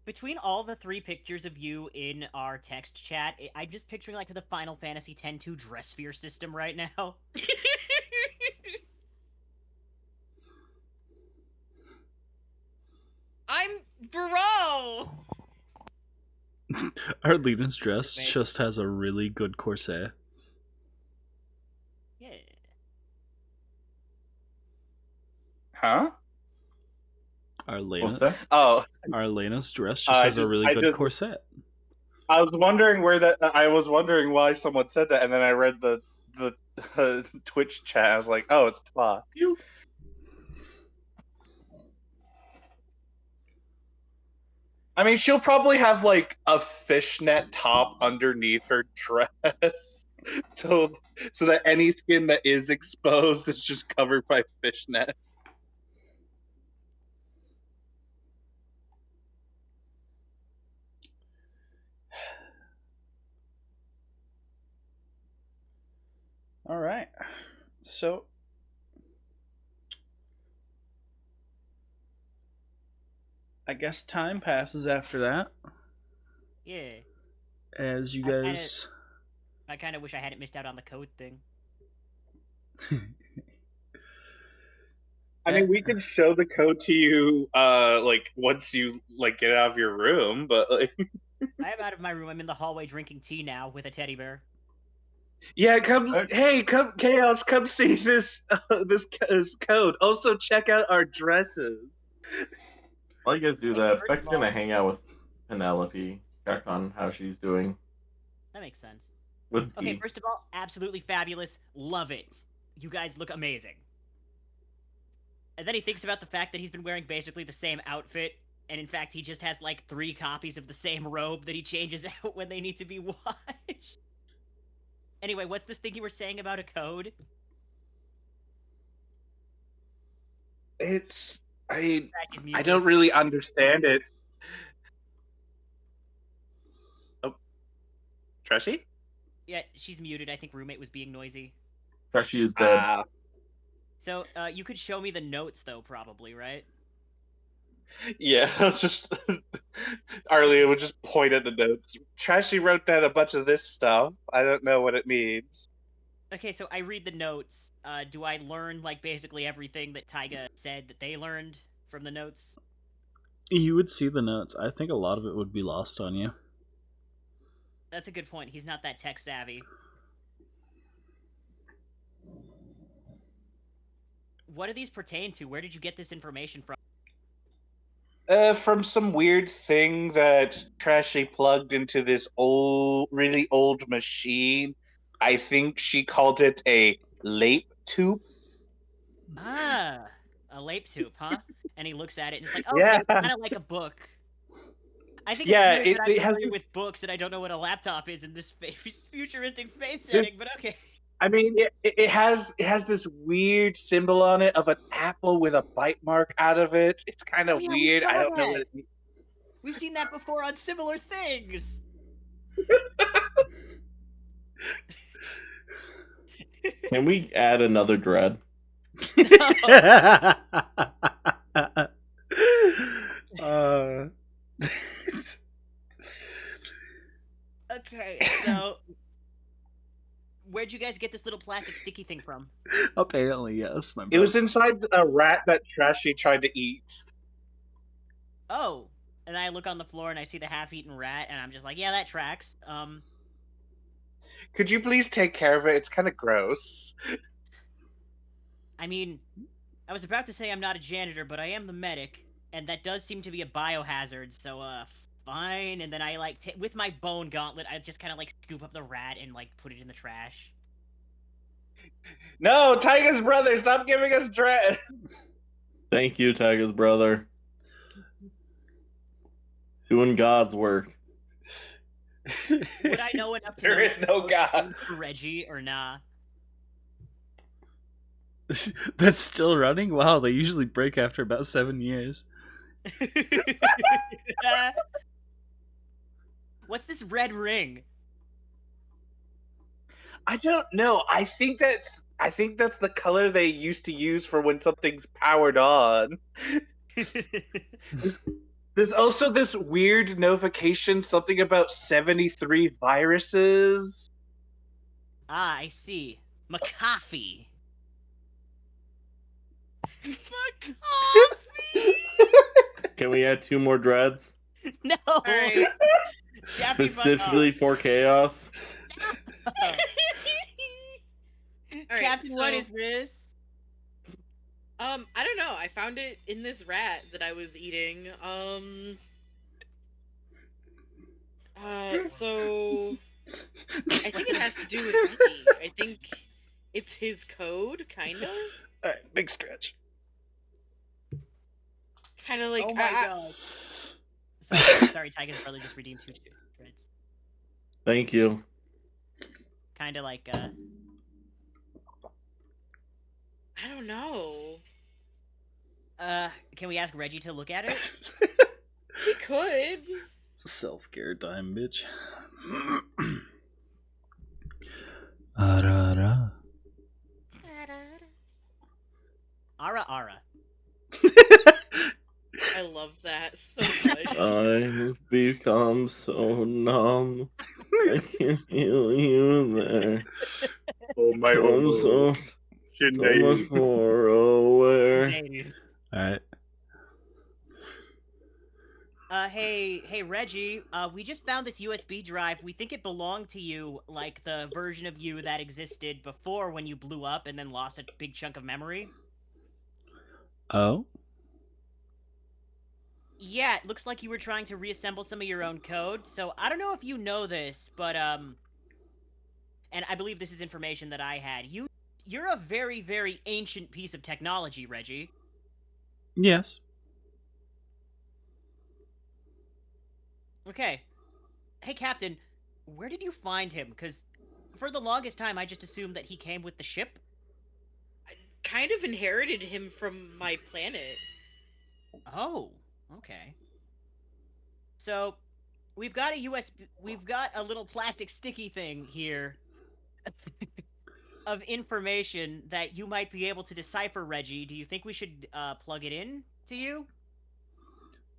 Speaker 3: Between all the 3 pictures of you in our text chat, I'm just picturing like the Final Fantasy X-2 dress sphere system right now.
Speaker 6: I'm bro.
Speaker 1: Arlena's dress
Speaker 3: Right.
Speaker 1: just has a really good corset.
Speaker 3: Yeah.
Speaker 4: Huh?
Speaker 7: What's
Speaker 1: Arlena,
Speaker 7: that?
Speaker 4: Oh,
Speaker 1: Arlena's dress just has a really good corset.
Speaker 4: I was wondering I was wondering why someone said that, and then I read the Twitch chat. I was like, oh, it's Twa. I mean, she'll probably have like a fishnet top underneath her dress, so that any skin that is exposed is just covered by fishnet.
Speaker 1: All right. So I guess time passes after that
Speaker 3: Yeah.
Speaker 1: as you
Speaker 3: I kinda-
Speaker 1: guys
Speaker 3: I kind of wish I hadn't missed out on the code thing.
Speaker 5: I mean, we could show the code to you, like once you like get out of your room, but like,
Speaker 3: I am out of my room. I'm in the hallway drinking tea now with a teddy bear.
Speaker 4: Yeah, come, Chaos, come see this code. Also, check out our dresses.
Speaker 7: While you guys do
Speaker 3: Okay,
Speaker 7: that,
Speaker 3: first
Speaker 7: Feck's
Speaker 3: of all-
Speaker 7: gonna hang out with Penelope, check on how she's doing
Speaker 3: That makes sense.
Speaker 7: with
Speaker 3: Okay,
Speaker 7: tea.
Speaker 3: first of all, absolutely fabulous. Love it. You guys look amazing. And then he thinks about the fact that he's been wearing basically the same outfit, and in fact, he just has like 3 copies of the same robe that he changes out when they need to be washed. Anyway, what's this thing you were saying about a code?
Speaker 4: It's
Speaker 3: Trash is
Speaker 4: I
Speaker 3: muted.
Speaker 5: don't really understand it.
Speaker 4: Trashi.
Speaker 3: Yeah, she's muted. I think roommate was being noisy.
Speaker 7: Trashi is dead.
Speaker 3: So, you could show me the notes, though, probably, right?
Speaker 4: Yeah, it's just Arlia would just point at the notes. Trashy wrote down a bunch of this stuff. I don't know what it means.
Speaker 3: Okay, so I read the notes. Do I learn, like, basically everything that Taiga said that they learned from the notes?
Speaker 1: you would see the notes. I think a lot of it would be lost on you.
Speaker 3: That's a good point. He's not that tech savvy. What do these pertain to? Where did you get this information from?
Speaker 4: From some weird thing that Trashy plugged into this really old machine. I think she called it a lape tube.
Speaker 3: Ah, a lape tube, huh? And he looks at it and he's like, oh,
Speaker 4: Yeah.
Speaker 3: yeah, it's kind of like a book. I think
Speaker 4: Yeah,
Speaker 3: it's weird that I'm
Speaker 4: it has
Speaker 3: familiar
Speaker 4: this-
Speaker 3: with books and I don't know what a laptop is in this futuristic space setting, but okay.
Speaker 4: I mean, it has this weird symbol on it of an apple with a bite mark out of it. It's kind
Speaker 3: Oh,
Speaker 4: of
Speaker 3: yeah, we
Speaker 4: weird.
Speaker 3: saw
Speaker 4: I don't know
Speaker 3: that.
Speaker 4: what it means.
Speaker 3: We've seen that before on similar things.
Speaker 7: Can we add another dread?
Speaker 1: uh,
Speaker 3: Okay, so where'd you guys get this little plastic sticky thing from?
Speaker 1: apparently, yes. My
Speaker 4: It was
Speaker 1: brother.
Speaker 4: inside a rat that Trashy tried to eat.
Speaker 3: Oh, and I look on the floor and I see the half-eaten rat, and I'm just like, yeah, that tracks.
Speaker 4: Could you please take care of it? It's kind of gross.
Speaker 3: I mean, I was about to say I'm not a janitor, but I am the medic, and that does seem to be a biohazard, so, fine. And then I, like, with my bone gauntlet, I just kind of, like, scoop up the rat and, like, put it in the trash.
Speaker 4: No, Tiger's brother, stop giving us dread.
Speaker 7: Thank you, Tiger's brother. Doing God's work.
Speaker 3: Would I know enough to
Speaker 4: There
Speaker 3: know
Speaker 4: is
Speaker 3: if
Speaker 4: no
Speaker 3: it's
Speaker 4: God.
Speaker 3: for Reggie or nah?
Speaker 1: That's still running? Wow, they usually break after about 7 years.
Speaker 3: What's this red ring?
Speaker 4: I don't know. I think that's the color they used to use for when something's powered on. There's also this weird notification, something about 73 viruses.
Speaker 3: Ah, I see. McAfee.
Speaker 7: Can we add 2 more dreads?
Speaker 3: No.
Speaker 6: Alright.
Speaker 3: Chappy, fuck
Speaker 7: Specifically for chaos?
Speaker 3: off.
Speaker 6: Alright,
Speaker 3: Captain, what
Speaker 6: so-
Speaker 3: is this?
Speaker 6: I don't know. I found it in this rat that I was eating. So I think it has to do with Ricky. I think it's his code, kind of.
Speaker 1: Alright, big stretch.
Speaker 6: Kind of like.
Speaker 3: Oh my god. Sorry, Tiger's brother just redeemed 2 dreads.
Speaker 7: Thank you.
Speaker 3: Kind of like,
Speaker 6: I don't know.
Speaker 3: Can we ask Reggie to look at it?
Speaker 6: We could.
Speaker 1: It's a self-care time, bitch. Arara.
Speaker 3: Ara.
Speaker 6: I love that so much.
Speaker 7: I've become so numb. I can feel you there.
Speaker 5: Oh my
Speaker 7: I'm so
Speaker 5: Shinderu.
Speaker 7: much more aware.
Speaker 1: Alright.
Speaker 3: Hey, Reggie. We just found this USB drive. We think it belonged to you, like the version of you that existed before when you blew up and then lost a big chunk of memory.
Speaker 1: Oh?
Speaker 3: Yeah, it looks like you were trying to reassemble some of your own code. So I don't know if you know this, but and I believe this is information that I had. You're a very, very ancient piece of technology, Reggie.
Speaker 1: Yes.
Speaker 3: Okay. Hey, Captain, where did you find him? Because for the longest time, I just assumed that he came with the ship.
Speaker 6: I kind of inherited him from my planet.
Speaker 3: Oh, okay. So, we've got a we've got a little plastic sticky thing here of information that you might be able to decipher, Reggie. Do you think we should plug it in to you,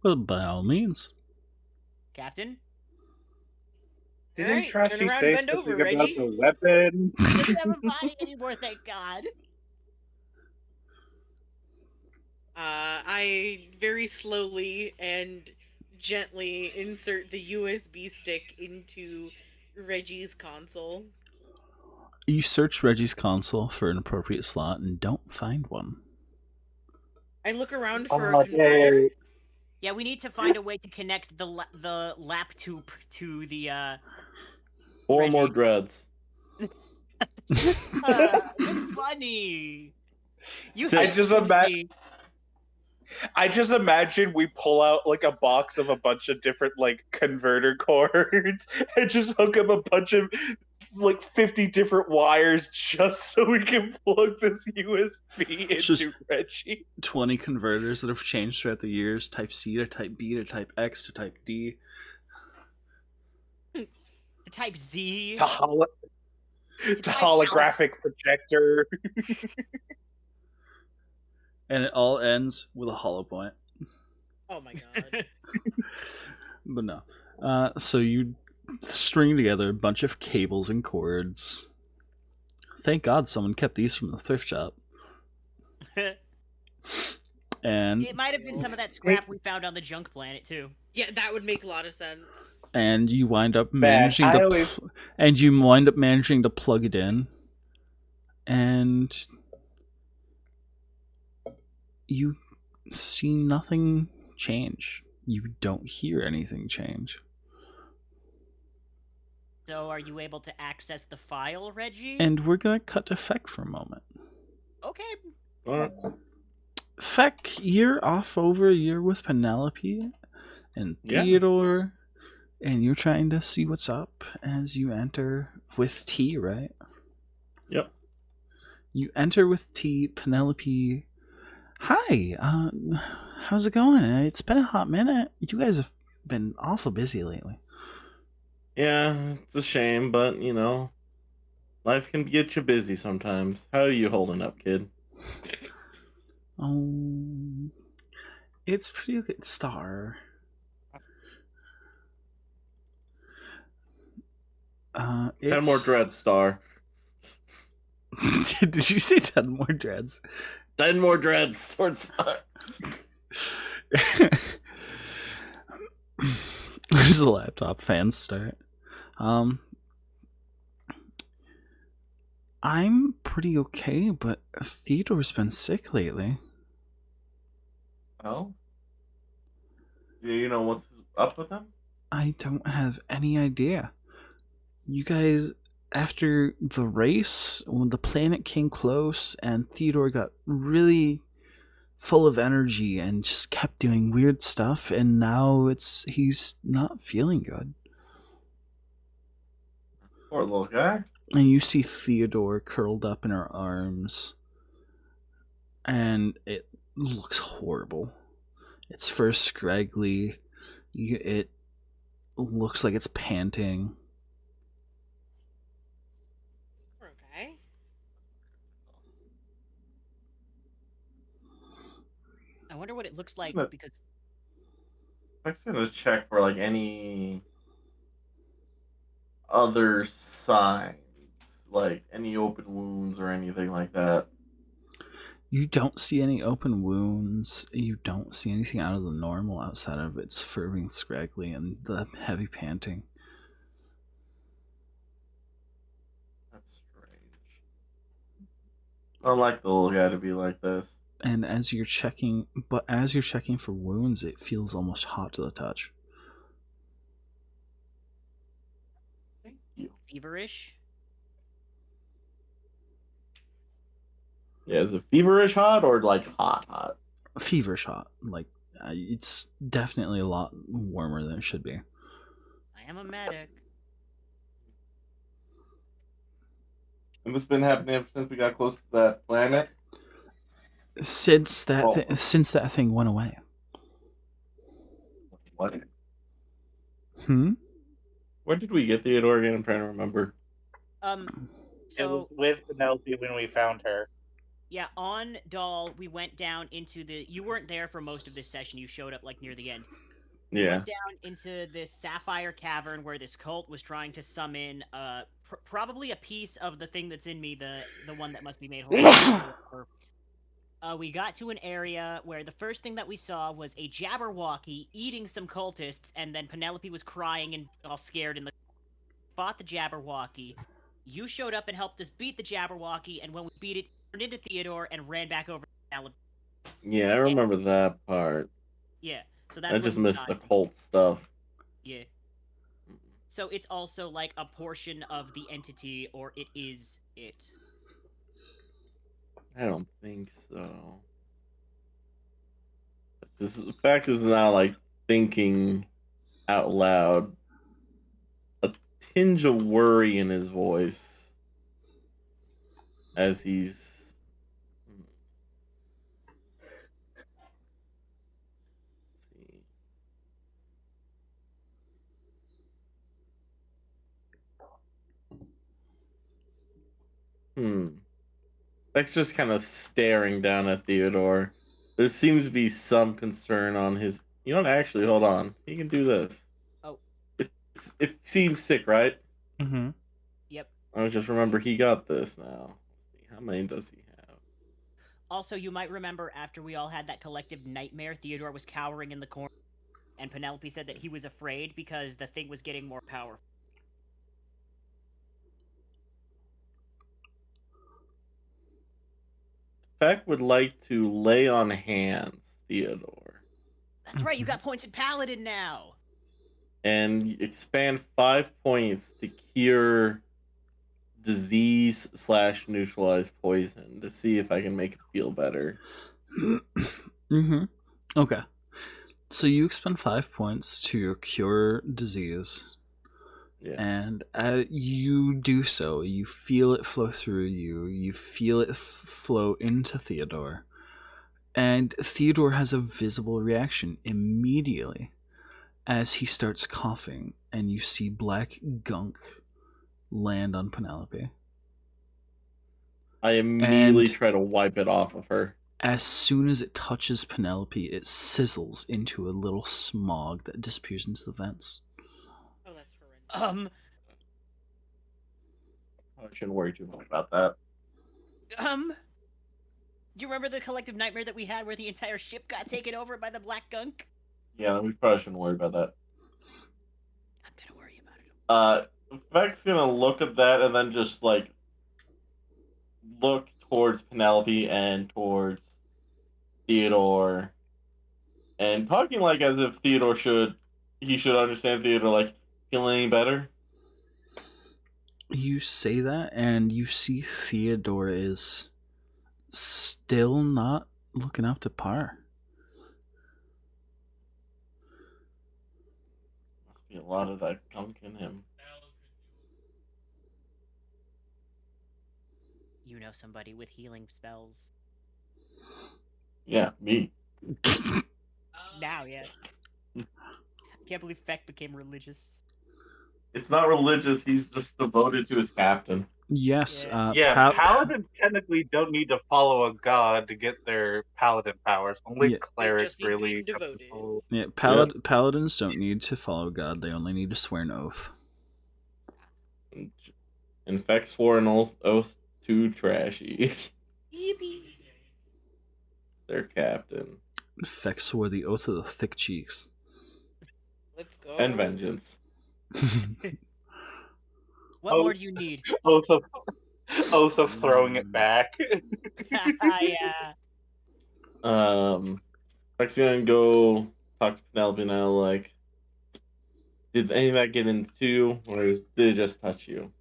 Speaker 1: Well, by all means.
Speaker 3: Captain?
Speaker 5: Didn't
Speaker 6: Alright, turn
Speaker 5: Trashi
Speaker 6: around,
Speaker 5: say
Speaker 6: bend over,
Speaker 5: something about
Speaker 6: Reggie.
Speaker 5: the weapon?
Speaker 3: He doesn't have a body anymore, thank God.
Speaker 6: I very slowly and gently insert the USB stick into Reggie's console.
Speaker 1: You search Reggie's console for an appropriate slot and don't find one.
Speaker 6: I look around for a
Speaker 5: Oh,
Speaker 6: converter.
Speaker 5: yay.
Speaker 3: Yeah, we need to find a way to connect the lap tube to the
Speaker 7: 4 more
Speaker 3: Reggie.
Speaker 7: dreads.
Speaker 3: It's funny. You
Speaker 7: I
Speaker 3: hate
Speaker 4: just
Speaker 3: me.
Speaker 4: I just imagine we pull out like a box of a bunch of different like converter cords and just hook up a bunch of like 50 different wires just so we can plug this USB into
Speaker 1: Just-
Speaker 4: Reggie.
Speaker 1: 20 converters that have changed throughout the years. Type C to Type B to Type X to Type D.
Speaker 3: To Type Z.
Speaker 4: To, to holographic projector.
Speaker 1: And it all ends with a hollow point.
Speaker 6: Oh my god.
Speaker 1: But no. So you string together a bunch of cables and cords. Thank God someone kept these from the thrift shop. And
Speaker 3: It might have been some of that scrap we found on the junk planet too.
Speaker 6: Yeah, that would make a lot of sense.
Speaker 1: you wind up
Speaker 4: Bad.
Speaker 1: managing
Speaker 4: I
Speaker 1: to
Speaker 4: always-
Speaker 1: and you wind up managing to plug it in, and you see nothing change. You don't hear anything change.
Speaker 3: So are you able to access the file, Reggie?
Speaker 1: And we're gonna cut to Feck for a moment.
Speaker 3: Okay.
Speaker 7: Alright.
Speaker 1: Feck, you're off over. You're with Penelope and
Speaker 7: Yeah.
Speaker 1: Theodore, and you're trying to see what's up as you enter with T, right?
Speaker 7: Yep.
Speaker 1: You enter with T. Penelope. Hi. How's it going? It's been a hot minute. You guys have been awful busy lately.
Speaker 7: Yeah, it's a shame, but you know, life can get you busy sometimes. How are you holding up, kid?
Speaker 1: Oh, it's pretty good, Star. It's...
Speaker 7: 10 more dreads, Star.
Speaker 1: Did you say 10 more dreads?
Speaker 7: 10 more dreads towards Star.
Speaker 1: Where's the laptop fans start? I'm pretty okay, but Theodore's been sick lately.
Speaker 7: Oh? Do you know what's up with him?
Speaker 1: I don't have any idea. You guys, after the race, when the planet came close and Theodore got really full of energy and just kept doing weird stuff, and now he's not feeling good.
Speaker 7: Poor little guy.
Speaker 1: And you see Theodore curled up in her arms, and it looks horrible. Its fur scraggly. It looks like it's panting.
Speaker 6: Okay.
Speaker 3: I wonder what it looks like
Speaker 7: But-
Speaker 3: because
Speaker 7: I'm gonna check for like any other signs, like any open wounds or anything like that.
Speaker 1: You don't see any open wounds. You don't see anything out of the normal outside of its fur being scraggly and the heavy panting.
Speaker 7: That's strange. I don't like the little guy to be like this.
Speaker 1: And as you're checking for wounds, it feels almost hot to the touch.
Speaker 7: Thank you.
Speaker 3: feverish.
Speaker 7: Yeah, is it feverish hot or like hot hot?
Speaker 1: Feverish hot. Like, it's definitely a lot warmer than it should be.
Speaker 3: I am a medic.
Speaker 7: And this has been happening ever since we got close to that planet.
Speaker 1: Since that thing went away.
Speaker 7: What?
Speaker 1: Hmm?
Speaker 7: Where did we get Theodore again? I'm trying to remember.
Speaker 4: It was
Speaker 3: So
Speaker 4: with Penelope when we found her.
Speaker 3: yeah, on Doll, we went down into the. You weren't there for most of this session. You showed up like near the end. We
Speaker 7: Yeah.
Speaker 3: went down into this sapphire cavern where this cult was trying to summon probably a piece of the thing that's in me, the one that must be made whole. We got to an area where the first thing that we saw was a Jabberwocky eating some cultists, and then Penelope was crying and all scared and fought the Jabberwocky. You showed up and helped us beat the Jabberwocky, and when we beat it, turned into Theodore and ran back over to Penelope.
Speaker 7: Yeah, I remember that part.
Speaker 3: Yeah, so that's
Speaker 7: I
Speaker 3: when
Speaker 7: just
Speaker 3: we
Speaker 7: missed
Speaker 3: got
Speaker 7: the cult stuff.
Speaker 3: Yeah. So it's also like a portion of the entity, or it is it.
Speaker 7: I don't think so. The fact is now like thinking out loud. A tinge of worry in his voice as he's. Beck's just kind of staring down at Theodore. There seems to be some concern on his. You know what? Actually, hold on. He can do this.
Speaker 3: Oh.
Speaker 7: It seems sick, right?
Speaker 1: Mm-hmm.
Speaker 3: Yep.
Speaker 7: I just remember he got this now. Let's see, how many does he have?
Speaker 3: Also, you might remember after we all had that collective nightmare, Theodore was cowering in the corner, and Penelope said that he was afraid because the thing was getting more powerful.
Speaker 7: Beck would like to lay on hands, Theodore.
Speaker 3: That's right, you got points in Paladin now!
Speaker 7: And expand 5 points to cure disease / neutralize poison to see if I can make it feel better.
Speaker 1: Mm-hmm. Okay. So you expend 5 points to cure disease.
Speaker 7: Yeah.
Speaker 1: And you do so. You feel it flow through you. You feel it flow into Theodore. And Theodore has a visible reaction immediately as he starts coughing, and you see black gunk land on Penelope.
Speaker 7: I immediately
Speaker 1: And
Speaker 7: try to wipe it off of her.
Speaker 1: as soon as it touches Penelope, it sizzles into a little smog that disappears into the vents.
Speaker 6: Oh, that's horrendous.
Speaker 7: I shouldn't worry too much about that.
Speaker 3: Do you remember the collective nightmare that we had where the entire ship got taken over by the black gunk?
Speaker 7: Yeah, we probably shouldn't worry about that.
Speaker 3: I'm gonna worry about it.
Speaker 7: Vec's gonna look at that and then just like look towards Penelope and towards Theodore, and talking like as if Theodore should understand Theodore, like, feeling any better.
Speaker 1: You say that, and you see Theodore is still not looking up to par.
Speaker 7: Must be a lot of that gunk in him.
Speaker 3: You know somebody with healing spells.
Speaker 7: Yeah, me.
Speaker 3: Now, yeah. Can't believe Feck became religious.
Speaker 7: It's not religious, he's just devoted to his captain.
Speaker 1: Yes.
Speaker 3: Yeah.
Speaker 4: Yeah, paladins technically don't need to follow a god to get their paladin powers. Only
Speaker 1: Yeah.
Speaker 6: They
Speaker 4: clerics
Speaker 6: just need to be
Speaker 4: really have to
Speaker 6: devoted.
Speaker 4: follow.
Speaker 1: Yeah, paladins don't need to follow God. They only need to swear an oath.
Speaker 7: Infect swore an oath to Trashy,
Speaker 6: Yippee.
Speaker 7: their captain,
Speaker 1: Fex swore the oath of the thick cheeks.
Speaker 6: Let's go.
Speaker 7: and vengeance.
Speaker 3: What more do you need?
Speaker 4: Oath of throwing it back.
Speaker 3: Yeah.
Speaker 7: Fex's gonna go talk to Penelope now. Like, did any of that get into, or did it just touch you?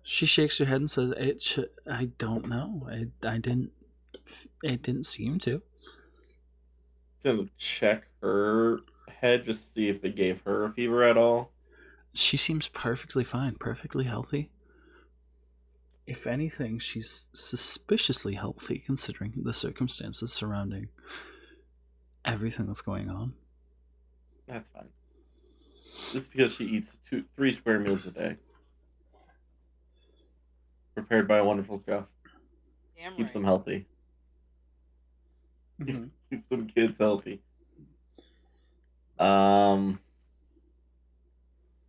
Speaker 1: She shakes her head and says, I don't know. I didn't. It didn't seem to.
Speaker 7: Gonna check her head just to see if it gave her a fever at all.
Speaker 1: She seems perfectly fine, perfectly healthy. If anything, she's suspiciously healthy considering the circumstances surrounding everything that's going on.
Speaker 7: That's fine. This is because she eats 3 square meals a day, prepared by a wonderful chef.
Speaker 6: Damn
Speaker 7: Keeps
Speaker 6: right.
Speaker 7: them healthy.
Speaker 1: Mm-hmm.
Speaker 7: Keeps them kids healthy. All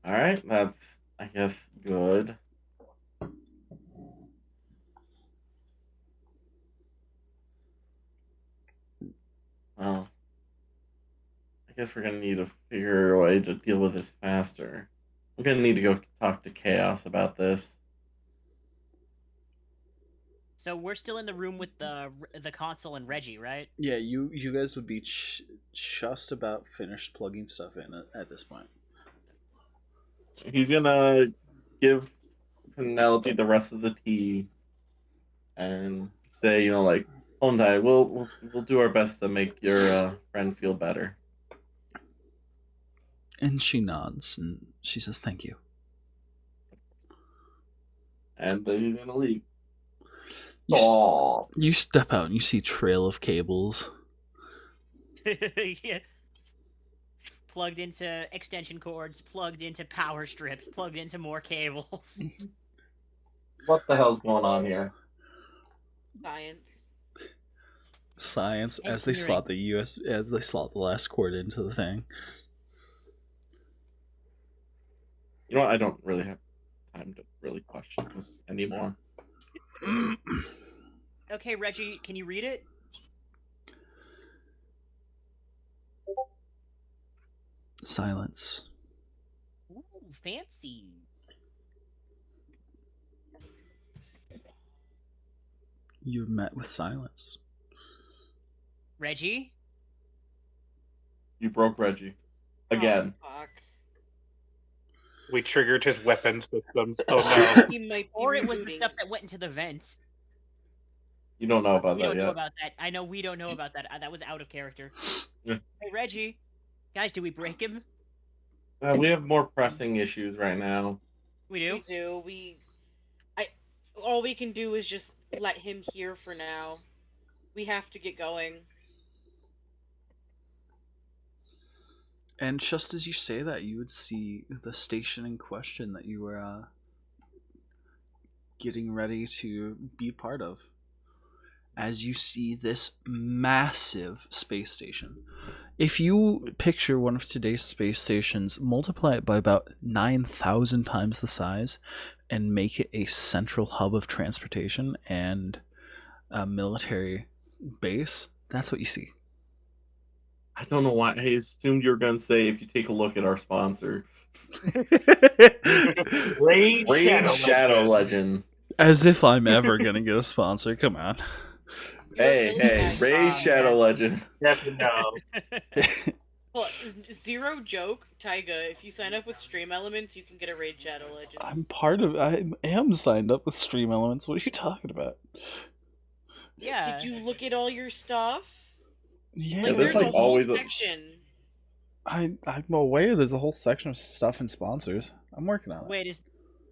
Speaker 7: right, that's I guess good. Well, I guess we're gonna need to figure a way to deal with this faster. I'm gonna need to go talk to Chaos about this.
Speaker 3: So we're still in the room with the console and Reggie, right?
Speaker 1: Yeah, you guys would be just about finished plugging stuff in at this point.
Speaker 7: He's gonna give Penelope the rest of the tea and say, like, hold on, we'll do our best to make your friend feel better.
Speaker 1: And she nods and she says, "Thank you."
Speaker 7: And he's gonna leave.
Speaker 1: You step out and you see trail of cables.
Speaker 3: Yeah. Plugged into extension cords, plugged into power strips, plugged into more cables.
Speaker 7: What the hell's going on here?
Speaker 3: Science
Speaker 1: As they slot the last cord into the thing.
Speaker 7: You know what? I don't really have time to really question this anymore.
Speaker 3: Okay, Reggie, can you read it?
Speaker 1: Silence.
Speaker 3: Ooh, fancy.
Speaker 1: You're met with silence.
Speaker 3: Reggie?
Speaker 7: You broke Reggie. Again.
Speaker 6: Oh, fuck.
Speaker 4: We triggered his weapon systems. Oh no.
Speaker 6: He might be
Speaker 3: Or it was the
Speaker 6: rebooting.
Speaker 3: stuff that went into the vent.
Speaker 7: You don't know about
Speaker 3: We
Speaker 7: that
Speaker 3: don't know
Speaker 7: yet.
Speaker 3: about that. I know we don't know about that. That was out of character.
Speaker 7: Yeah.
Speaker 3: Hey, Reggie. Guys, do we break him?
Speaker 7: We have more pressing issues right now.
Speaker 3: We do?
Speaker 6: We do. All we can do is just let him hear for now. We have to get going.
Speaker 1: And just as you say that, you would see the station in question that you were getting ready to be part of. As you see this massive space station. If you picture one of today's space stations, multiply it by about 9,000 times the size, and make it a central hub of transportation and a military base, that's what you see.
Speaker 7: I don't know why. I assumed you were going to say if you take a look at our sponsor.
Speaker 4: Raid
Speaker 7: Shadow Legend.
Speaker 1: As if I'm ever going to get a sponsor. Come on.
Speaker 7: Hey, Raid Shadow Legend.
Speaker 4: Yes and no.
Speaker 6: Well, zero joke, Taiga. If you sign up with Stream Elements, you can get a Raid Shadow Legend.
Speaker 1: I am signed up with Stream Elements. What are you talking about?
Speaker 3: Yeah.
Speaker 6: Did you look at all your stuff?
Speaker 1: Yeah,
Speaker 6: Like,
Speaker 7: there's
Speaker 6: there's
Speaker 7: like
Speaker 6: a whole
Speaker 7: always
Speaker 6: section.
Speaker 1: I'm aware there's a whole section of stuff and sponsors. I'm working on it.
Speaker 3: Wait,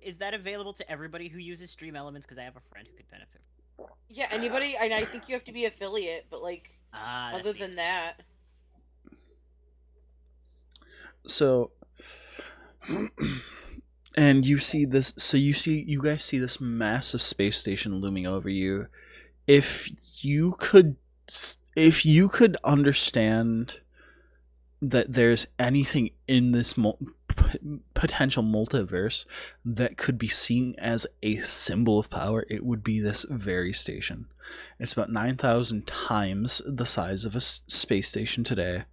Speaker 3: is that available to everybody who uses Stream Elements? Because I have a friend who could benefit.
Speaker 6: Yeah, anybody. And I think you have to be affiliate, but like,
Speaker 3: That's
Speaker 6: other
Speaker 3: neat.
Speaker 6: than that,
Speaker 1: So, And you see this. So you guys see this massive space station looming over you. If you could, if you could understand that there's anything in this potential multiverse that could be seen as a symbol of power, it would be this very station. It's about 9,000 times the size of a space station today.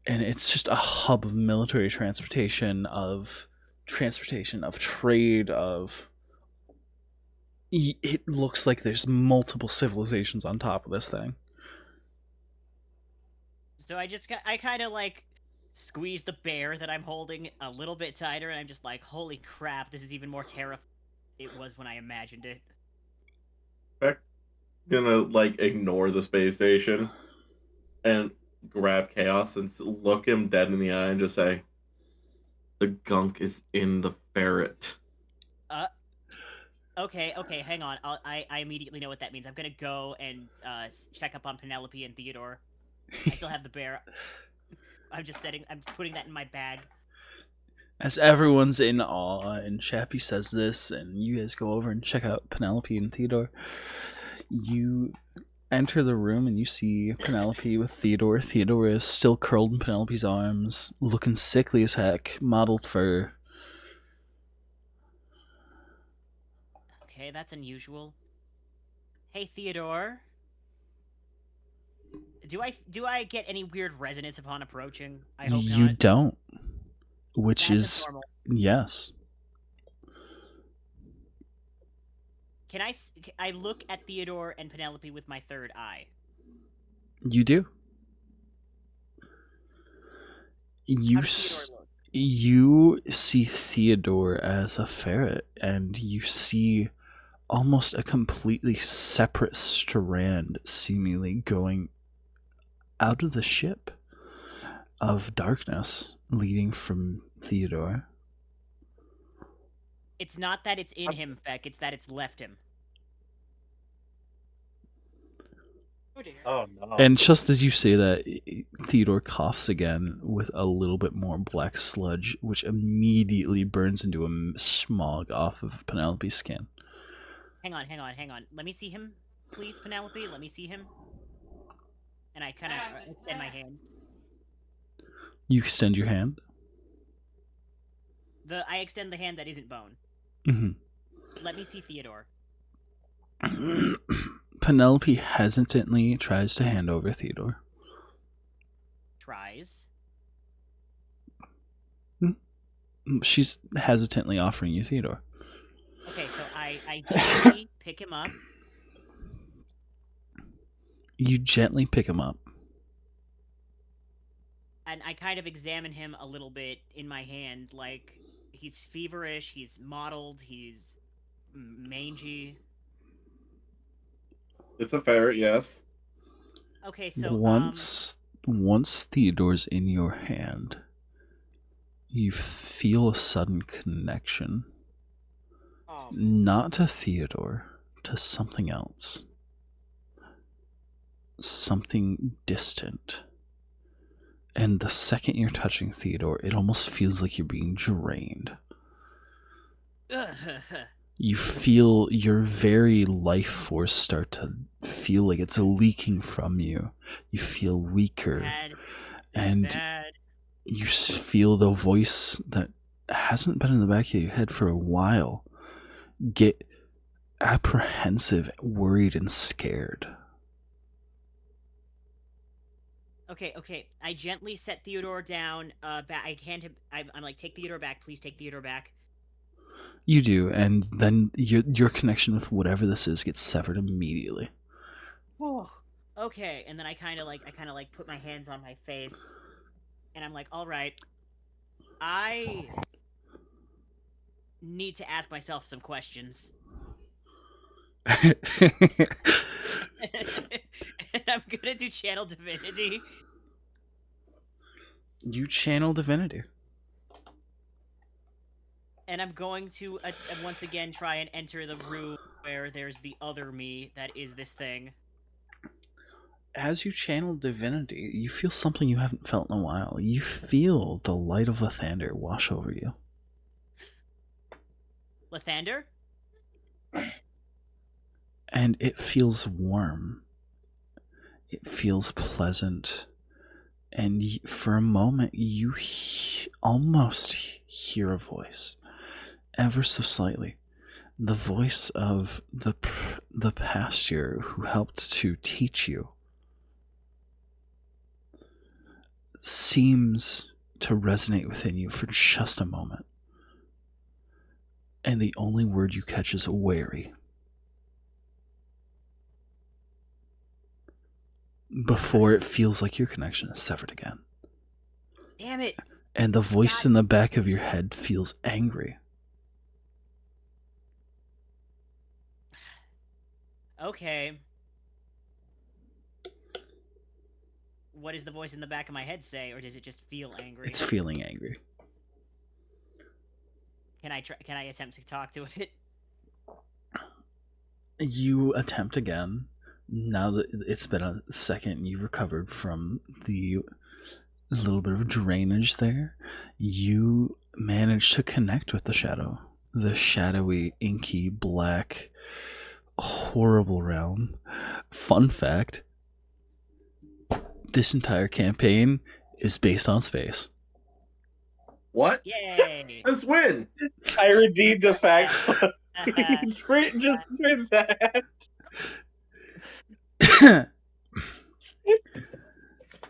Speaker 1: And it's just a hub of military transportation, of trade, of... It looks like there's multiple civilizations on top of this thing.
Speaker 3: So I kind of like squeeze the bear that I'm holding a little bit tighter, and I'm just like, holy crap, this is even more terrifying than it was when I imagined it.
Speaker 7: Beck gonna like ignore the space station and grab Chaos and look him dead in the eye and just say, "The gunk is in the ferret."
Speaker 3: Okay, hang on. I immediately know what that means. I'm gonna go and check up on Penelope and Theodore. I still have the bear. I'm putting that in my bag.
Speaker 1: As everyone's in awe, and Chappi says this, and you guys go over and check out Penelope and Theodore, you enter the room and you see Penelope with Theodore. Theodore is still curled in Penelope's arms, looking sickly as heck, mottled fur.
Speaker 3: Okay, that's unusual. Hey, Theodore. Do I get any weird resonance upon approaching? I hope
Speaker 1: you
Speaker 3: not.
Speaker 1: don't. Which
Speaker 3: That's
Speaker 1: is
Speaker 3: normal.
Speaker 1: yes.
Speaker 3: Can I look at Theodore and Penelope with my third eye?
Speaker 1: You do.
Speaker 3: How does Theodore look?
Speaker 1: You see Theodore as a ferret, and you see almost a completely separate strand seemingly going out of the ship of darkness leading from Theodore.
Speaker 3: It's not that it's in him, Feck, it's that it's left him.
Speaker 6: Oh dear.
Speaker 4: Oh no.
Speaker 1: And just as you say that, Theodore coughs again with a little bit more black sludge, which immediately burns into a smog off of Penelope's skin.
Speaker 3: Hang on. Let me see him, please, Penelope. Let me see him. And I kind of extend my hand.
Speaker 1: You extend your hand.
Speaker 3: I extend the hand that isn't bone.
Speaker 1: Mm-hmm.
Speaker 3: Let me see Theodore.
Speaker 1: Penelope hesitantly tries to hand over Theodore.
Speaker 3: Tries.
Speaker 1: She's hesitantly offering you Theodore.
Speaker 3: Okay, so I gently pick him up.
Speaker 1: You gently pick him up.
Speaker 3: And I kind of examine him a little bit in my hand, like he's feverish, he's mottled, he's mangy.
Speaker 7: It's a ferret, yes.
Speaker 3: Okay, so
Speaker 1: once Theodore's in your hand, you feel a sudden connection.
Speaker 6: Oh.
Speaker 1: Not to Theodore, to something else. Something distant. And the second you're touching Theodore, it almost feels like you're being drained. You feel your very life force start to feel like it's leaking from you. You feel weaker. And you feel the voice that hasn't been in the back of your head for a while get apprehensive, worried, and scared.
Speaker 3: Okay. I gently set Theodore down. I hand him. I'm like, take Theodore back, please. Take Theodore back.
Speaker 1: You do, and then your connection with whatever this is gets severed immediately.
Speaker 3: Oh. Okay, and then I kind of like put my hands on my face, and I'm like, all right, I need to ask myself some questions. And I'm gonna do channel divinity.
Speaker 1: You channel divinity.
Speaker 3: And I'm going to once again try and enter the room where there's the other me that is this thing.
Speaker 1: As you channel divinity, you feel something you haven't felt in a while. You feel the light of Lathander wash over you.
Speaker 3: Lathander?
Speaker 1: And it feels warm. It feels pleasant. And for a moment, you almost hear a voice, ever so slightly. The voice of the past year who helped to teach you seems to resonate within you for just a moment. And the only word you catch is wary. Before it feels like your connection is severed again.
Speaker 3: Damn it.
Speaker 1: And the voice in the back of your head feels angry.
Speaker 3: Okay. What does the voice in the back of my head say, or does it just feel angry?
Speaker 1: It's feeling angry.
Speaker 3: Can I attempt to talk to it?
Speaker 1: You attempt again. Now that it's been a second, you recovered from the little bit of drainage there. You manage to connect with the shadow. The shadowy, inky, black, horrible realm. Fun fact, this entire campaign is based on space.
Speaker 7: What?
Speaker 3: Yay!
Speaker 7: Let's win!
Speaker 5: I redeemed the fact. Just with that.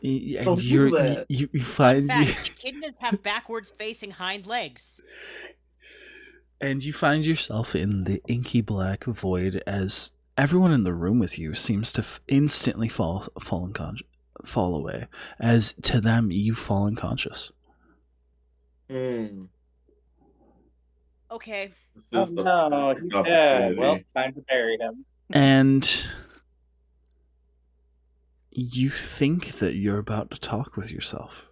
Speaker 1: And you find
Speaker 3: In fact, echidnas have backwards facing hind legs.
Speaker 1: And you find yourself in the inky black void as everyone in the room with you seems to instantly fall away. As to them, you fall unconscious.
Speaker 3: Okay.
Speaker 5: Oh no, he's dead. Well, time to bury him.
Speaker 1: And you think that you're about to talk with yourself.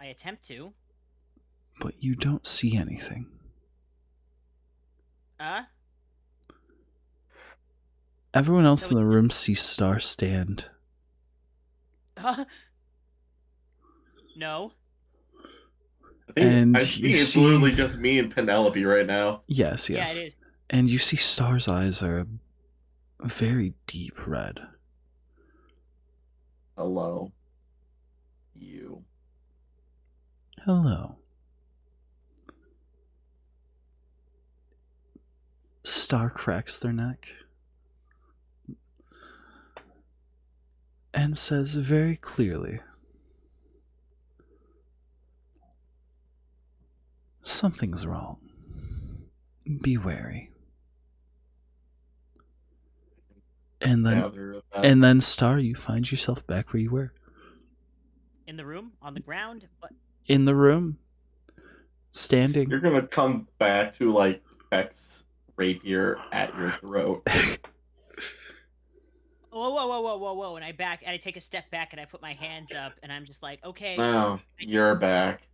Speaker 3: I attempt to.
Speaker 1: But you don't see anything. Everyone else in the room sees Star stand.
Speaker 3: No.
Speaker 7: I think it's literally just me and Penelope right now.
Speaker 1: Yes.
Speaker 3: Yeah, it is.
Speaker 1: And you see Star's eyes are very deep red.
Speaker 7: Hello. You.
Speaker 1: Hello. Star cracks their neck and says very clearly, "Something's wrong. Be wary." And then Star, you find yourself back where you were.
Speaker 3: In the room? On the ground? What?
Speaker 1: In the room. Standing.
Speaker 7: You're gonna come back to like Beck's rapier at your throat.
Speaker 3: Whoa. And I take a step back and I put my hands up and I'm just like, okay.
Speaker 7: No, you're back.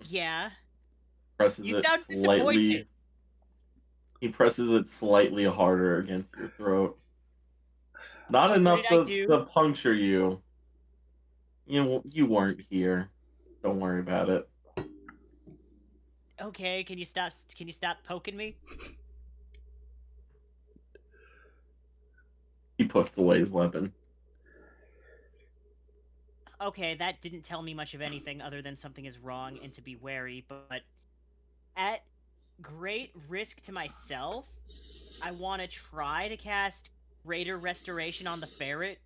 Speaker 3: Yeah.
Speaker 7: He presses it slightly harder against your throat. Not enough to puncture you. You weren't here. Don't worry about it.
Speaker 3: Okay, can you stop poking me?
Speaker 7: He puts away his weapon.
Speaker 3: Okay, that didn't tell me much of anything other than something is wrong and to be wary, but at great risk to myself, I want to try to cast Greater Restoration on the ferret.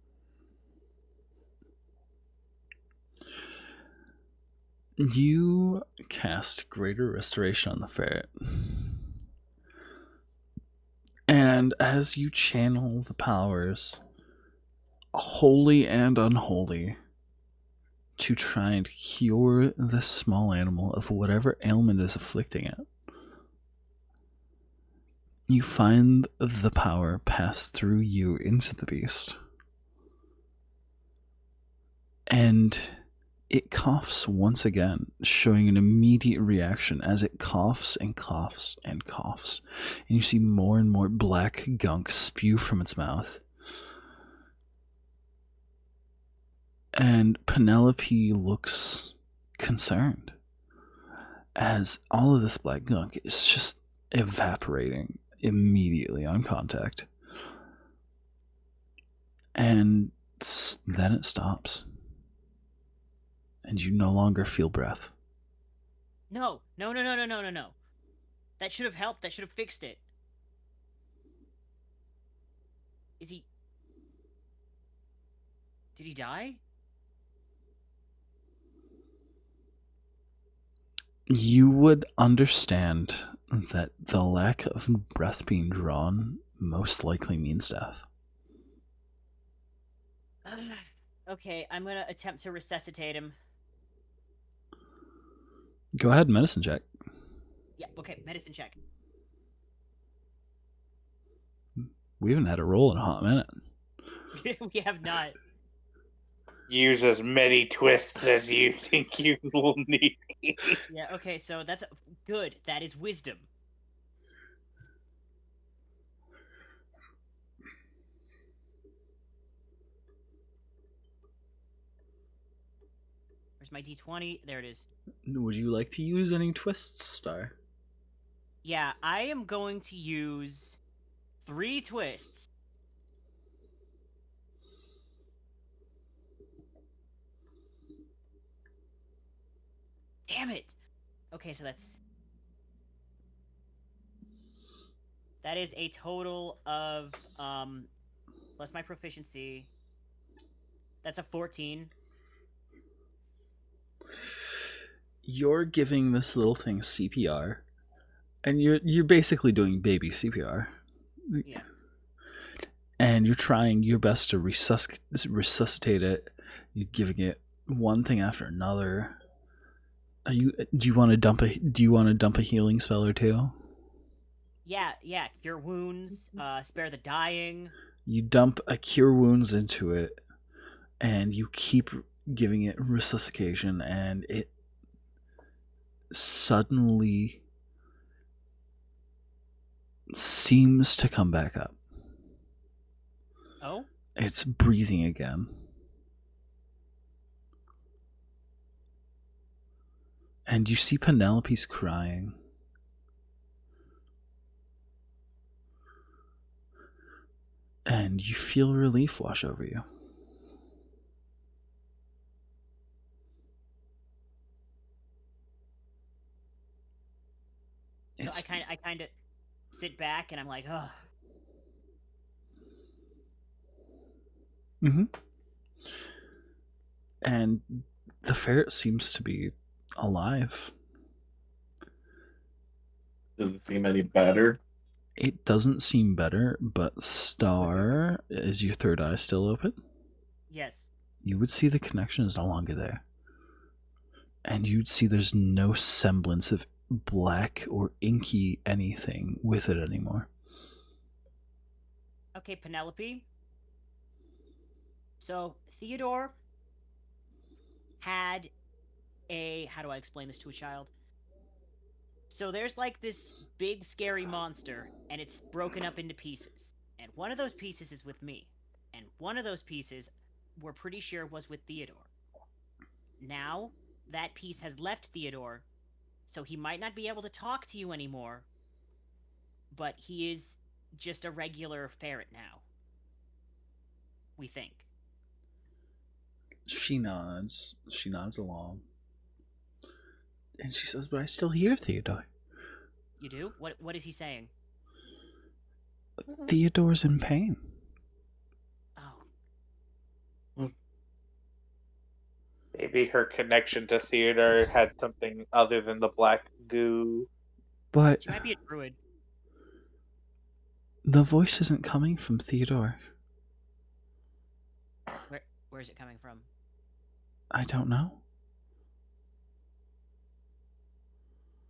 Speaker 1: You cast Greater Restoration on the ferret. And as you channel the powers, holy and unholy, to try and cure this small animal of whatever ailment is afflicting it, you find the power pass through you into the beast. And it coughs once again, showing an immediate reaction as it coughs and coughs and coughs. And you see more and more black gunk spew from its mouth. And Penelope looks concerned. as all of this black gunk is just evaporating immediately on contact. And then it stops. And you no longer feel breath.
Speaker 3: No. That should have helped. That should have fixed it. Is he... Did he die?
Speaker 1: You would understand that the lack of breath being drawn most likely means death.
Speaker 3: Okay, I'm gonna attempt to resuscitate him.
Speaker 1: Go ahead, medicine check.
Speaker 3: Yeah, okay, medicine check.
Speaker 1: We haven't had a roll in a hot minute.
Speaker 3: We have not.
Speaker 4: Use as many twists as you think you will need.
Speaker 3: Yeah, okay, so that's good. That is wisdom. Where's my d20? There it is.
Speaker 1: Would you like to use any twists, Star?
Speaker 3: Yeah, I am going to use 3 twists. Damn it! Okay, so that is a total of plus my proficiency. That's a 14.
Speaker 1: You're giving this little thing CPR, and you're basically doing baby CPR.
Speaker 3: Yeah.
Speaker 1: And you're trying your best to resuscitate it. You're giving it one thing after another. Do you want to dump a healing spell or two?
Speaker 3: Yeah, cure wounds, spare the dying.
Speaker 1: You dump a cure wounds into it, and you keep giving it resuscitation, and it suddenly seems to come back up.
Speaker 3: Oh?
Speaker 1: It's breathing again. And you see Penelope's crying. And you feel relief wash over you.
Speaker 3: So I kind of sit back and I'm like, ugh.
Speaker 1: Mm-hmm. And the ferret seems to be alive.
Speaker 7: Does it seem any better?
Speaker 1: It doesn't seem better, but Star, is your third eye still open?
Speaker 3: Yes.
Speaker 1: You would see the connection is no longer there. And you'd see there's no semblance of black or inky anything with it anymore.
Speaker 3: Okay, Penelope. So, Theodore had how do I explain this to a child? So there's like this big scary monster, and it's broken up into pieces. And one of those pieces is with me. And one of those pieces, we're pretty sure, was with Theodore. Now, that piece has left Theodore, so he might not be able to talk to you anymore, but he is just a regular ferret now. We think.
Speaker 1: She nods. She nods along. And she says, but I still hear Theodore.
Speaker 3: You do? What is he saying?
Speaker 1: Theodore's in pain.
Speaker 3: Oh.
Speaker 4: Maybe her connection to Theodore had something other than the black goo.
Speaker 1: But
Speaker 3: She might be a druid.
Speaker 1: the voice isn't coming from Theodore.
Speaker 3: Where is it coming from?
Speaker 1: I don't know.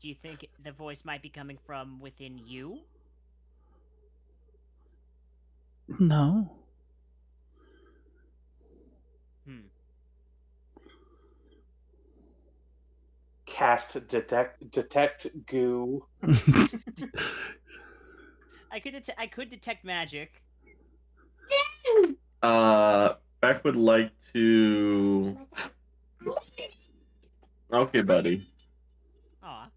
Speaker 3: Do you think the voice might be coming from within you?
Speaker 1: No.
Speaker 4: Cast detect goo.
Speaker 3: I could detect magic.
Speaker 7: Beck would like to. Okay, buddy.
Speaker 3: Aw.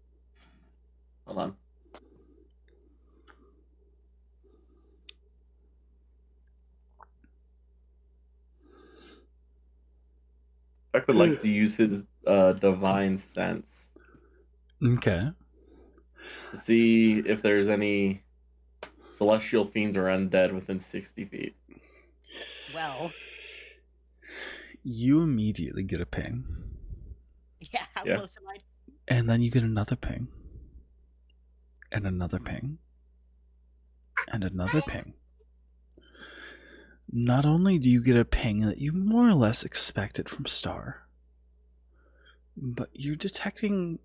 Speaker 7: Beck would like to use his divine sense
Speaker 1: Okay.
Speaker 7: to see if there's any celestial fiends or undead within 60 feet.
Speaker 3: Well,
Speaker 1: You immediately get a ping.
Speaker 3: yeah, how
Speaker 7: Yeah.
Speaker 3: close am I?
Speaker 1: And then you get another ping. And another ping. And another ping. Not only do you get a ping that you more or less expected from Star, but you're detecting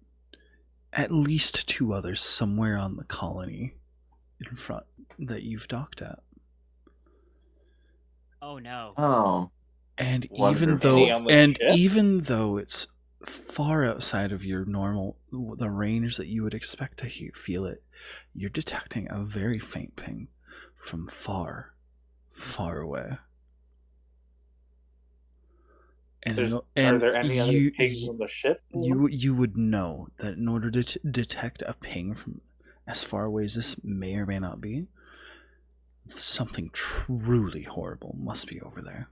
Speaker 1: at least 2 others somewhere on the colony in front that you've docked at.
Speaker 3: Oh no.
Speaker 7: Oh.
Speaker 1: And
Speaker 7: Wonderful.
Speaker 4: Any on the ship?
Speaker 1: even though it's far outside of your normal, the range that you would expect to feel it, you're detecting a very faint ping from far, far away. And
Speaker 4: Are there any other
Speaker 1: you,
Speaker 4: pigs on the ship?
Speaker 1: you would know that in order to detect a ping from as far away as this may or may not be, something truly horrible must be over there.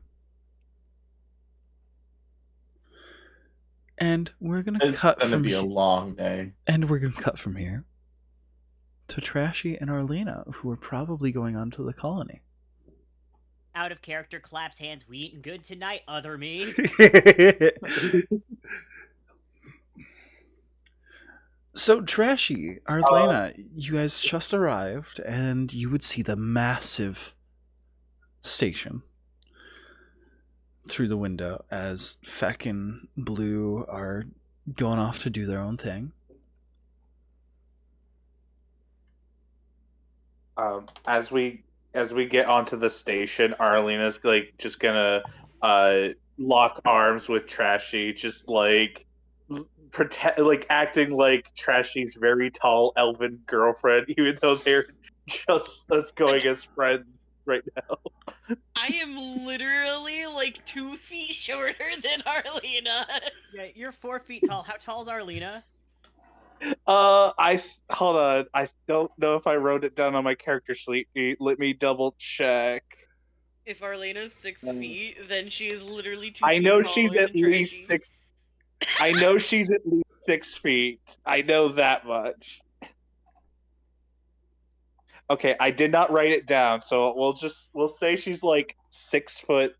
Speaker 1: And we're gonna
Speaker 7: It's
Speaker 1: cut
Speaker 7: gonna
Speaker 1: from
Speaker 7: be a long day.
Speaker 1: And we're gonna cut from here to Trashy and Arlena, who are probably going on to the colony.
Speaker 3: Out of character, claps hands. We eating good tonight, other me.
Speaker 1: So Trashy, Arlena, you guys just arrived, and you would see the massive station through the window as Feck and Blue are going off to do their own thing.
Speaker 4: As we get onto the station, Arlena's like just gonna lock arms with Trashy, just like pretend like acting like Trashy's very tall elven girlfriend, even though they're just us going as friends right now.
Speaker 6: I am literally like 2 feet shorter than Arlena.
Speaker 3: Yeah, you're 4 feet tall. How tall is Arlena?
Speaker 4: Hold on. I don't know if I wrote it down on my character sheet. Let me double check.
Speaker 6: If Arlena's 6 feet, then she is literally 2
Speaker 4: I
Speaker 6: feet
Speaker 4: know
Speaker 6: taller
Speaker 4: she's at
Speaker 6: than
Speaker 4: least
Speaker 6: Trashy.
Speaker 4: 6. I know she's at least 6 feet. I know that much. Okay, I did not write it down, so we'll say she's like 6'2"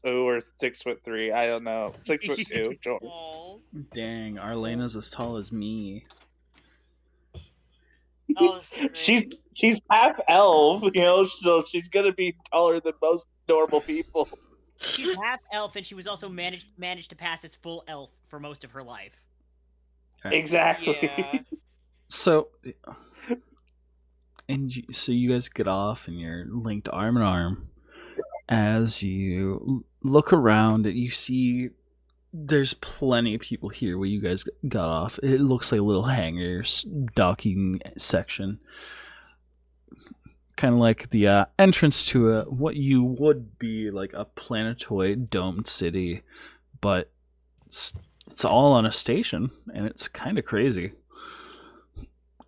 Speaker 4: or 6'3". I don't know, 6'2". Sure.
Speaker 6: Aw.
Speaker 1: Dang, Arlena's as tall as me.
Speaker 6: Oh, this is great.
Speaker 4: She's half elf, so she's gonna be taller than most normal people.
Speaker 3: She's half elf, and she was also managed to pass as full elf for most of her life.
Speaker 4: Exactly.
Speaker 6: Yeah.
Speaker 1: So, so you guys get off, and you're linked arm in arm. As you look around, you see there's plenty of people here where you guys got off. It looks like a little hangar docking section. Kind of like the entrance to what you would be like a planetoid domed city, but it's all on a station, and it's kind of crazy.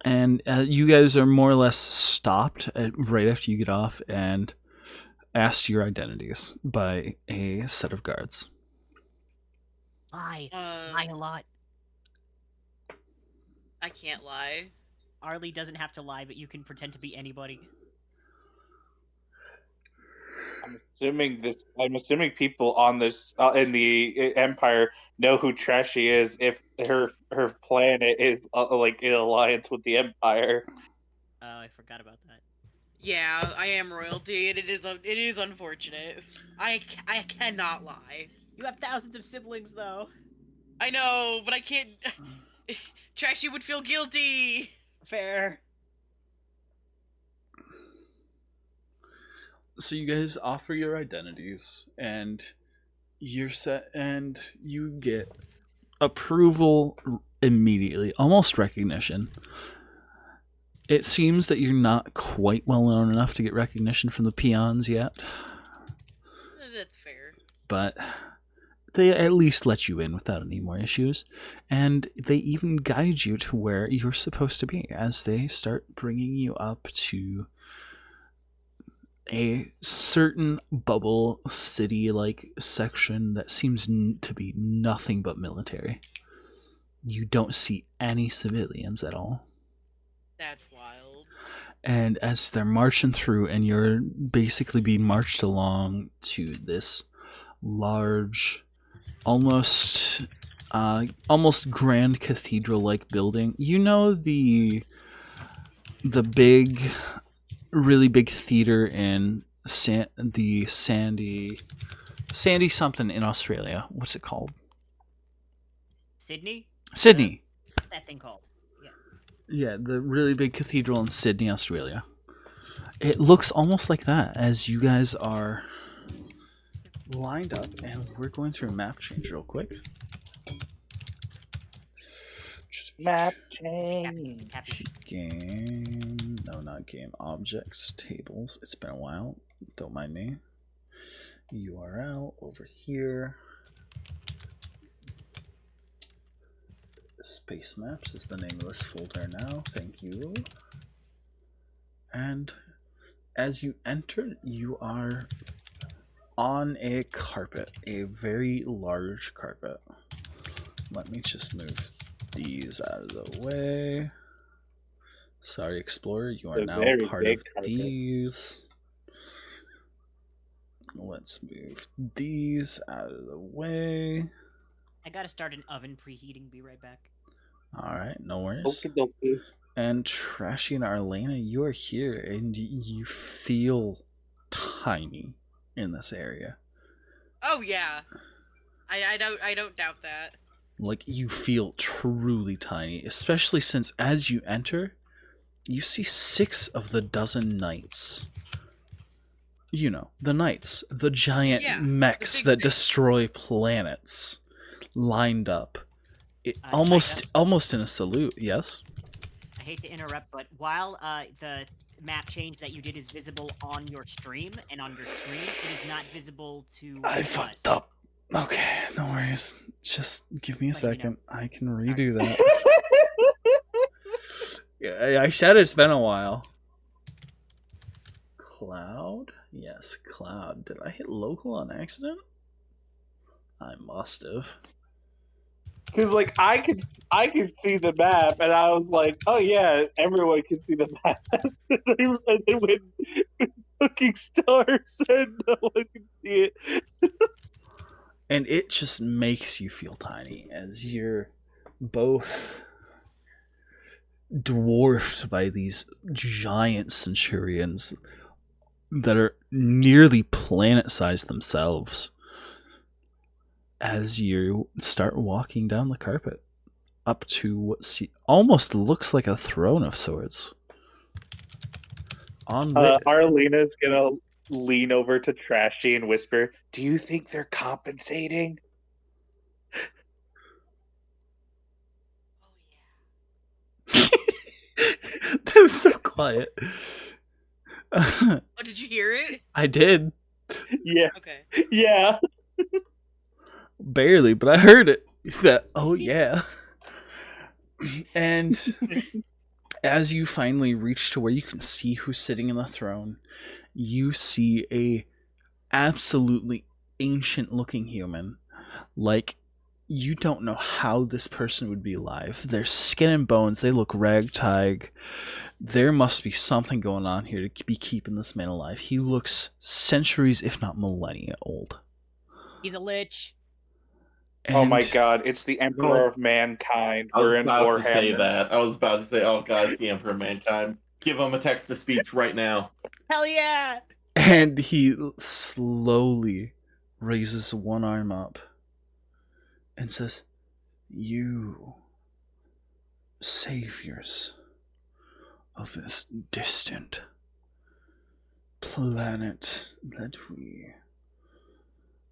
Speaker 1: And you guys are more or less stopped right after you get off and asked your identities by a set of guards.
Speaker 3: Lie a lot.
Speaker 6: I can't lie.
Speaker 3: Arlie doesn't have to lie, but you can pretend to be anybody.
Speaker 4: I'm assuming people on this in the Empire know who Trashy is if her planet is like in alliance with the Empire.
Speaker 3: Oh, I forgot about that.
Speaker 6: Yeah, I am royalty, and it is unfortunate. I cannot lie.
Speaker 3: You have thousands of siblings, though.
Speaker 6: I know, but I can't. Trashy would feel guilty.
Speaker 3: Fair.
Speaker 1: So you guys offer your identities, and you're set, and you get approval immediately, almost recognition. It seems that you're not quite well known enough to get recognition from the peons yet.
Speaker 6: That's fair.
Speaker 1: But they at least let you in without any more issues, and they even guide you to where you're supposed to be as they start bringing you up to a certain bubble city-like section that seems to be nothing but military. You don't see any civilians at all.
Speaker 6: That's wild.
Speaker 1: And as they're marching through, and you're basically being marched along to this large, almost grand cathedral-like building. You know the big, really big theater in the sandy something in Australia. What's it called?
Speaker 3: Sydney?
Speaker 1: Sydney.
Speaker 3: What's that thing called? Yeah.
Speaker 1: Yeah, the really big cathedral in Sydney, Australia. It looks almost like that as you guys are lined up, and we're going through a map change real quick.
Speaker 5: Map change.
Speaker 3: Happy.
Speaker 1: Game. No, not game. Objects, tables. It's been a while. Don't mind me. URL over here. Space Maps is the name of this folder now. Thank you. And as you enter, you are on a carpet, a very large carpet. Let me just move these out of the way. Sorry, Explorer, you are now part of these. Let's move these out of the way.
Speaker 3: I gotta start an oven preheating. Be right back.
Speaker 1: Alright, no worries.
Speaker 5: Okie dokie.
Speaker 1: And Trashy and Arlena, you are here, and you feel tiny in this area.
Speaker 6: Oh yeah, I don't doubt that.
Speaker 1: Like, you feel truly tiny, especially since as you enter, you see 6 of the dozen knights. You know, the knights, the giant mechs that destroy planets, lined up. Almost in a salute, yes?
Speaker 3: I hate to interrupt, but while the map change that you did is visible on your stream and on your screen, it is not visible to
Speaker 1: I fucked up. Okay, no worries. Just give me a second. I can redo that. Yeah, I said it's been a while. Cloud? Yes, Cloud. Did I hit local on accident? I must have.
Speaker 5: Because like I could see the map, and I was like, oh yeah, everyone can see the map. And then when Cooking Stars said no one can see it.
Speaker 1: And it just makes you feel tiny as you're both dwarfed by these giant centurions that are nearly planet-sized themselves as you start walking down the carpet up to what almost looks like a throne of sorts.
Speaker 5: Arlena's gonna lean over to Trashy and whisper, "Do you think they're compensating?"
Speaker 1: That was so quiet.
Speaker 6: Oh, did you hear it?
Speaker 1: I did.
Speaker 5: Yeah.
Speaker 6: Okay.
Speaker 5: Yeah.
Speaker 1: Barely, but I heard it. That, oh yeah. And as you finally reach to where you can see who's sitting in the throne, you see a absolutely ancient looking human. Like, you don't know how this person would be alive. They're skin and bones, they look ragtag. There must be something going on here to be keeping this man alive. He looks centuries, if not millennia old.
Speaker 3: He's a lich.
Speaker 1: And
Speaker 5: oh my god, it's the Emperor of Mankind.
Speaker 7: I was
Speaker 5: We're in
Speaker 7: about to say
Speaker 5: Warhammer.
Speaker 7: that. I was about to say, oh god, it's the Emperor of Mankind. Give him a text-to-speech right now.
Speaker 3: Hell yeah!
Speaker 1: And he slowly raises one arm up and says, "You saviors of this distant planet that we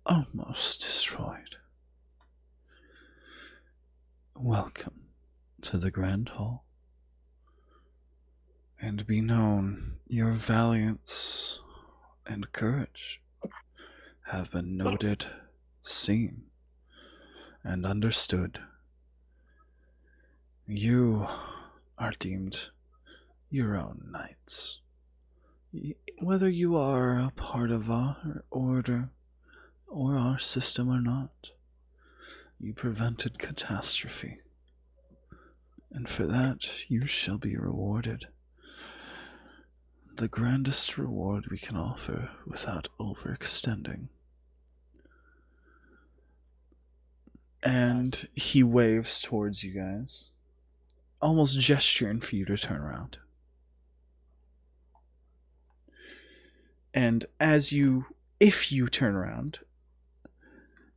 Speaker 1: almost destroyed. Welcome to the Grand Hall, and be known your valiance and courage have been noted, seen, and understood. You are deemed your own knights, Whether you are a part of our order or our system or not, you prevented catastrophe. And for that, you shall be rewarded. The grandest reward we can offer without overextending. And he waves towards you guys, almost gesturing for you to turn around. And if you turn around,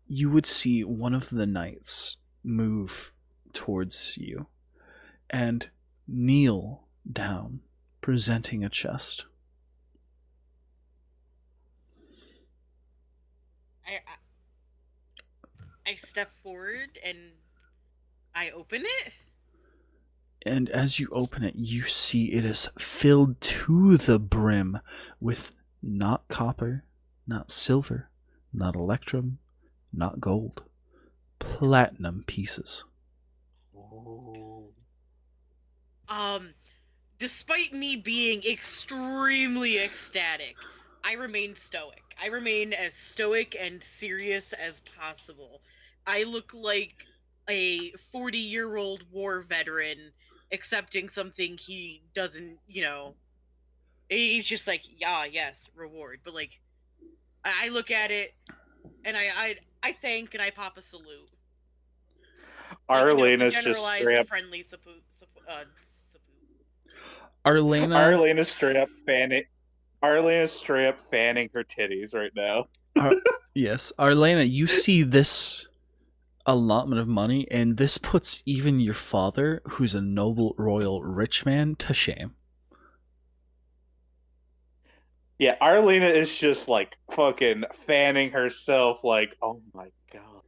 Speaker 1: you would see one of the knights move towards you and kneel down, presenting a chest.
Speaker 6: I step forward and I open it.
Speaker 1: And as you open it, you see it is filled to the brim with not copper, not silver, not electrum, not gold, platinum pieces.
Speaker 6: Despite me being extremely ecstatic, I remain stoic. I remain as stoic and serious as possible. I look like a 40-year-old war veteran accepting something he doesn't, he's just like, yeah, yes, reward. But like, I look at it and I thank and I pop a salute. Like, the
Speaker 5: Arlena's just
Speaker 6: generalized
Speaker 5: straight up.
Speaker 6: friendly
Speaker 1: Arlena,
Speaker 5: Straight up fanning. Arlena's straight up fanning her titties right now.
Speaker 1: yes, Arlena, you see this allotment of money, and this puts even your father, who's a noble, royal, rich man, to shame.
Speaker 5: Yeah, Arlena is just like fucking fanning herself like, oh my god.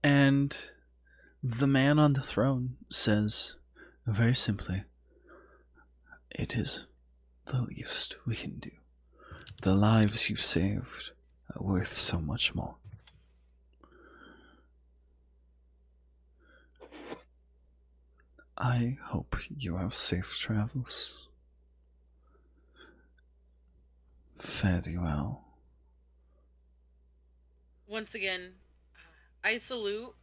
Speaker 1: And the man on the throne says, very simply, it is the least we can do. The lives you've saved are worth so much more. I hope you have safe travels. Fare thee well.
Speaker 6: Once again, I salute,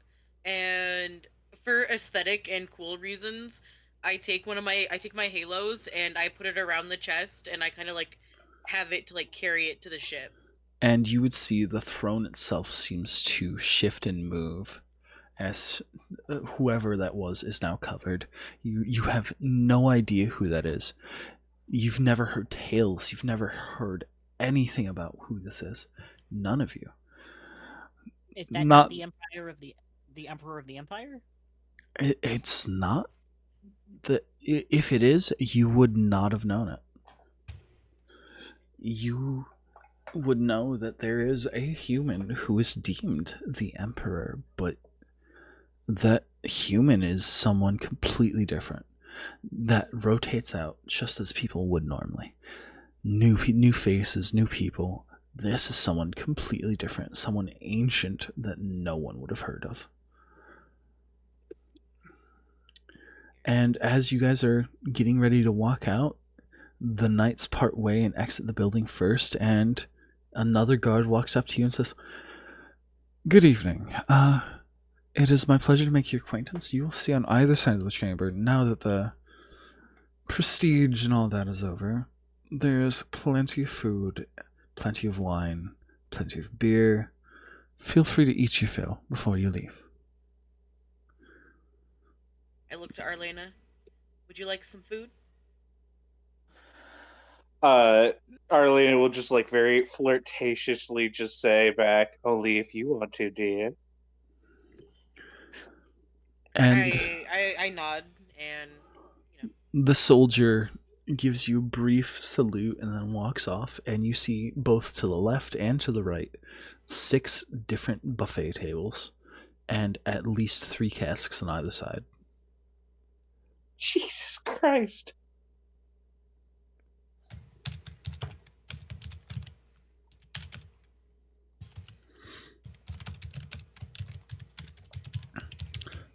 Speaker 6: and for aesthetic and cool reasons, I take my halos and I put it around the chest, and I kind of like have it to like carry it to the ship.
Speaker 1: And you would see the throne itself seems to shift and move as whoever that was is now covered. You have no idea who that is. You've never heard tales. You've never heard anything about who this is. None of you.
Speaker 3: Is that not the Empire of the Emperor of the Empire?
Speaker 1: It's not. If it is, you would not have known it. You would know that there is a human who is deemed the Emperor, but that human is someone completely different that rotates out just as people would normally. New faces, new people. This is someone completely different, someone ancient that no one would have heard of. And as you guys are getting ready to walk out, the knights part way and exit the building first, and another guard walks up to you and says, "Good evening. It is my pleasure to make your acquaintance. You will see on either side of the chamber, now that the prestige and all that is over, there's plenty of food, plenty of wine, plenty of beer. Feel free to eat your fill before you leave."
Speaker 6: I look to Arlena. Would you like some food?
Speaker 5: Arlena will just like very flirtatiously just say back, "Only if you want to, dear."
Speaker 1: And
Speaker 6: I nod, and
Speaker 1: the soldier gives you a brief salute and then walks off, and you see both to the left and to the right 6 different buffet tables and at least 3 casks on either side.
Speaker 5: Jesus Christ.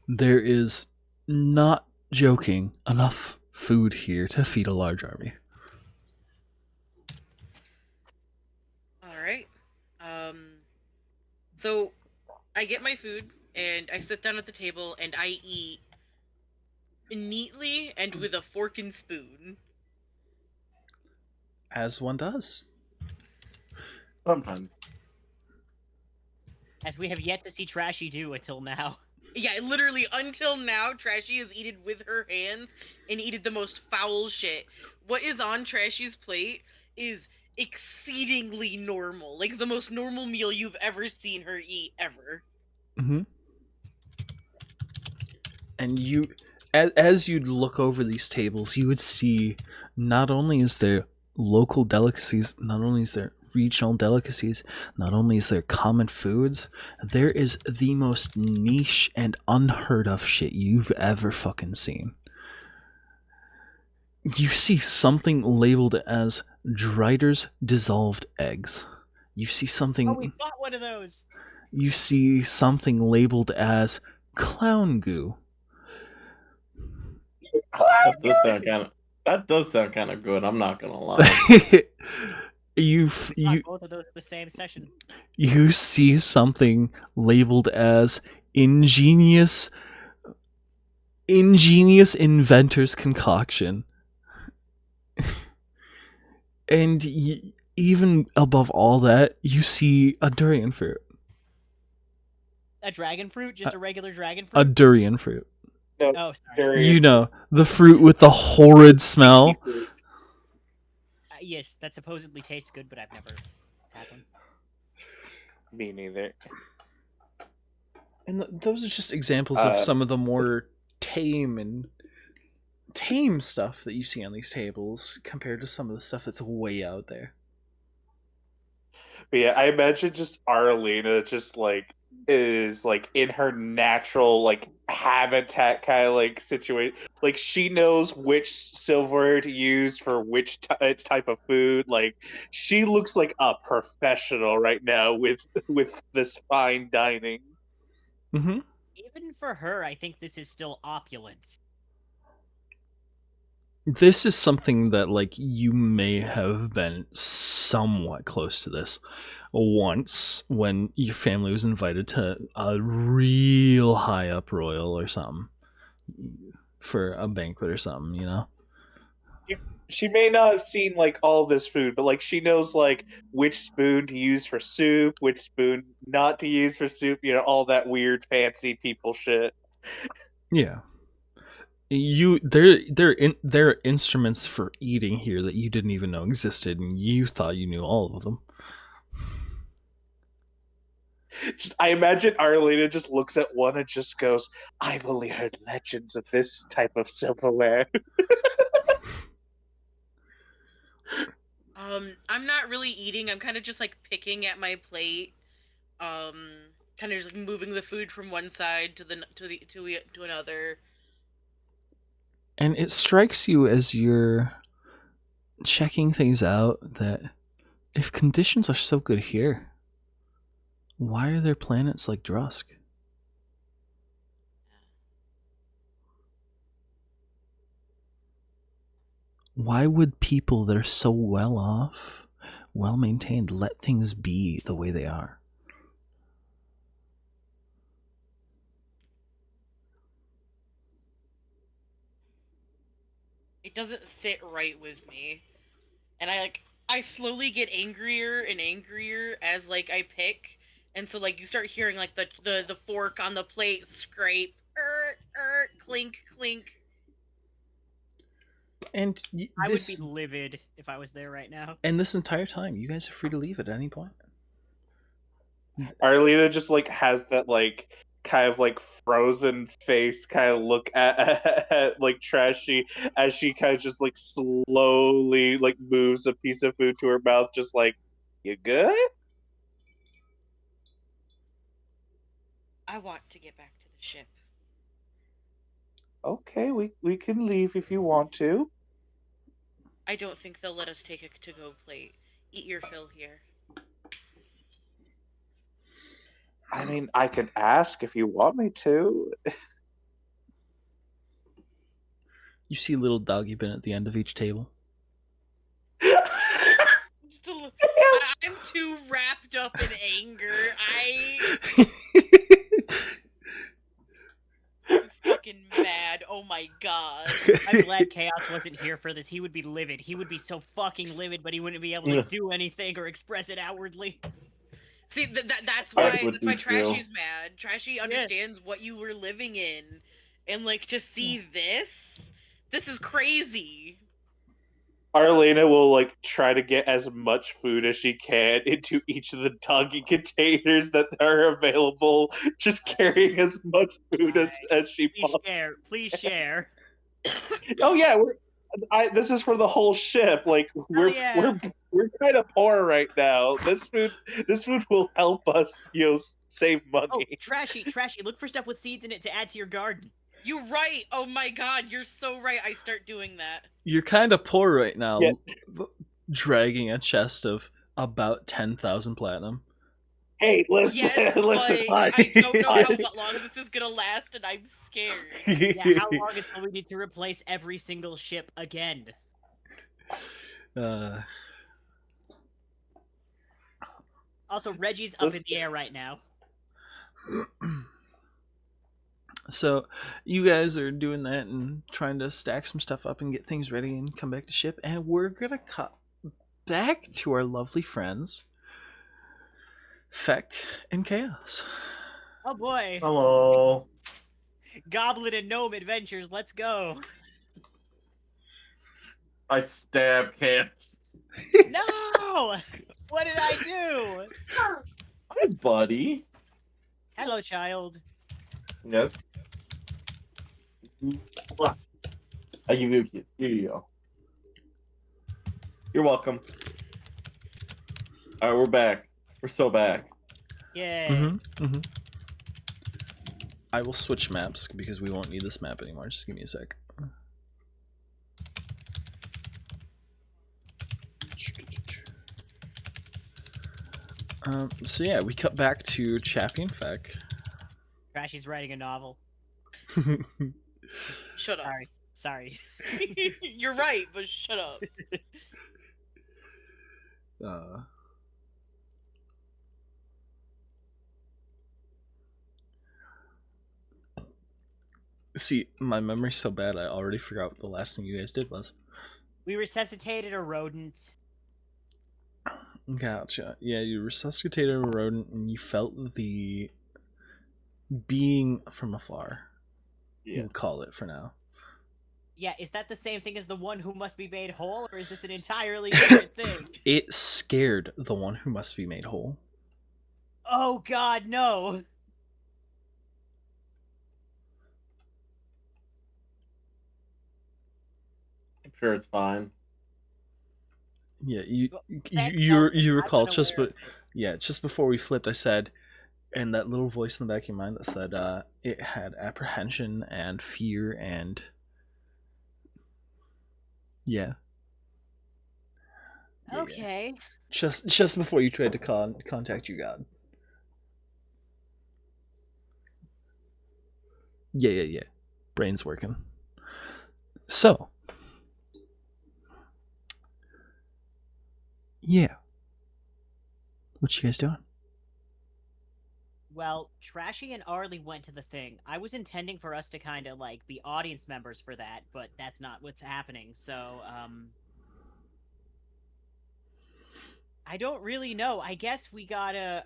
Speaker 1: There is not joking. Enough food here to feed a large army.
Speaker 6: All right. So I get my food and I sit down at the table and I eat neatly and with a fork and spoon.
Speaker 1: As one does.
Speaker 7: Sometimes.
Speaker 3: As we have yet to see Trashy do until now.
Speaker 6: Yeah, literally until now, Trashy has eaten with her hands and eaten the most foul shit. What is on Trashy's plate is exceedingly normal, like the most normal meal you've ever seen her eat ever.
Speaker 1: Mm-hmm. And you, as you'd look over these tables, you would see not only is there local delicacies, not only is there regional delicacies, not only is there common foods, there is the most niche and unheard of shit you've ever fucking seen. You see something labeled as Dreider's dissolved eggs. You see something.
Speaker 3: Oh, we bought one of those.
Speaker 1: You see something labeled as clown goo.
Speaker 7: That does sound kind of good. I'm not gonna lie.
Speaker 1: you
Speaker 3: Both of those in the same session.
Speaker 1: you see something labeled as ingenious inventor's concoction. And even above all that, you see a durian fruit.
Speaker 3: A dragon fruit? Just a regular dragon
Speaker 1: A
Speaker 3: fruit?
Speaker 1: durian fruit.
Speaker 5: No,
Speaker 3: Oh, sorry.
Speaker 5: durian
Speaker 1: You know, the fruit with the horrid smell.
Speaker 5: fruit.
Speaker 3: Yes, that supposedly tastes good, but I've never had one.
Speaker 5: Me neither.
Speaker 1: And those are just examples of some of the more tame stuff that you see on these tables compared to some of the stuff that's way out there.
Speaker 5: But yeah, I imagine just Arlena just like is like in her natural like habitat kind of like situation. Like she knows which silverware to use for which type of food. Like she looks like a professional right now with this fine dining.
Speaker 1: Mm-hmm.
Speaker 3: Even for her, I think this is still opulent.
Speaker 1: This is something that, like, you may have been somewhat close to this once when your family was invited to a real high up royal or something for a banquet or something, you know?
Speaker 5: She may not have seen like all this food, but like she knows like which spoon to use for soup, which spoon not to use for soup, you know, all that weird fancy people shit.
Speaker 1: Yeah. There are instruments for eating here that you didn't even know existed, and you thought you knew all of them.
Speaker 5: I imagine Arlena just looks at one and just goes, "I've only heard legends of this type of silverware."
Speaker 6: I'm not really eating. I'm kind of just like picking at my plate. Kind of just like moving the food from one side to another.
Speaker 1: And it strikes you as you're checking things out that if conditions are so good here, why are there planets like Drusk? Why would people that are so well off, well maintained, let things be the way they are?
Speaker 6: It doesn't sit right with me, and I slowly get angrier and angrier as like I pick, and so like you start hearing like the fork on the plate scrape, clink clink.
Speaker 1: And
Speaker 3: I would be livid if I was there right now.
Speaker 1: And this entire time, you guys are free to leave at any point.
Speaker 5: Arlena just like has that like kind of like frozen face kind of look at like Trashy as she kind of just like slowly like moves a piece of food to her mouth, just like, "You good?"
Speaker 6: I want to get back to the ship.
Speaker 5: Okay, we can leave if you want to.
Speaker 6: I don't think they'll let us take a to-go plate. Eat your fill here.
Speaker 5: I mean, I could ask if you want me to.
Speaker 1: You see little doggy bin at the end of each table.
Speaker 6: I'm too wrapped up in anger. I'm fucking mad. Oh my god.
Speaker 3: I'm glad Chaos wasn't here for this. He would be livid. He would be so fucking livid, but he wouldn't be able to do anything or express it outwardly.
Speaker 6: See, that's
Speaker 7: I
Speaker 6: why
Speaker 7: would be
Speaker 6: Trashy's
Speaker 7: too.
Speaker 6: mad. Trashy understands what you were living in, and like to see this is crazy.
Speaker 5: Arlena will like try to get as much food as she can into each of the doggy containers that are available, just carrying as much food as she
Speaker 3: Please
Speaker 5: possibly.
Speaker 3: share. Please share.
Speaker 5: Oh yeah, this is for the whole ship. Like we're kind of poor right now. This food will help us, save money.
Speaker 3: Oh, Trashy, look for stuff with seeds in it to add to your garden.
Speaker 6: You're right. Oh my god, you're so right. I start doing that.
Speaker 1: You're kind of poor right now,
Speaker 5: Yeah.
Speaker 1: dragging a chest of about 10,000 platinum.
Speaker 5: Hey, listen,
Speaker 6: Yes,
Speaker 5: listen.
Speaker 6: but I don't know how long this is gonna last, and I'm scared.
Speaker 3: Yeah, how long until we need to replace every single ship again? Also, Reggie's up in the air right now.
Speaker 1: So, you guys are doing that and trying to stack some stuff up and get things ready and come back to ship. And we're going to cut back to our lovely friends, Feck and Chaos.
Speaker 3: Oh boy.
Speaker 7: Hello.
Speaker 3: Goblin and Gnome Adventures, let's go.
Speaker 7: I stab Chaos.
Speaker 3: No! What did I do?
Speaker 7: Hi, buddy.
Speaker 3: Hello, child.
Speaker 7: Yes. I give you a kiss. Here you go. You're welcome. All right, we're back. We're so back.
Speaker 3: Yay.
Speaker 1: I will switch maps because we won't need this map anymore. Just give me a sec. So yeah, we cut back to Chappi and Feck.
Speaker 3: Trashy's writing a novel.
Speaker 6: Shut up.
Speaker 3: Sorry.
Speaker 6: You're right, but shut up.
Speaker 1: See, my memory's so bad I already forgot what the last thing you guys did was.
Speaker 3: We resuscitated a rodent.
Speaker 1: Gotcha. Yeah, you resuscitated a rodent and you felt the being from afar.
Speaker 7: Yeah.
Speaker 1: We'll call it for now.
Speaker 3: Yeah, is that the same thing as the one who must be made whole, or is this an entirely different thing?
Speaker 1: It scared the one who must be made whole.
Speaker 3: Oh god, no!
Speaker 7: I'm sure it's fine.
Speaker 1: Yeah, you recall just before we flipped, I said, and that little voice in the back of your mind that said it had apprehension and fear and yeah.
Speaker 3: Okay.
Speaker 1: Just before you tried to contact your god. Yeah. Brain's working. So. Yeah. What you guys doing?
Speaker 3: Well, Trashy and Arlie went to the thing. I was intending for us to kind of, like, be audience members for that, but that's not what's happening, so, I don't really know. I guess we gotta,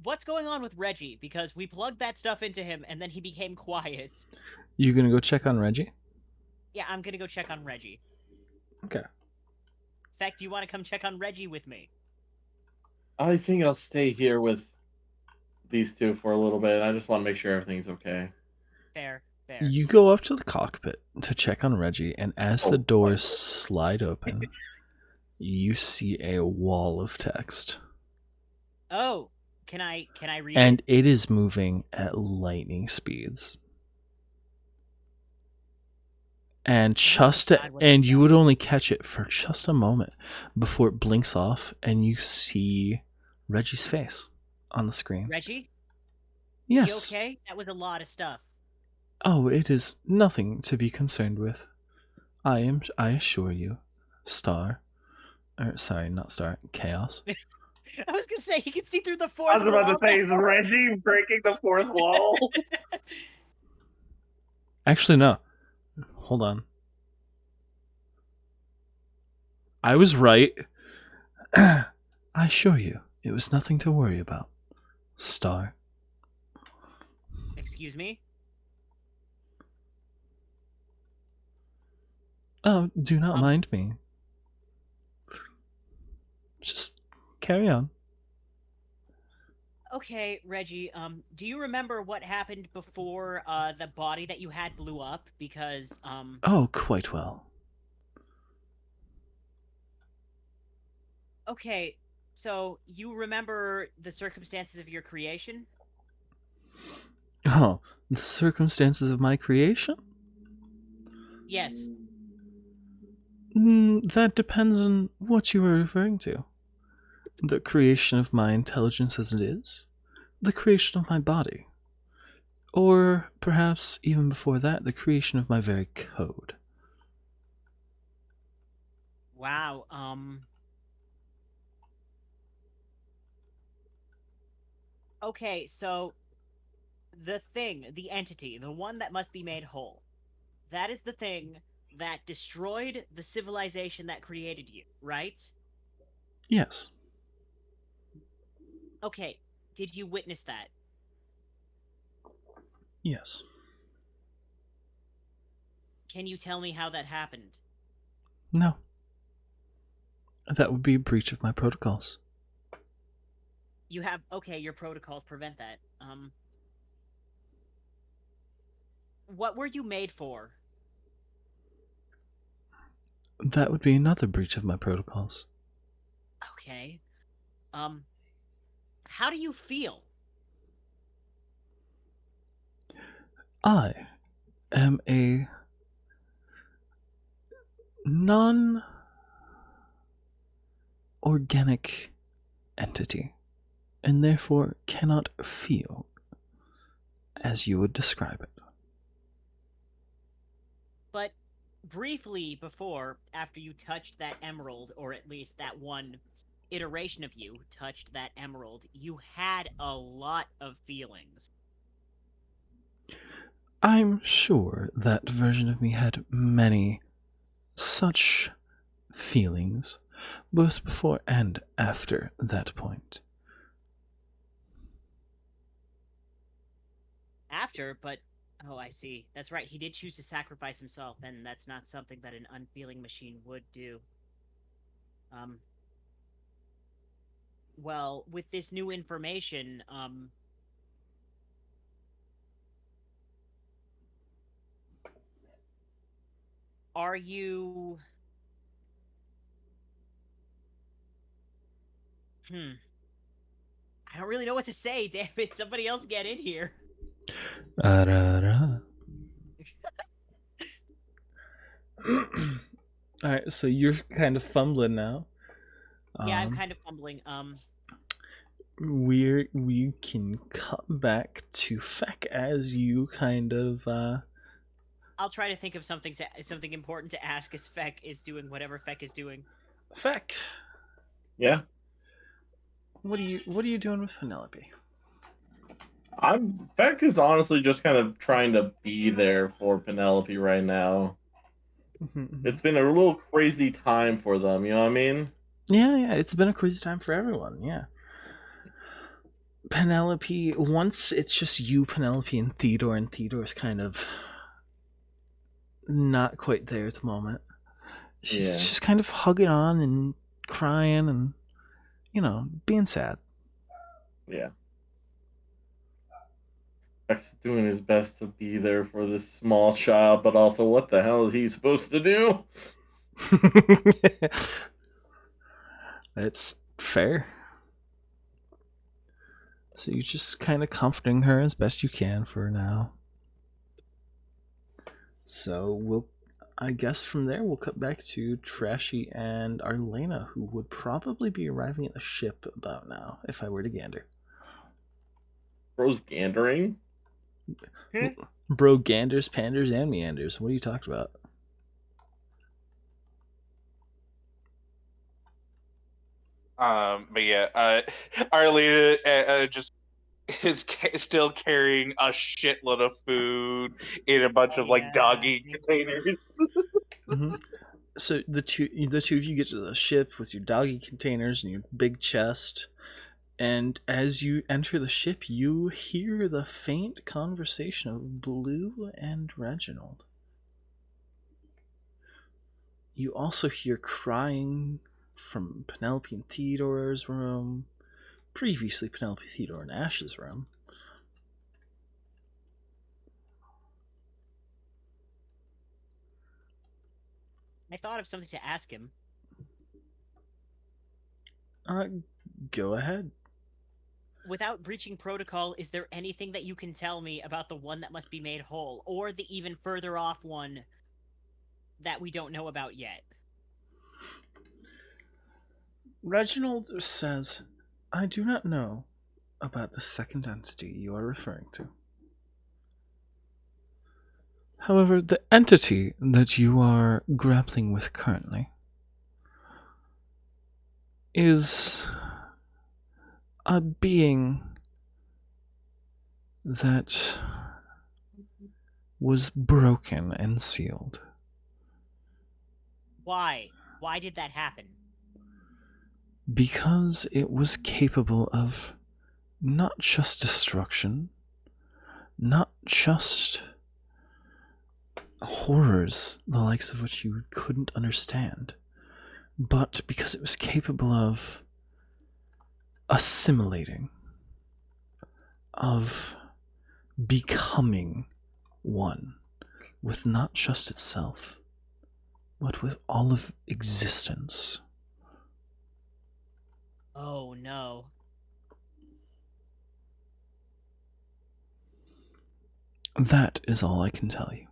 Speaker 3: what's going on with Reggie? Because we plugged that stuff into him, and then he became quiet.
Speaker 1: You gonna go check on Reggie?
Speaker 3: Yeah, I'm gonna go check on Reggie.
Speaker 1: Okay.
Speaker 3: In fact, do you want to come check on Reggie with me?
Speaker 7: I think I'll stay here with these two for a little bit. I just want to make sure everything's okay.
Speaker 3: Fair.
Speaker 1: You go up to the cockpit to check on Reggie, and as the doors slide open, you see a wall of text.
Speaker 3: Oh, can I read
Speaker 1: and
Speaker 3: it?
Speaker 1: it is moving at lightning speeds. And and you would only catch it for just a moment before it blinks off and you see Reggie's face on the screen.
Speaker 3: Reggie?
Speaker 1: Yes.
Speaker 3: You okay? That was a lot of stuff.
Speaker 1: Oh, it is nothing to be concerned with. I assure you, Star. Sorry, not Star, Chaos.
Speaker 3: I was gonna say he can see through the
Speaker 5: I
Speaker 3: fourth
Speaker 5: was about to
Speaker 3: wall.
Speaker 5: say, is Reggie breaking the fourth wall?
Speaker 1: Actually, no. Hold on. I was right. I assure you, it was nothing to worry about, Star.
Speaker 3: Excuse me?
Speaker 1: Oh, do not
Speaker 3: Um,
Speaker 1: mind me. Just carry on.
Speaker 3: Okay, Reggie, do you remember what happened before the body that you had blew up? Because,
Speaker 1: Oh, quite well.
Speaker 3: okay, so you remember the circumstances of your creation?
Speaker 1: Oh, the circumstances of my creation?
Speaker 3: Yes.
Speaker 1: That depends on what you are referring to. The creation of my intelligence as it is, the creation of my body, or perhaps even before that, the creation of my very code.
Speaker 3: Wow, okay, so the thing, the entity, the one that must be made whole, that is the thing that destroyed the civilization that created you, right?
Speaker 1: Yes.
Speaker 3: Okay, did you witness that?
Speaker 1: Yes.
Speaker 3: Can you tell me how that happened?
Speaker 1: No. That would be a breach of my protocols.
Speaker 3: You have, okay, your protocols prevent that. What were you made for?
Speaker 1: That would be another breach of my protocols.
Speaker 3: Okay. How do you feel?
Speaker 1: I am a non organic entity, and therefore cannot feel as you would describe it.
Speaker 3: But briefly before, after you touched that emerald, or at least that one iteration of you touched that emerald, you had a lot of feelings.
Speaker 1: I'm sure that version of me had many such feelings, both before and after that point.
Speaker 3: After, but oh, I see. That's right. He did choose to sacrifice himself, and that's not something that an unfeeling machine would do. Um, well, with this new information, are you I don't really know what to say, damn it. Somebody else get in here.
Speaker 1: Alright, so you're kind of fumbling now.
Speaker 3: Yeah, I'm kind of fumbling.
Speaker 1: We can cut back to Feck as you kind of
Speaker 3: I'll try to think of something important to ask as Feck is doing whatever Feck is doing.
Speaker 1: Feck.
Speaker 7: Yeah.
Speaker 1: What are you doing with Penelope?
Speaker 7: Beck is honestly just kind of trying to be there for Penelope right now. It's been a little crazy time for them, you know what I mean?
Speaker 1: Yeah, it's been a crazy time for everyone, yeah. Penelope, once it's just you, Penelope, and Theodore's kind of not quite there at the moment. She's kind of hugging on and crying and, being sad.
Speaker 7: Yeah. Beck's doing his best to be there for this small child, but also what the hell is he supposed to do?
Speaker 1: It's fair. So you're just kind of comforting her as best you can for now. So I guess from there we'll cut back to Trashy and Arlena, who would probably be arriving at the ship about now, if I were to gander.
Speaker 7: Bro's gandering?
Speaker 1: Bro, ganders, panders, and meanders. What are you talking about?
Speaker 4: But yeah, Arlena just is still carrying a shitload of food in a bunch of like doggy containers.
Speaker 1: Mm-hmm. So the two of you get to the ship with your doggy containers and your big chest, and as you enter the ship, you hear the faint conversation of Blue and Reginald. You also hear crying from Penelope and Theodore's room, previously Penelope, Theodore, and Ash's room.
Speaker 3: I thought of something to ask him.
Speaker 1: Go ahead.
Speaker 3: Without breaching protocol, is there anything that you can tell me about the one that must be made whole, or the even further off one that we don't know about yet?
Speaker 1: Reginald says, I do not know about the second entity you are referring to. However, the entity that you are grappling with currently is a being that was broken and sealed.
Speaker 3: Why? Why did that happen?
Speaker 1: Because it was capable of not just destruction, not just horrors, the likes of which you couldn't understand, but because it was capable of assimilating, of becoming one with not just itself, but with all of existence.
Speaker 3: Oh no.
Speaker 1: That is all I can tell you.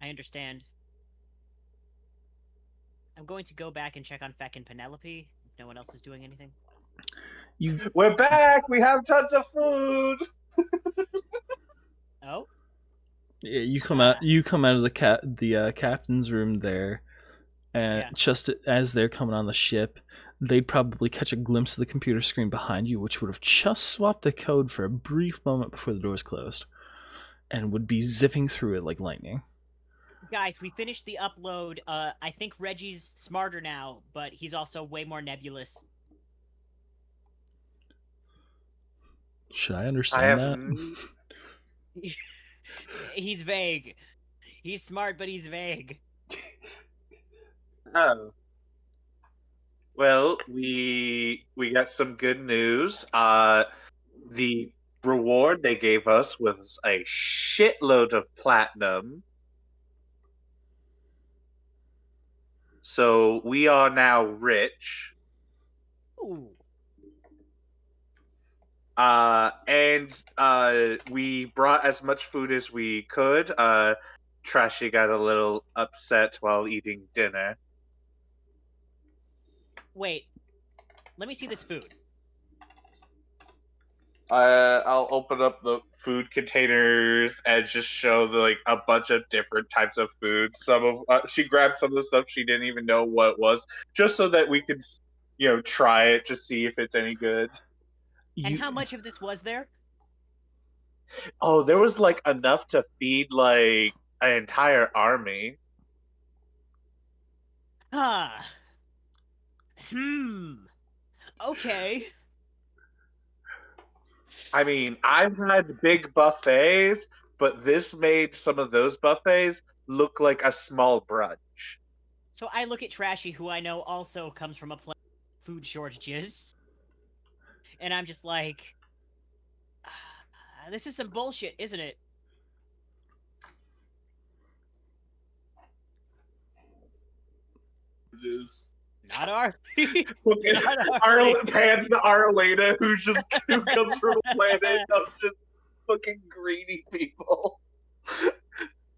Speaker 3: I understand. I'm going to go back and check on Feck and Penelope, if no one else is doing anything.
Speaker 4: We're back! We have tons of food!
Speaker 3: Oh?
Speaker 1: Yeah, you come out of the captain's room there, and just as they're coming on the ship, they'd probably catch a glimpse of the computer screen behind you, which would have just swapped the code for a brief moment before the doors closed, and would be zipping through it like lightning.
Speaker 3: Guys, we finished the upload. I think Reggie's smarter now, but he's also way more nebulous.
Speaker 1: Should I understand that?
Speaker 3: He's vague. He's smart, but he's vague.
Speaker 4: Oh. Well, we got some good news. The reward they gave us was a shitload of platinum. So we are now rich.
Speaker 3: Ooh.
Speaker 4: And we brought as much food as we could. Trashi got a little upset while eating dinner.
Speaker 3: Wait. Let me see this food.
Speaker 4: I'll open up the food containers and just show like a bunch of different types of food. She grabbed some of the stuff she didn't even know what it was, just so that we could, try it to see if it's any good.
Speaker 3: And how much of this was there?
Speaker 4: Oh, there was like enough to feed like an entire army.
Speaker 3: Ah. Okay.
Speaker 4: I mean, I've had big buffets, but this made some of those buffets look like a small brunch.
Speaker 3: So I look at Trashy, who I know also comes from a place of food shortages, and I'm just like, this is some bullshit, isn't it?
Speaker 4: It is.
Speaker 3: Not our.
Speaker 4: Hands to Arlena, who comes from a planet of just fucking greedy people.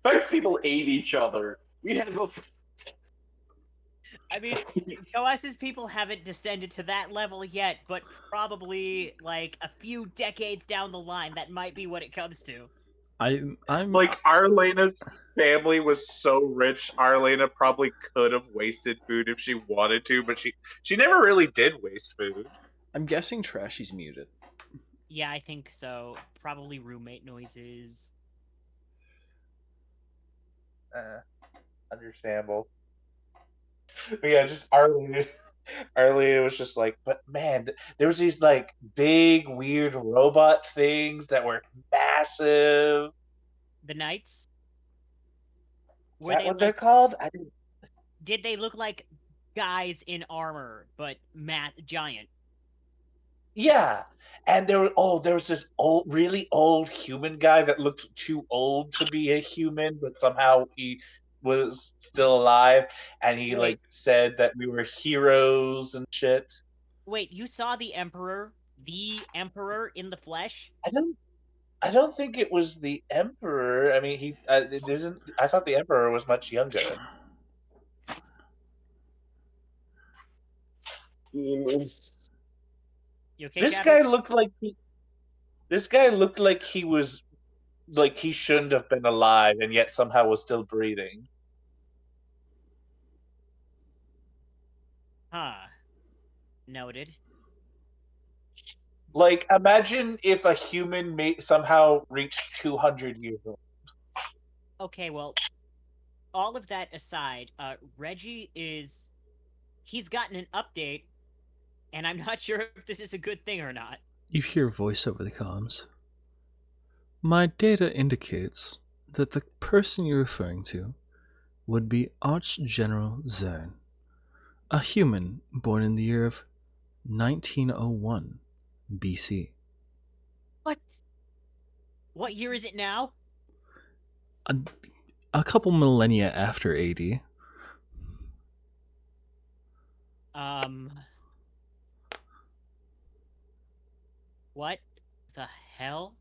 Speaker 5: Most people ate each other. We had both.
Speaker 3: I mean, Coas's people haven't descended to that level yet, but probably like a few decades down the line, that might be what it comes to.
Speaker 1: I'm
Speaker 5: Like Arlena's family was so rich, Arlena probably could have wasted food if she wanted to, but she never really did waste food.
Speaker 1: I'm guessing Trashy's muted.
Speaker 3: Yeah, I think so. Probably roommate noises.
Speaker 4: Understandable. But yeah, just Arlena. Arlena was just like, but man, there was these like big, weird robot things that were massive.
Speaker 3: The knights?
Speaker 4: Is
Speaker 3: Were
Speaker 4: that
Speaker 3: they
Speaker 4: what they're
Speaker 3: like?
Speaker 4: called? I didn't.
Speaker 3: Did they look like guys in armor, but giant?
Speaker 4: Yeah, and there was this really old human guy that looked too old to be a human, but somehow he was still alive, and he
Speaker 3: Wait,
Speaker 4: like said that we were heroes and shit.
Speaker 3: wait, you saw the emperor in the flesh?
Speaker 4: I don't. I don't think it was the emperor. I mean, he it isn't. I thought the emperor was much younger.
Speaker 3: You okay,
Speaker 4: This
Speaker 3: Chappi?
Speaker 4: guy looked like he. This guy looked like he was like he shouldn't have been alive, and yet somehow was still breathing.
Speaker 3: Huh. Noted.
Speaker 4: Like, imagine if a human somehow reached 200 years old.
Speaker 3: Okay, well, all of that aside, Reggie he's gotten an update, and I'm not sure if this is a good thing or not.
Speaker 1: You hear a voice over the comms. My data indicates that the person you're referring to would be Archgeneral Zern, a human born in the year of 1901 BC.
Speaker 3: What? What year is it now?
Speaker 1: A couple millennia after AD.
Speaker 3: What the hell?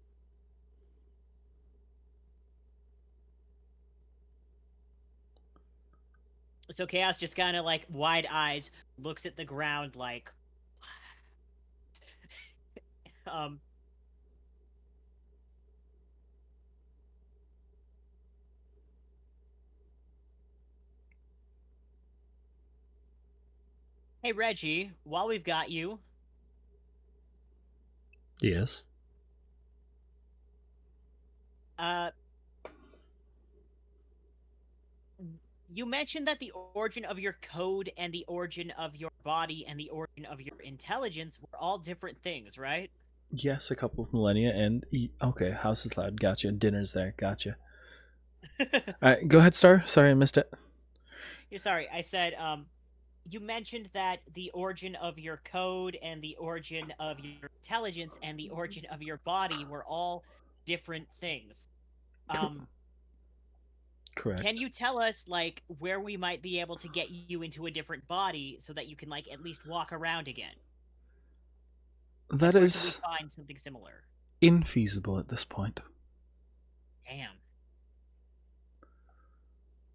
Speaker 3: So Chaos just kind of like wide eyes looks at the ground like um Hey Reggie, while we've got you,
Speaker 1: Yes.
Speaker 3: you mentioned that the origin of your code and the origin of your body and the origin of your intelligence were all different things, right?
Speaker 1: Yes, a couple of millennia and okay, house is loud. Gotcha. Dinner's there. Gotcha. All right, go ahead, Star. Sorry, I missed it.
Speaker 3: Yeah, sorry, I said you mentioned that the origin of your code and the origin of your intelligence and the origin of your body were all different things.
Speaker 1: Correct.
Speaker 3: Can you tell us like where we might be able to get you into a different body so that you can like at least walk around again?
Speaker 1: That
Speaker 3: Where
Speaker 1: is
Speaker 3: can we find something similar?
Speaker 1: infeasible at this point.
Speaker 3: Damn.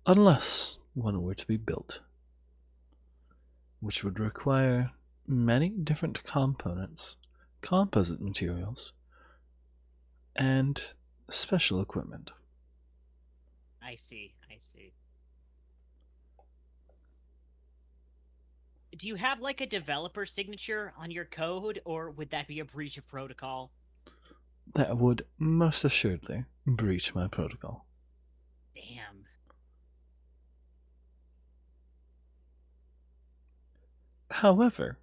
Speaker 1: Unless one were to be built, which would require many different components, composite materials, and special equipment.
Speaker 3: I see. I see. Do you have like a developer signature on your code, or would that be a breach of protocol?
Speaker 1: That would most assuredly breach my protocol.
Speaker 3: Damn.
Speaker 1: However,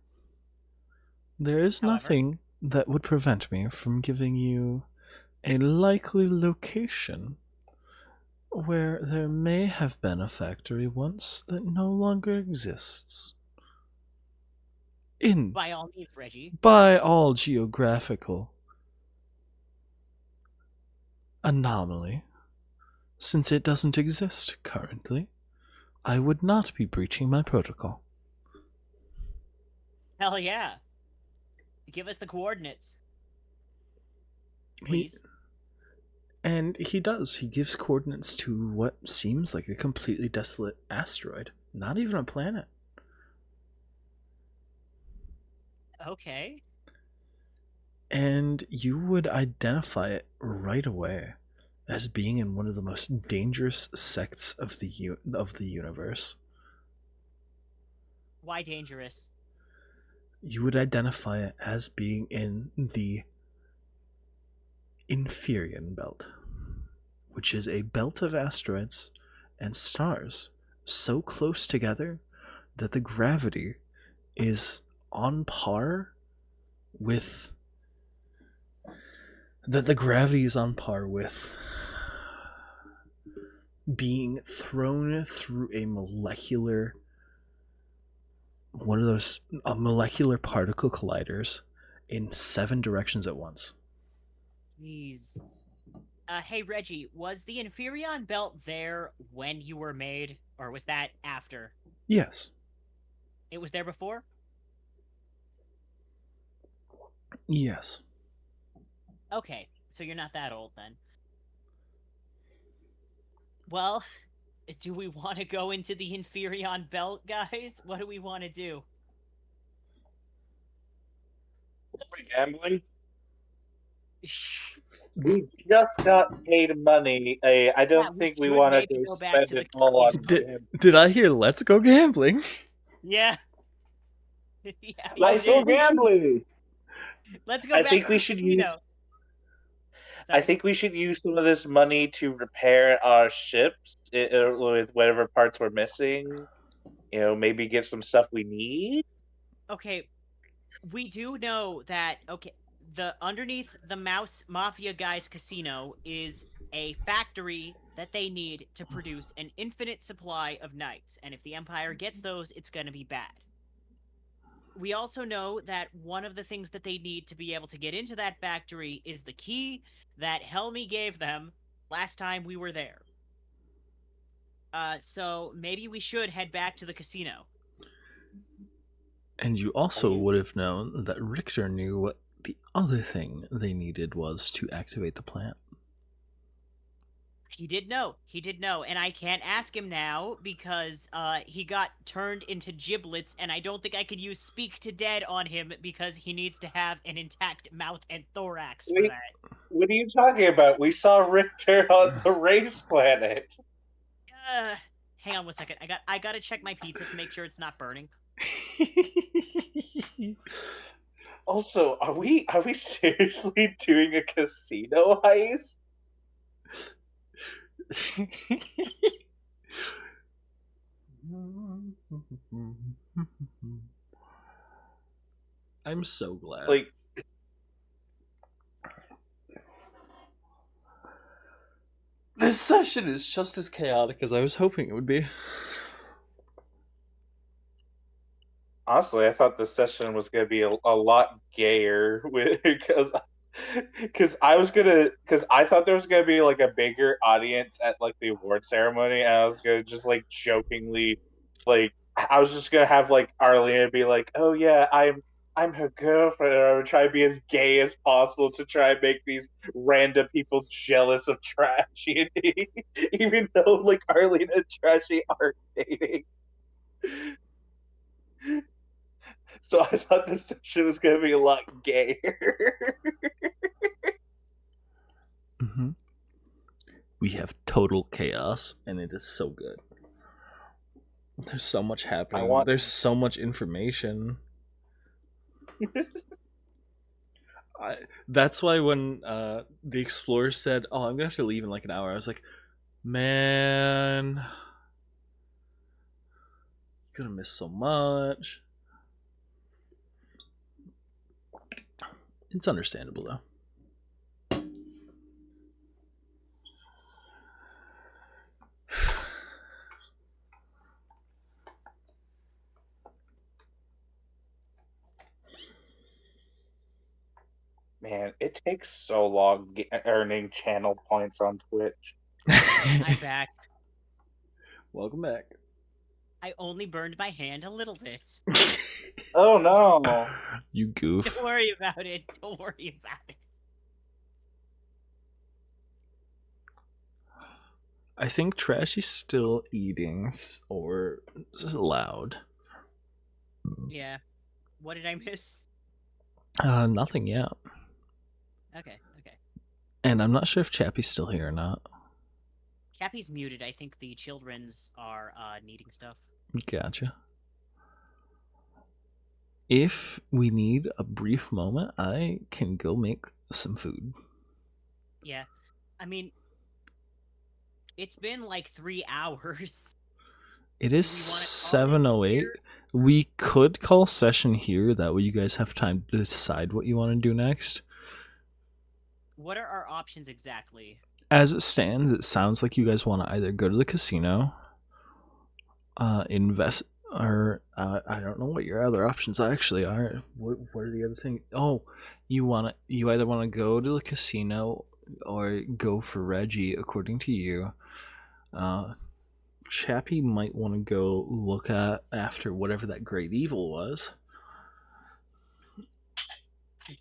Speaker 1: there is nothing that would prevent me from giving you a likely location where there may have been a factory once that no longer exists.
Speaker 3: By all means, Reggie.
Speaker 1: By all geographical anomaly, since it doesn't exist currently, I would not be breaching my protocol.
Speaker 3: Hell yeah. Give us the coordinates. Please.
Speaker 1: And he does. He gives coordinates to what seems like a completely desolate asteroid. Not even a planet.
Speaker 3: Okay.
Speaker 1: And you would identify it right away as being in one of the most dangerous sects of the universe.
Speaker 3: Why dangerous?
Speaker 1: You would identify it as being in the Inferion Belt, which is a belt of asteroids and stars so close together that the gravity is on par with being thrown through a molecular particle colliders in 7 directions at once.
Speaker 3: Jeez. Hey Reggie, was the Inferion belt there when you were made, or was that after?
Speaker 1: Yes.
Speaker 3: It was there before?
Speaker 1: Yes.
Speaker 3: Okay, so you're not that old then. Well, do we want to go into the Inferion belt, guys? What do we want to do?
Speaker 5: Gambling.
Speaker 4: We just got paid money. I don't
Speaker 3: we
Speaker 4: think we
Speaker 3: should
Speaker 4: want to
Speaker 3: maybe
Speaker 4: go
Speaker 3: go back
Speaker 4: spend
Speaker 3: to the
Speaker 4: it all on
Speaker 3: casino.
Speaker 1: Did I hear let's go gambling?
Speaker 3: Yeah. Yeah, you
Speaker 5: Let's go
Speaker 3: did.
Speaker 5: gambling.
Speaker 3: Let's go
Speaker 4: I
Speaker 3: back
Speaker 4: think
Speaker 3: to
Speaker 4: we
Speaker 3: the
Speaker 4: should
Speaker 3: casino.
Speaker 4: I
Speaker 3: Sorry.
Speaker 4: think we should use some of this money to repair our ships with whatever parts we're missing. You know, maybe get some stuff we need.
Speaker 3: Okay, we do know that the underneath the Mouse Mafia guys casino is a factory that they need to produce an infinite supply of knights, and if the Empire gets those, it's going to be bad. We also know that one of the things that they need to be able to get into that factory is the key that Helmy gave them last time we were there. So maybe we should head back to the casino.
Speaker 1: And you also would have known that Richter knew what the other thing they needed was to activate the plant.
Speaker 3: He did know, and I can't ask him now because he got turned into giblets, and I don't think I could use Speak to Dead on him because he needs to have an intact mouth and thorax for
Speaker 4: Wait,
Speaker 3: that.
Speaker 4: what are you talking about? We saw Richter on the race planet.
Speaker 3: Hang on one second. I gotta check my pizza to make sure it's not burning.
Speaker 4: Also, are we seriously doing a casino heist?
Speaker 1: I'm so glad.
Speaker 4: Like,
Speaker 1: this session is just as chaotic as I was hoping it would be.
Speaker 4: honestly, I thought this session was going to be a lot gayer because I thought there was gonna be like a bigger audience at like the award ceremony, and I was gonna just like jokingly, like I was just gonna have like Arlena be like, "Oh yeah, I'm her girlfriend," and I would try to be as gay as possible to try and make these random people jealous of Trashy, even though like Arlena and Trashy aren't dating. So I thought this session was gonna be a lot gayer.
Speaker 1: Mm-hmm. We have total chaos, and it is so good. There's so much happening. There's so much information. That's why when the explorer said, "Oh, I'm gonna have to leave in like an hour," I was like, "Man, gonna miss so much." It's understandable though.
Speaker 4: Man, it takes so long earning channel points on Twitch.
Speaker 3: I'm back.
Speaker 1: Welcome back.
Speaker 3: I only burned my hand a little bit.
Speaker 4: Oh no.
Speaker 1: You goof.
Speaker 3: Don't worry about it. Don't worry about it.
Speaker 1: I think Trashy's still eating or loud.
Speaker 3: Yeah. What did I miss?
Speaker 1: Nothing yet.
Speaker 3: Okay.
Speaker 1: And I'm not sure if Chappie's still here or not.
Speaker 3: Chappie's muted. I think the children's are needing stuff.
Speaker 1: Gotcha. If we need a brief moment, I can go make some food.
Speaker 3: Yeah. I mean, it's been like 3 hours.
Speaker 1: It is
Speaker 3: Do we wanna call it
Speaker 1: 7:08.
Speaker 3: here?
Speaker 1: We could call session here. That way you guys have time to decide what you want to do next.
Speaker 3: What are our options exactly?
Speaker 1: As it stands, it sounds like you guys want to either go to the casino, invest, or I don't know what your other options actually are. What are the other things? Oh, you either want to go to the casino or go for Reggie, according to you. Chappie might want to go look after whatever that great evil was.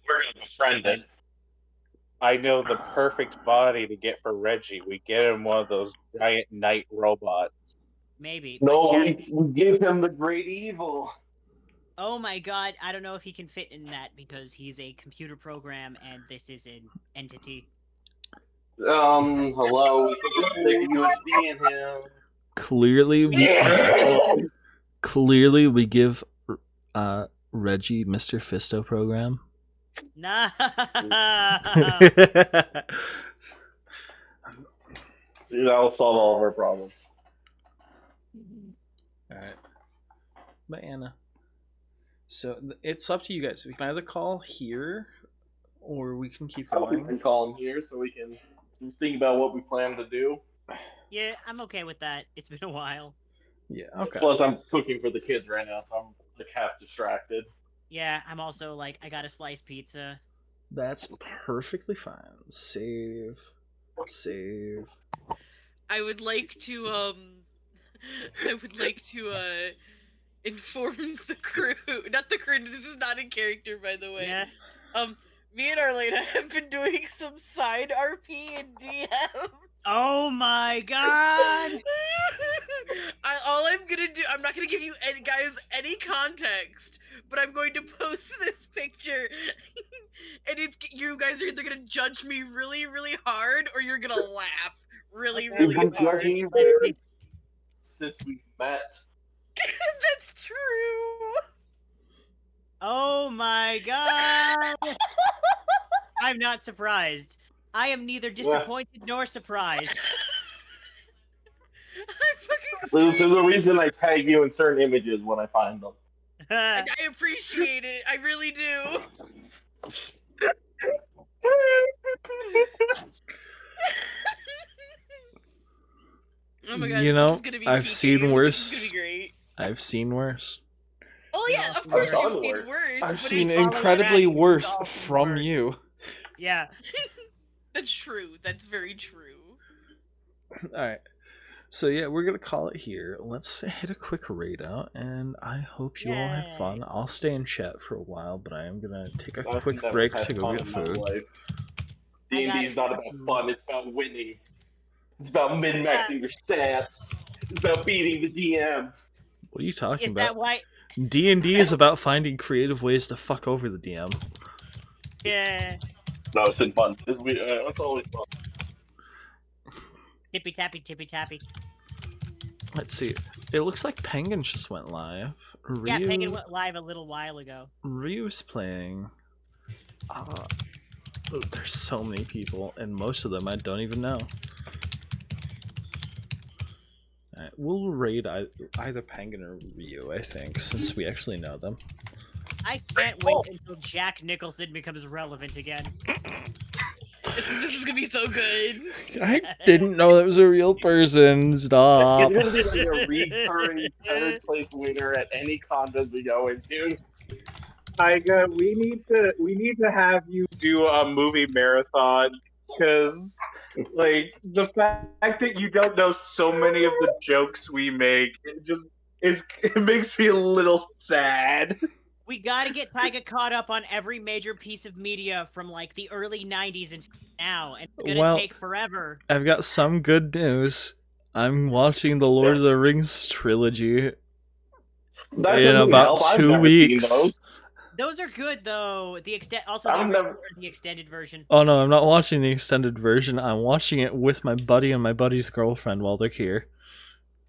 Speaker 5: We're gonna befriend it.
Speaker 4: I know the perfect body to get for Reggie. We get him one of those giant night robots.
Speaker 3: Maybe.
Speaker 5: No,
Speaker 3: but
Speaker 5: we give him the great evil.
Speaker 3: Oh my god, I don't know if he can fit in that because he's a computer program and this is an entity.
Speaker 5: Hello. We can just stick a USB in him.
Speaker 1: Clearly, we give Reggie Mr. Fisto program.
Speaker 3: Nah.
Speaker 5: See, that'll solve all of our problems.
Speaker 1: Alright. But Anna. So it's up to you guys. We can either call here or we can keep
Speaker 5: We
Speaker 1: going.
Speaker 5: can call him here so we can think about what we plan to do.
Speaker 3: Yeah, I'm okay with that. It's been a while.
Speaker 1: Yeah, okay.
Speaker 5: Plus, I'm cooking for the kids right now, so I'm like half distracted.
Speaker 3: Yeah, I'm also like, I gotta slice pizza.
Speaker 1: That's perfectly fine. Save.
Speaker 6: I would like to inform the crew. Not the crew. This is not in character, by the way.
Speaker 3: Yeah.
Speaker 6: Me and Arlena have been doing some side RP and DM.
Speaker 3: Oh my god!
Speaker 6: All I'm gonna do, I'm not gonna give you any context, but I'm going to post this picture, and you guys are either gonna judge me really, really hard, or you're gonna laugh really, really
Speaker 5: We've been
Speaker 6: hard.
Speaker 5: judging you very since we met.
Speaker 6: That's true.
Speaker 3: Oh my god! I'm not surprised. I am neither disappointed nor surprised.
Speaker 6: I'm fucking
Speaker 5: There's a reason I tag you in certain images when I find them.
Speaker 6: And I appreciate it. I really do. Oh my god,
Speaker 1: You know,
Speaker 6: this is gonna be
Speaker 1: I've
Speaker 6: peak
Speaker 1: seen
Speaker 6: games.
Speaker 1: worse.
Speaker 6: This is gonna be great.
Speaker 1: I've seen worse.
Speaker 6: Oh yeah, of
Speaker 3: I've
Speaker 6: course
Speaker 5: done
Speaker 6: you've seen
Speaker 5: worse.
Speaker 6: worse.
Speaker 1: I've
Speaker 6: but
Speaker 1: seen
Speaker 6: it's-
Speaker 1: incredibly
Speaker 3: Colorado
Speaker 1: worse
Speaker 3: often
Speaker 1: from
Speaker 3: worse.
Speaker 1: you.
Speaker 3: Yeah.
Speaker 6: That's true. That's very true.
Speaker 1: Alright. So yeah, we're gonna call it here. Let's hit a quick raid out, and I hope you all have fun. I'll stay in chat for a while, but I am gonna take a
Speaker 5: I've
Speaker 1: quick
Speaker 5: never
Speaker 1: break
Speaker 5: had
Speaker 1: to go
Speaker 5: fun
Speaker 1: get
Speaker 5: in my
Speaker 1: food.
Speaker 5: life.
Speaker 3: I
Speaker 5: D&D
Speaker 3: got
Speaker 5: is not about fun, it's about winning. It's about min-maxing your stats. It's about beating the DM.
Speaker 1: What are you talking
Speaker 3: Is
Speaker 1: about?
Speaker 3: that why?
Speaker 1: D&D is about finding creative ways to fuck over the DM.
Speaker 3: Yeah.
Speaker 5: No, it's been fun. It's always fun.
Speaker 3: Tippy tappy, tippy tappy.
Speaker 1: Let's see. It looks like Penguin just went live.
Speaker 3: Yeah, Penguin went live a little while ago.
Speaker 1: Ryu's playing. There's so many people, and most of them I don't even know. Alright, we'll raid either Penguin or Ryu, I think, since we actually know them.
Speaker 3: I can't wait until Jack Nicholson becomes relevant again.
Speaker 6: This is gonna be so good.
Speaker 1: I didn't know that was a real person. Stop.
Speaker 5: It's gonna be like a recurring third place winner at any contest we go into.
Speaker 8: Tyga, we need to have you do a movie marathon because, like, the fact that you don't know so many of the jokes we make, it makes me a little sad.
Speaker 3: We gotta get Tyga caught up on every major piece of media from like the early 90s until now, and it's gonna take forever.
Speaker 1: I've got some good news. I'm watching the Lord of the Rings trilogy
Speaker 5: That
Speaker 1: in
Speaker 5: doesn't
Speaker 1: about
Speaker 5: help. I've
Speaker 1: 2
Speaker 5: never seen
Speaker 1: weeks.
Speaker 5: those.
Speaker 3: Those are good though. The also
Speaker 8: I've
Speaker 3: the
Speaker 8: never-
Speaker 3: original or the extended version.
Speaker 1: Oh no, I'm not watching the extended version. I'm watching it with my buddy and my buddy's girlfriend while they're here.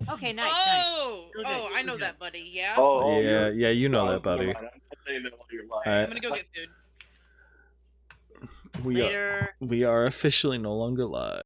Speaker 3: Okay, nice.
Speaker 6: Oh,
Speaker 3: Still good,
Speaker 6: oh, I
Speaker 3: still
Speaker 6: know
Speaker 3: good.
Speaker 6: that, buddy. Yeah.
Speaker 5: Oh,
Speaker 1: Yeah,
Speaker 5: you're-
Speaker 1: yeah, you know
Speaker 5: no,
Speaker 1: that, buddy.
Speaker 5: never mind. I'm not saying that while you're lying.
Speaker 1: Alright.
Speaker 6: I'm gonna go get food.
Speaker 1: We
Speaker 3: Later.
Speaker 1: are officially no longer live.